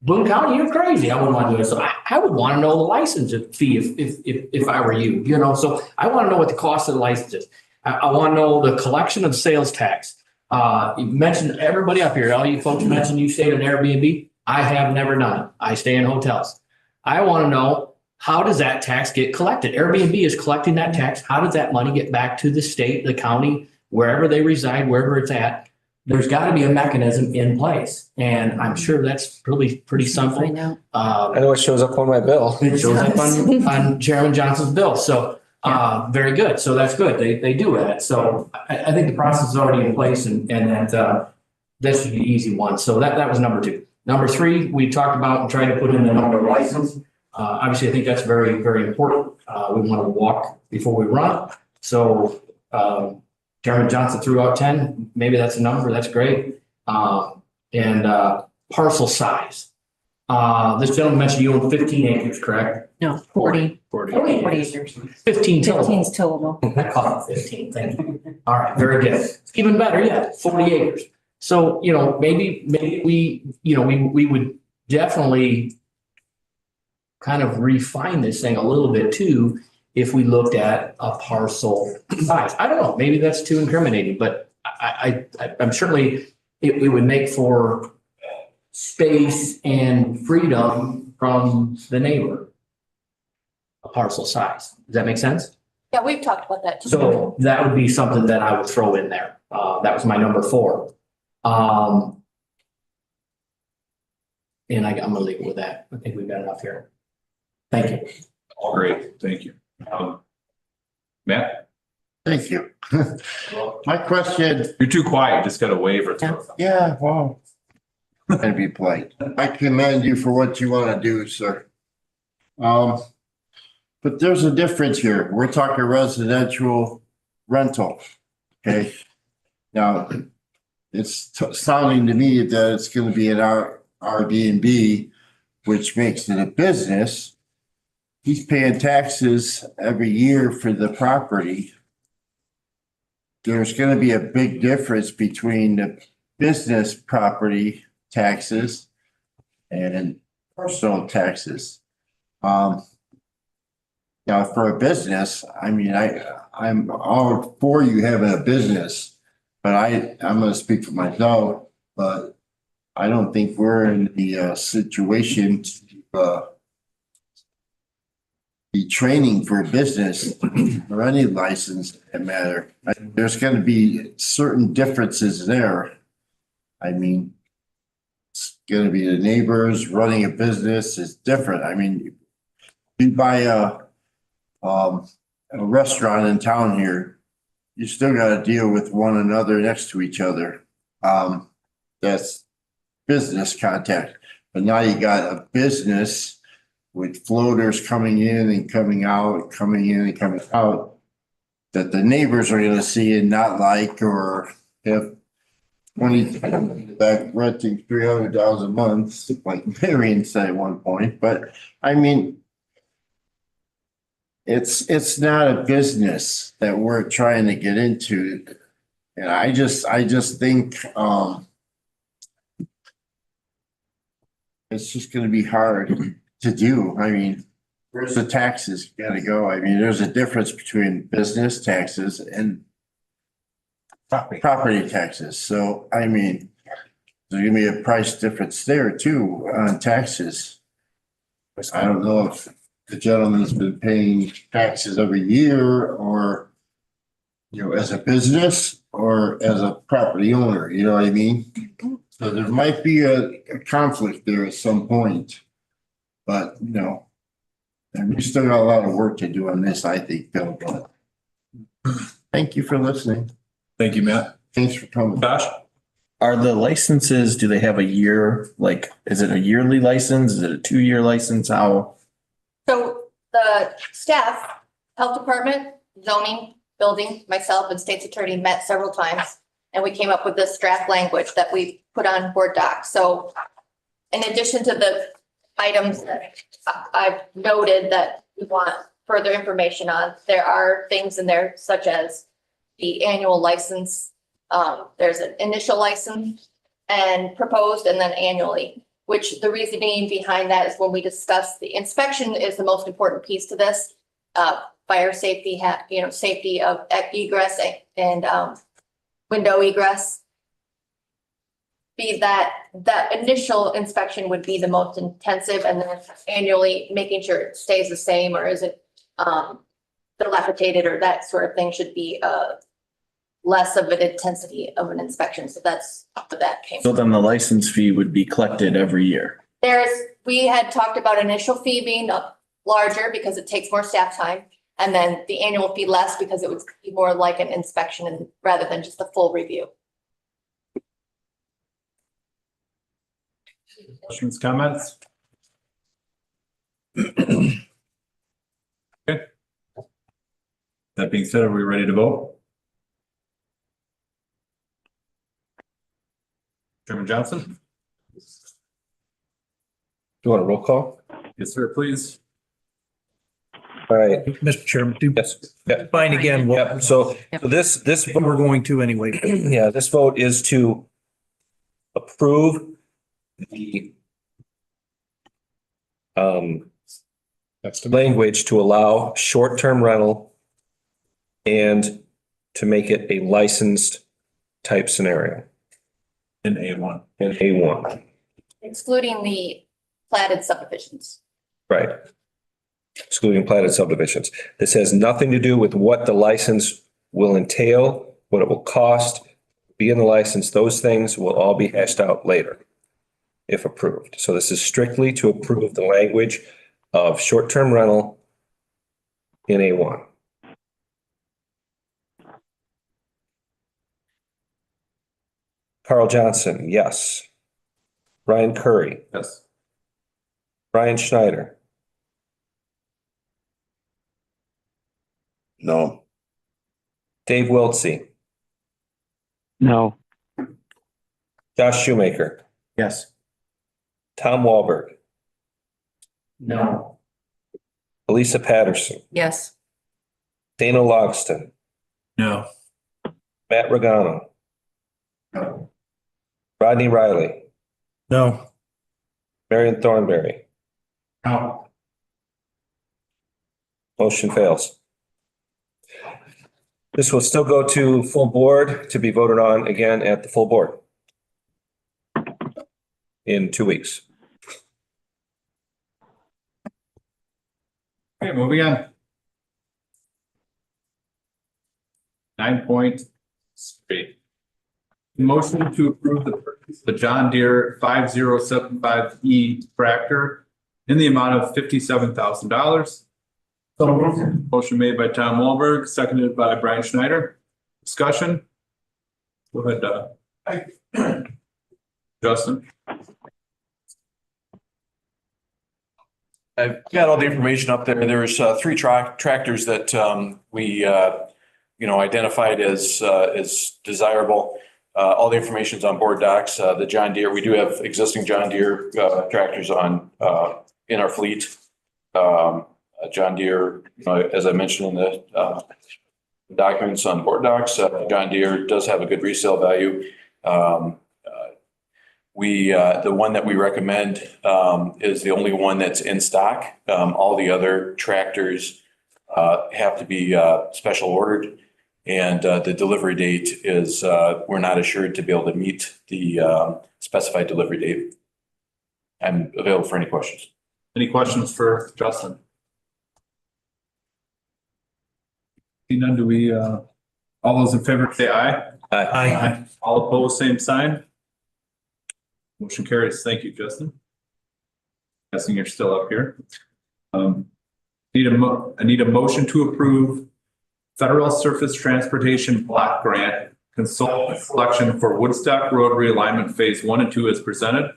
Boone County, you're crazy. I wouldn't want to do it. So I would want to know the license fee if I were you, so I want to know what the cost of the license is. I want to know the collection of sales tax. You mentioned everybody up here, all you folks mentioned you stayed in Airbnb. I have never done it. I stay in hotels. I want to know, how does that tax get collected? Airbnb is collecting that tax. How does that money get back to the state, the county, wherever they reside, wherever it's at? There's got to be a mechanism in place. And I'm sure that's really pretty simple. I know. I know it shows up on my bill. It shows up on Chairman Johnson's bill. So very good. So that's good. They do that. So I think the process is already in place and that this should be an easy one. So that was number two. Number three, we talked about and tried to put in the number license. Obviously, I think that's very, very important. We want to walk before we run. So Chairman Johnson threw out 10. Maybe that's a number. That's great. And parcel size. This gentleman mentioned you own 15 acres, correct? No, 40. 40. 40 acres. 15 tillable. 15 is tillable. I caught 15. Thank you. All right, very good. Even better, yeah, 40 acres. So, maybe we would definitely kind of refine this thing a little bit too, if we looked at a parcel size. I don't know, maybe that's too incriminating, but I'm certainly, it would make for space and freedom from the neighbor. A parcel size. Does that make sense? Yeah, we've talked about that too. So that would be something that I would throw in there. That was my number 4. And I'm gonna leave it with that. I think we've got enough here. Thank you. All great, thank you. Matt? Thank you. My question. You're too quiet, just got to wave or something. Yeah, well, gonna be polite. I commend you for what you want to do, sir. But there's a difference here. We're talking residential rental, okay? Now, it's sounding to me that it's going to be an Airbnb, which makes it a business. He's paying taxes every year for the property. There's going to be a big difference between the business property taxes and personal taxes. Now, for a business, I mean, I'm all for you having a business, but I'm going to speak for myself, but I don't think we're in the situation to be training for a business or any license that matter. There's going to be certain differences there. I mean, it's going to be the neighbors running a business is different. I mean, you buy a restaurant in town here, you still got to deal with one another next to each other. That's business contact. But now you got a business with floaters coming in and coming out, coming in and coming out. that the neighbors are gonna see and not like, or have 20 back renting 300,000 a month, like Marion said at one point, but I mean, it's not a business that we're trying to get into. And I just think, it's just gonna be hard to do. I mean, where's the taxes gotta go? I mean, there's a difference between business taxes and property taxes. So, I mean, there's gonna be a price difference there too on taxes. I don't know if the gentleman's been paying taxes every year or, you know, as a business or as a property owner, you know what I mean? So there might be a conflict there at some point. But, you know, and we still got a lot of work to do on this, I think, Bill, but thank you for listening. Thank you, Matt. Thanks for coming. Josh? Are the licenses, do they have a year? Like, is it a yearly license? Is it a 2-year license? How? So the staff, health department, zoning, building, myself and state's attorney met several times. And we came up with this draft language that we put on board docs. So in addition to the items that I've noted that we want further information on, there are things in there such as the annual license. There's an initial license and proposed and then annually, which the reasoning behind that is when we discuss the inspection is the most important piece to this. Fire safety, safety of egress and window egress. Be that initial inspection would be the most intensive, and then annually making sure it stays the same or isn't dilapidated or that sort of thing should be less of an intensity of an inspection. So that's what that came. So then the license fee would be collected every year. We had talked about initial fee being larger because it takes more staff time. And then the annual fee less because it would be more like an inspection and rather than just a full review. Questions, comments? Okay. That being said, are we ready to vote? Chairman Johnson? Do you want a roll call? Yes, sir, please. All right. Mr. Chairman, do Yes. Yeah. define again what Yep. So this we're going to anyway. yeah, this vote is to approve the language to allow short-term rental and to make it a licensed type scenario In A1. in A1. Excluding the platted subdivisions. Right. Excluding platted subdivisions. This has nothing to do with what the license will entail, what it will cost, be in the license. Those things will all be hashed out later if approved. So this is strictly to approve the language of short-term rental in A1. Carl Johnson, yes. Ryan Curry. Yes. Brian Schneider. No. Dave Wiltsey. No. Josh Shoemaker. Yes. Tom Wahlberg. No. Elisa Patterson. Yes. Dana Logston. No. Matt Regano. No. Rodney Riley. No. Marion Thornberry. No. Motion fails. This will still go to full board to be voted on again at the full board in 2 weeks. Okay, moving on. 9.3. Motion to approve the purchase of the John Deere 5075E tractor in the amount of $57,000. Motion made by Tom Wahlberg, seconded by Brian Schneider. Discussion? Go ahead, Justin. I've got all the information up there. There's 3 tractors that we identified as desirable. All the information's on board docs. The John Deere, we do have existing John Deere tractors on in our fleet. John Deere, as I mentioned in the documents on board docs, John Deere does have a good resale value. The one that we recommend is the only one that's in stock. All the other tractors have to be special ordered. And the delivery date is, we're not assured to be able to meet the specified delivery date. I'm available for any questions. Any questions for Justin? Seeing none, do we, all those in favor say aye? Aye. All opposed, same sign. Motion carries. Thank you, Justin. Guessing you're still up here. I need a motion to approve Federal Surface Transportation Block Grant Consultant Selection for Woodstock Road Realignment Phase 1 and 2 is presented.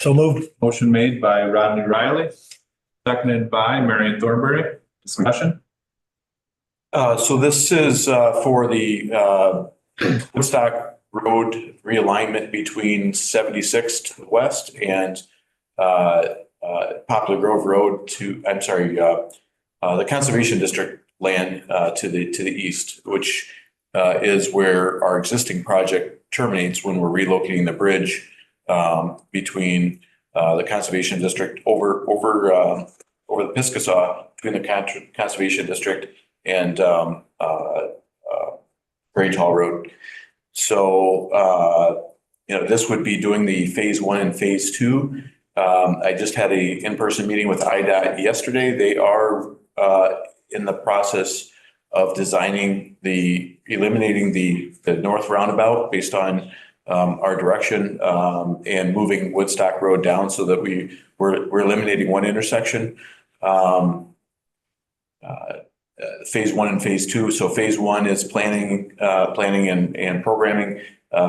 So moved. Motion made by Rodney Riley, seconded by Marion Thornberry. Discussion. So this is for the Woodstock Road realignment between 76 to the west and Poplar Grove Road to, the Conservation District land to the east, which is where our existing project terminates when we're relocating the bridge between the Conservation District over the Piscasaw, between the Conservation District and Grange Hall Road. So this would be doing the phase 1 and phase 2. I just had a in-person meeting with IDOT yesterday. They are in the process of eliminating the north roundabout based on our direction and moving Woodstock Road down so that we're eliminating one intersection. Phase 1 and phase 2. So phase 1 is planning and programming.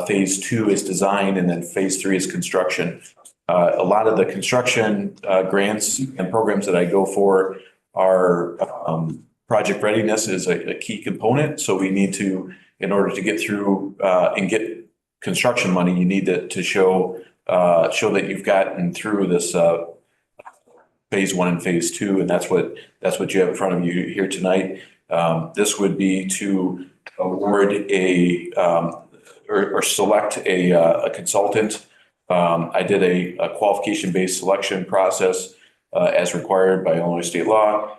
Phase 2 is design, and then phase 3 is construction. A lot of the construction grants and programs that I go for are project readiness is a key component. So we need to, in order to get through and get construction money, you need to show that you've gotten through this phase 1 and phase 2, and that's what you have in front of you here tonight. This would be to award or select a consultant. I did a qualification-based selection process as required by Illinois state law.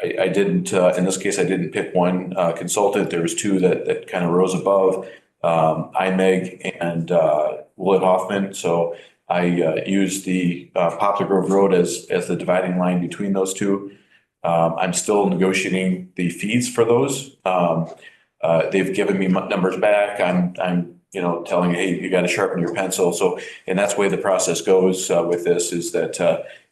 I didn't, in this case, I didn't pick one consultant. There was two that kind of rose above, IMEG and Willett Hoffman. So I used the Poplar Grove Road as the dividing line between those two. I'm still negotiating the fees for those. They've given me numbers back. I'm telling you, hey, you got to sharpen your pencil. So, and that's the way the process goes with this is that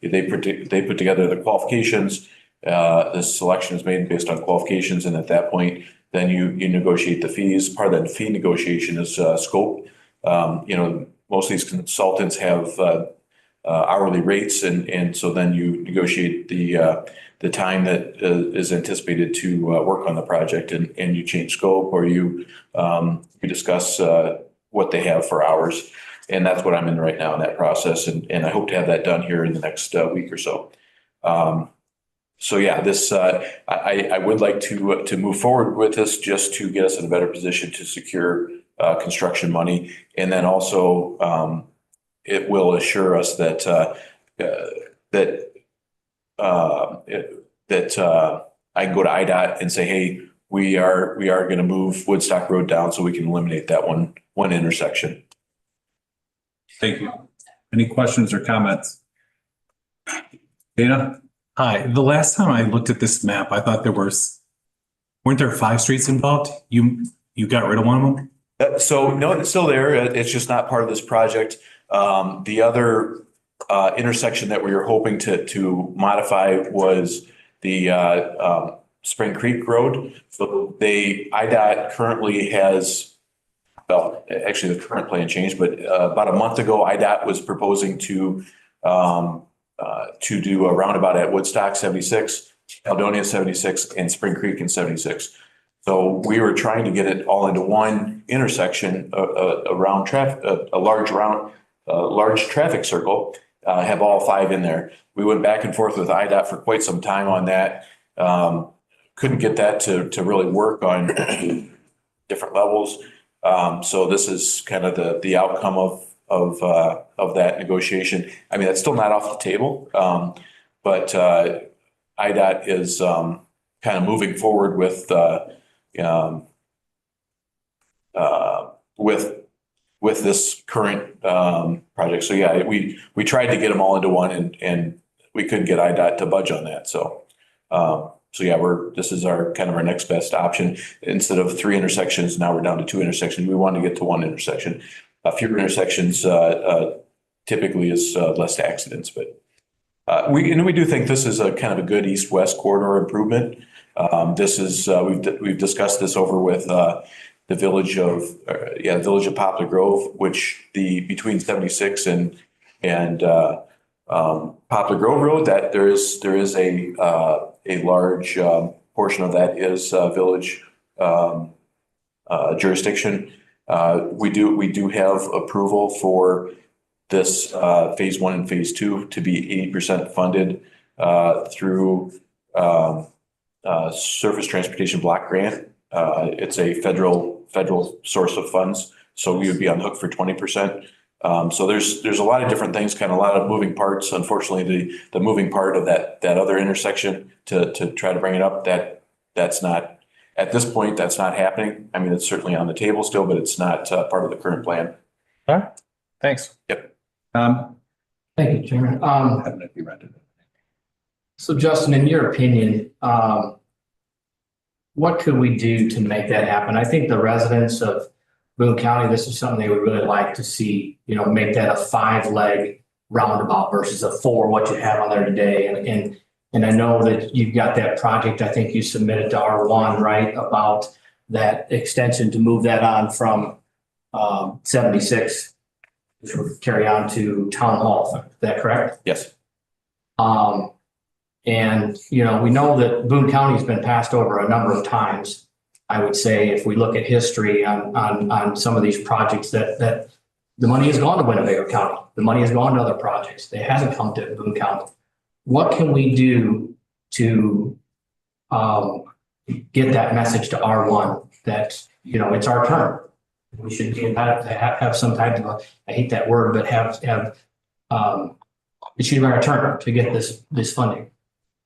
they put together the qualifications. The selection is made based on qualifications, and at that point, then you negotiate the fees. Part of that fee negotiation is scope. Most of these consultants have hourly rates, and so then you negotiate the time that is anticipated to work on the project, and you change scope, or you discuss what they have for hours. And that's what I'm in right now in that process, and I hope to have that done here in the next week or so. So yeah, this I would like to move forward with this just to get us in a better position to secure construction money, and then also it will assure us that I can go to IDOT and say, hey, we are going to move Woodstock Road down so we can eliminate that one intersection. Thank you. Any questions or comments? Dana? Hi, the last time I looked at this map, I thought weren't there 5 streets involved? You got rid of one of them? So no, it's still there. It's just not part of this project. The other intersection that we were hoping to modify was the Spring Creek Road. So IDOT currently has, well, actually the current plan changed, but about a month ago, IDOT was proposing to do a roundabout at Woodstock 76, Caledonia 76, and Spring Creek in 76. So we were trying to get it all into one intersection, around traffic, a large traffic circle, have all 5 in there. We went back and forth with IDOT for quite some time on that. Couldn't get that to really work on different levels. So this is kind of the outcome of that negotiation. I mean, that's still not off the table. But IDOT is kind of moving forward with this current project. So yeah, we tried to get them all into one, and we couldn't get IDOT to budge on that. So yeah, this is our kind of our next best option. Instead of 3 intersections, now we're down to 2 intersections. We want to get to 1 intersection. Fewer intersections typically is less accidents, but we do think this is a kind of a good east-west corridor improvement. This is we've discussed this over with the village of Poplar Grove, which between 76 and Poplar Grove Road, that there is a large portion of that is village jurisdiction. We do have approval for this phase 1 and phase 2 to be 80% funded through Surface Transportation Block Grant. It's a federal source of funds, so we would be on the hook for 20%. So there's a lot of different things, kind of a lot of moving parts. Unfortunately, the moving part of that other intersection to try to bring it up, that's not at this point. That's not happening. I mean, it's certainly on the table still, but it's not part of the current plan. All right, thanks. Yep. Thank you, Chairman. So Justin, in your opinion, what could we do to make that happen? I think the residents of Boone County, this is something they would really like to see, make that a 5-leg roundabout versus a 4, what you have on there today. And I know that you've got that project, I think you submitted to R1, right, about that extension to move that on from 76, which would carry on to Town Hall. Is that correct? Yes. And, we know that Boone County has been passed over a number of times. I would say if we look at history on some of these projects that the money has gone to Winnebago County. The money has gone to other projects. It hasn't come to Boone County. What can we do to get that message to R1 that, it's our turn? We should have some type of, I hate that word, but have it should be our turn to get this funding.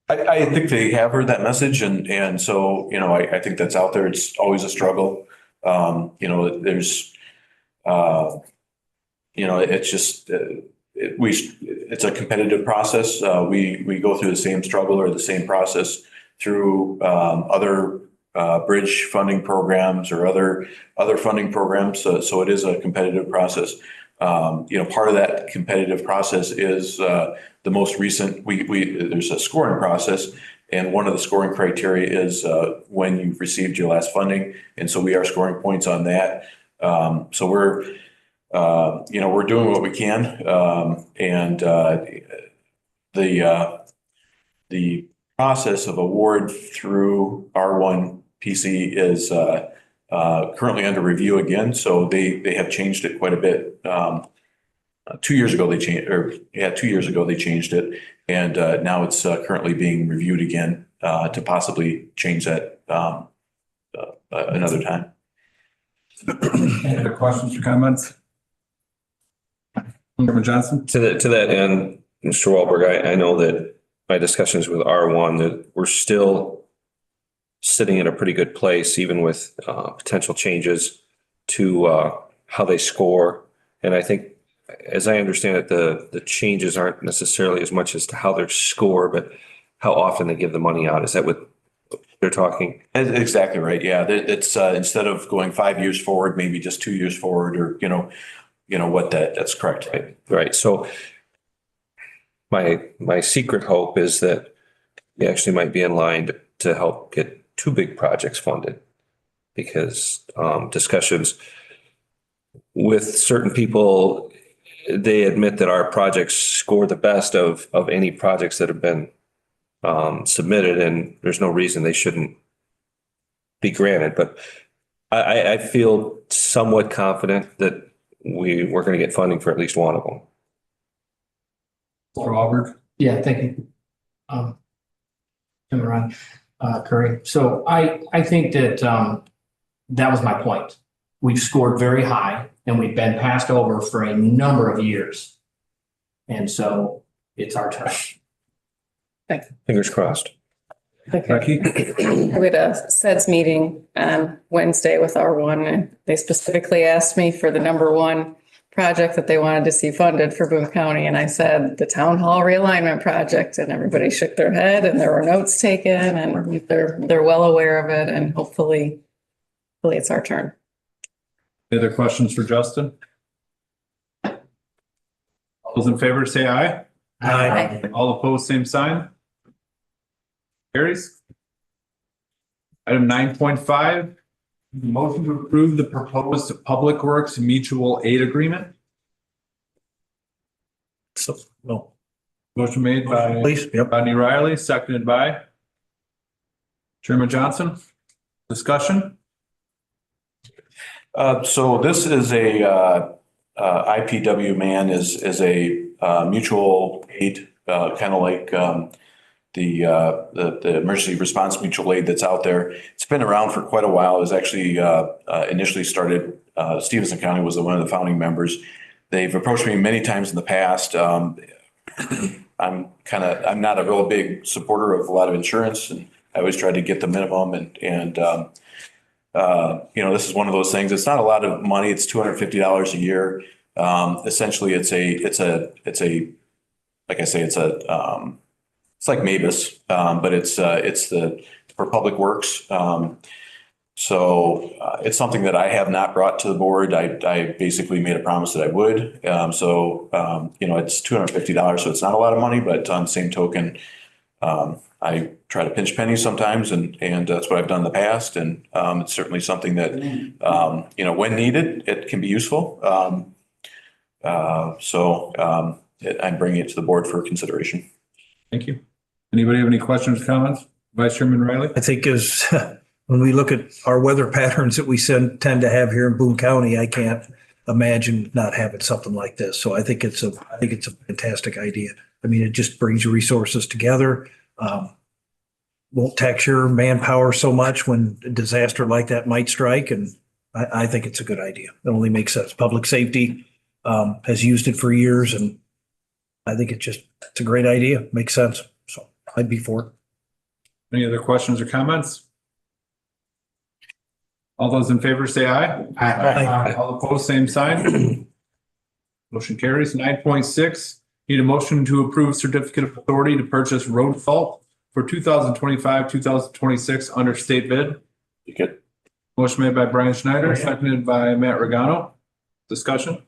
I think they have heard that message, and so, I think that's out there. It's always a struggle. There's, it's just, it's a competitive process. We go through the same struggle or the same process through other bridge funding programs or other funding programs. So it is a competitive process. Part of that competitive process is the most recent, there's a scoring process, and one of the scoring criteria is when you've received your last funding. And so we are scoring points on that. So we're doing what we can. And the process of award through R1 PC is currently under review again. So they have changed it quite a bit. 2 years ago, they changed it. And now it's currently being reviewed again to possibly change that another time. Any other questions or comments? Chairman Johnson? To that end, Mr. Wahlberg, I know that my discussions with R1, that we're still sitting in a pretty good place, even with potential changes to how they score. And I think, as I understand it, the changes aren't necessarily as much as to how they score, but how often they give the money out. Is that what they're talking? Exactly right. Yeah, it's instead of going 5 years forward, maybe just 2 years forward, or that's correct. Right. So my secret hope is that we actually might be in line to help get 2 big projects funded, because discussions with certain people, they admit that our projects score the best of any projects that have been submitted, and there's no reason they shouldn't be granted, but I feel somewhat confident that we're going to get funding for at least one of them. Robert? Yeah, thank you. Tim Ryan, Curry. So I think that, that was my point. We've scored very high and we've been passed over for a number of years. And so it's our turn. Fingers crossed. Becky? We had a SEDS meeting on Wednesday with R1, and they specifically asked me for the number one project that they wanted to see funded for Boone County. And I said, the town hall realignment project, and everybody shook their head and there were notes taken and they're well aware of it. And hopefully it's our turn. Any other questions for Justin? All those in favor say aye. Aye. All opposed, same sign. Carries. Item 9.5, motion to approve the proposed Public Works Mutual Aid Agreement. So, no. Motion made by Please, yep. Rodney Riley, seconded by Chairman Johnson. Discussion? So this is a IPW man is a mutual aid, kind of like the emergency response mutual aid that's out there. It's been around for quite a while. It was actually initially started, Stevenson County was one of the founding members. They've approached me many times in the past. I'm not a real big supporter of a lot of insurance, and I always try to get the minimum and this is one of those things. It's not a lot of money. It's $250 a year. Essentially it's like Mavis, but it's for Public Works. It's something that I have not brought to the board. I basically made a promise that I would. It's $250, so it's not a lot of money, but on the same token, I try to pinch pennies sometimes, and that's what I've done in the past. And it's certainly something that, when needed, it can be useful. I'm bringing it to the board for consideration. Thank you. Anybody have any questions or comments? Vice Chairman Riley? I think as when we look at our weather patterns that we tend to have here in Boone County, I can't imagine not having something like this. So I think it's a fantastic idea. I mean, it just brings resources together. Won't tax your manpower so much when a disaster like that might strike. And I think it's a good idea. It only makes sense. Public safety has used it for years, and I think it's a great idea. Makes sense. So I'd be for it. Any other questions or comments? All those in favor say aye. Aye. All opposed, same sign. Motion carries. 9.6, need a motion to approve certificate of authority to purchase road salt for 2025, 2026 under state bid. You could. Motion made by Brian Schneider, seconded by Matt Regano. Discussion?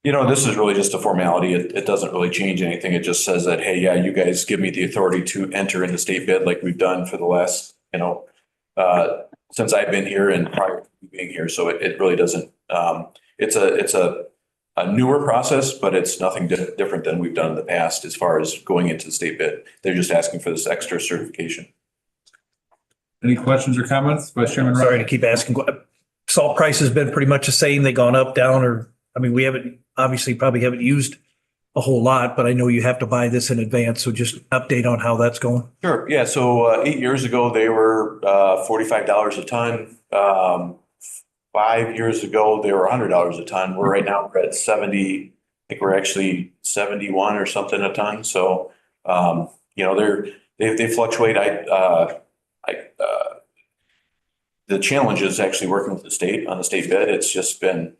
This is really just a formality. It doesn't really change anything. It just says that, hey, yeah, you guys give me the authority to enter into state bid like we've done for the last, since I've been here and prior to being here. So it really doesn't, it's a newer process, but it's nothing different than we've done in the past as far as going into the state bid. They're just asking for this extra certification. Any questions or comments? Vice Chairman Riley? Sorry to keep asking. Salt price has been pretty much the same. They gone up, down, or, we probably haven't used a whole lot, but I know you have to buy this in advance. So just update on how that's going. Sure. Yeah. So 8 years ago, they were $45 a ton. 5 years ago, they were $100 a ton. We're right now at 70. I think we're actually 71 or something a ton. So, they fluctuate. The challenge is actually working with the state on the state bid. It's just been,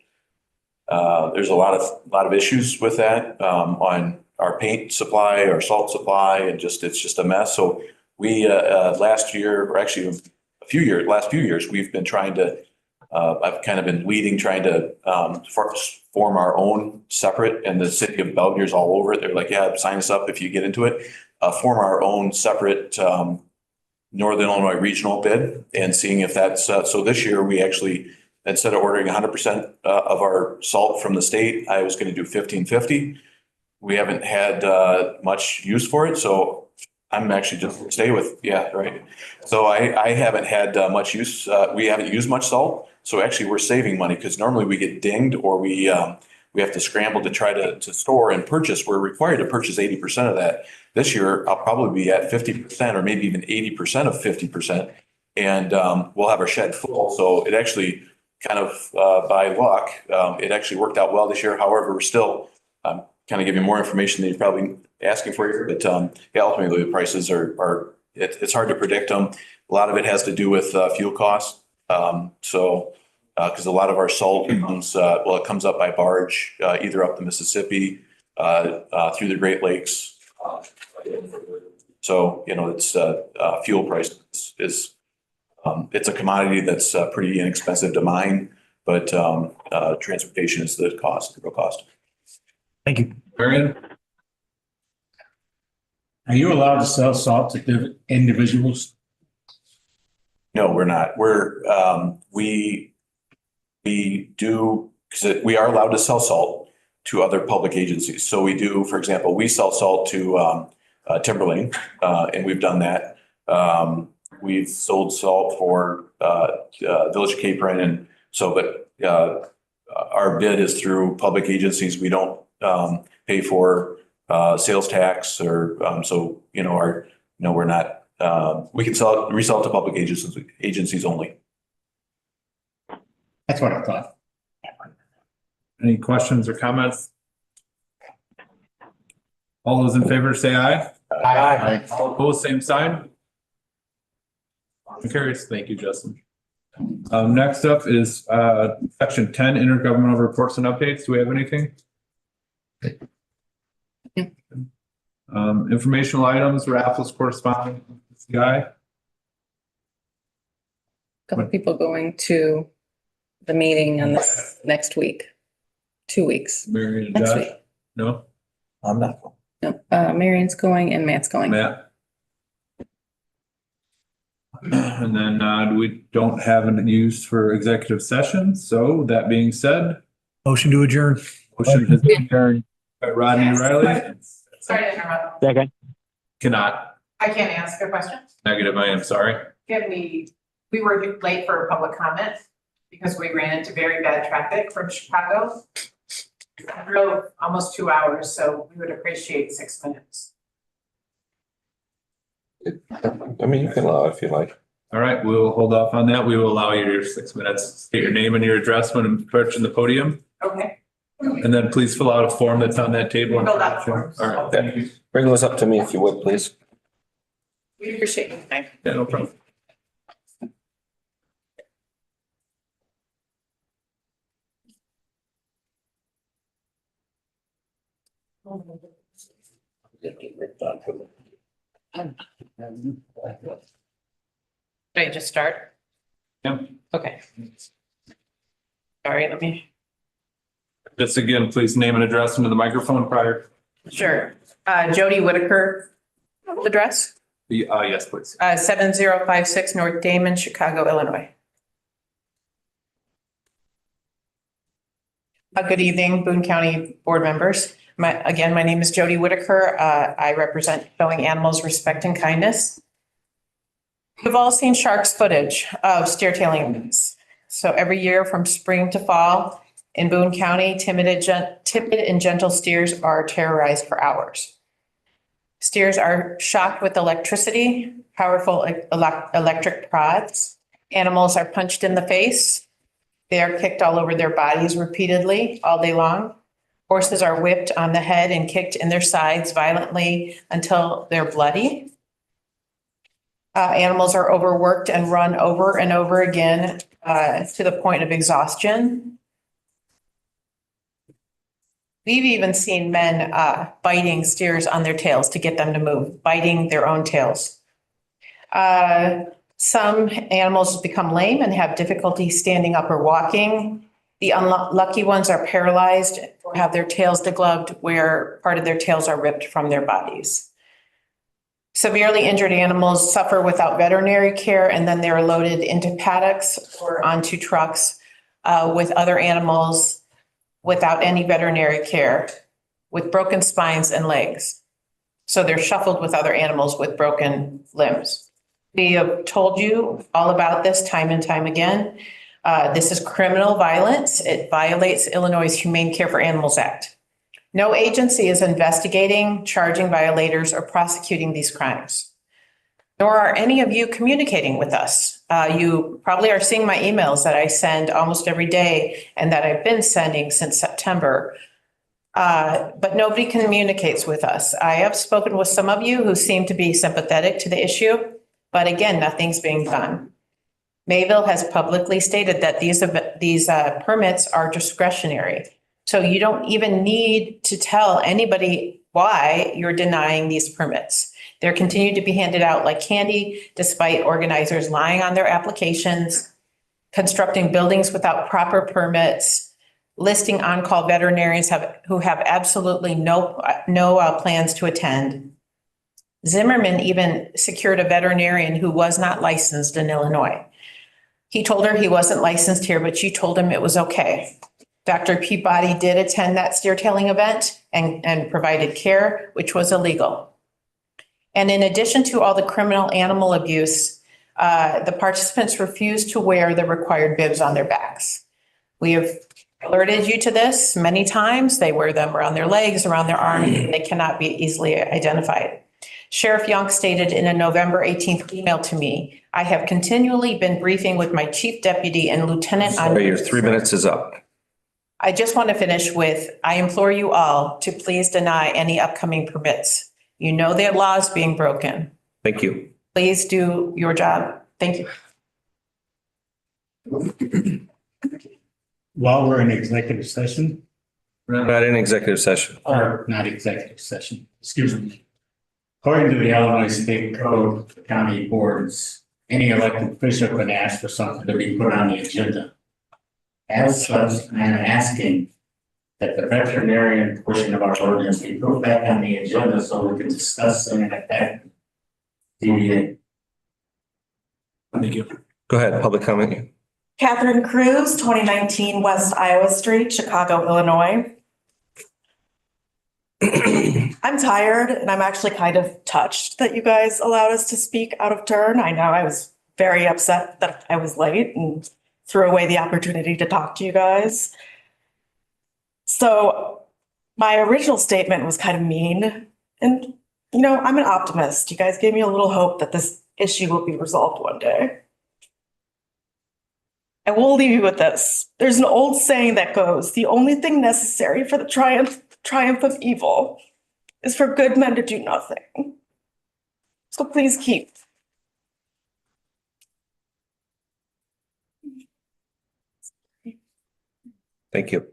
there's a lot of issues with that, on our paint supply, our salt supply, and it's just a mess. So we, last year, or actually last few years, we've been trying to, I've kind of been leading, trying to, form our own separate, and the city of Bellevue's all over it. They're like, yeah, sign us up if you get into it, form our own separate, Northern Illinois regional bid, and seeing if that's, so this year we actually, instead of ordering 100% of our salt from the state, I was going to do 15-50. We haven't had much use for it. So I'm actually just stay with, yeah, right. So I haven't had much use, we haven't used much salt. So actually we're saving money because normally we get dinged or we have to scramble to try to store and purchase. We're required to purchase 80% of that. This year, I'll probably be at 50% or maybe even 80% of 50%. And we'll have our shed full. So it actually kind of by luck, it actually worked out well this year. However, we're still kind of giving more information than you're probably asking for here. But yeah, ultimately the prices it's hard to predict them. A lot of it has to do with fuel costs. Because a lot of our salt comes, it comes up by barge, either up the Mississippi, through the Great Lakes. So, it's fuel price is it's a commodity that's pretty inexpensive to mine, but transportation is the real cost. Thank you. Marion? Are you allowed to sell salt to individuals? No, we're not. We do, because we are allowed to sell salt to other public agencies. So we do, for example, we sell salt to Timberlane, and we've done that. We've sold salt for Village of Cape Wren, and so, but our bid is through public agencies. We don't pay for sales tax or so, we're not. We can resell it to public agencies only. That's what I thought. Any questions or comments? All those in favor say aye. Aye. All opposed, same sign. Motion carries. Thank you, Justin. Next up is section 10, intergovernmental reports and updates. Do we have anything? Informational items, raffles, correspondence, guy. Couple people going to the meeting on this next week, 2 weeks. Marion and Next Josh? week. No? I'm not. No, Marion's going and Matt's going. Matt? And then we don't have an use for executive session. So that being said. Motion to adjourn. Motion has been adjourned by Rodney Riley. Sorry to interrupt. Second. Cannot. I can't ask a question. Negative, I am sorry. We were late for a public comment because we ran into very bad traffic from Chicago. I drove almost 2 hours, so we would appreciate 6 minutes. I mean, you can allow it if you like. All right, we'll hold off on that. We will allow you your 6 minutes. State your name and your address when approaching the podium. Okay. And then please fill out a form that's on that table. Fill out forms. All right, thank you. Bring those up to me if you would, please. We appreciate your time. Yeah, no problem. Should I just start? Yeah. Okay. Sorry, let me. Just again, please name and address into the microphone prior. Sure. Jody Whitaker address, Yes, please. 7056 North Damon, Chicago, Illinois. Good evening, Boone County board members. My name is Jody Whitaker. I represent Showing Animals Respect and Kindness. We've all seen sharks footage of steer tailings. So every year from spring to fall in Boone County, timid and gentle steers are terrorized for hours. Steers are shocked with electricity, powerful electric prods. Animals are punched in the face. They are kicked all over their bodies repeatedly all day long. Horses are whipped on the head and kicked in their sides violently until they're bloody. Animals are overworked and run over and over again to the point of exhaustion. We've even seen men biting steers on their tails to get them to move, biting their own tails. Some animals become lame and have difficulty standing up or walking. The unlucky ones are paralyzed or have their tails degloved, where part of their tails are ripped from their bodies. Severely injured animals suffer without veterinary care, and then they're loaded into paddocks or onto trucks with other animals without any veterinary care, with broken spines and legs. So they're shuffled with other animals with broken limbs. We have told you all about this time and time again. This is criminal violence. It violates Illinois' Humane Care for Animals Act. No agency is investigating, charging violators, or prosecuting these crimes. Nor are any of you communicating with us. You probably are seeing my emails that I send almost every day and that I've been sending since September. But nobody communicates with us. I have spoken with some of you who seem to be sympathetic to the issue, but again, nothing's being done. Mayville has publicly stated that these permits are discretionary. So you don't even need to tell anybody why you're denying these permits. They're continued to be handed out like candy, despite organizers lying on their applications, constructing buildings without proper permits, listing on-call veterinarians who have absolutely no plans to attend. Zimmerman even secured a veterinarian who was not licensed in Illinois. He told her he wasn't licensed here, but she told him it was okay. Dr. Peabody did attend that steer tailing event and provided care, which was illegal. And in addition to all the criminal animal abuse, the participants refused to wear the required bibs on their backs. We have alerted you to this many times. They wear them around their legs, around their arms, and they cannot be easily identified. Sheriff Young stated in a November 18th email to me, I have continually been briefing with my chief deputy and lieutenant. Sorry, your 3 minutes is up. I just want to finish with, I implore you all to please deny any upcoming permits. You know their laws being broken. Thank you. Please do your job. Thank you. While we're in executive session. We're not in executive session. Or not executive session, excuse me. According to the Illinois State Code for county boards, any elected official can ask for something to be put on the agenda. As such, I am asking that the veterinarian portion of our ordinance be put back on the agenda so we can discuss and affect DBA. Thank you. Go ahead, public comment. Catherine Cruz, 2019 West Iowa Street, Chicago, Illinois. I'm tired and I'm actually kind of touched that you guys allowed us to speak out of turn. I know I was very upset that I was late and threw away the opportunity to talk to you guys. So my original statement was kind of mean and, you know, I'm an optimist. You guys gave me a little hope that this issue will be resolved one day. I will leave you with this. There's an old saying that goes, the only thing necessary for the triumph of evil is for good men to do nothing. So please keep. Thank you.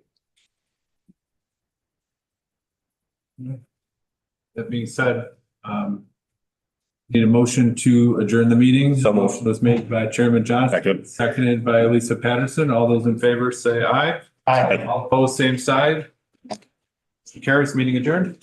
That being said, need a motion to adjourn the meeting. So motion was made by Chairman Johnson, seconded by Lisa Patterson. All those in favor say aye. Aye. All opposed, same side. Carries, meeting adjourned.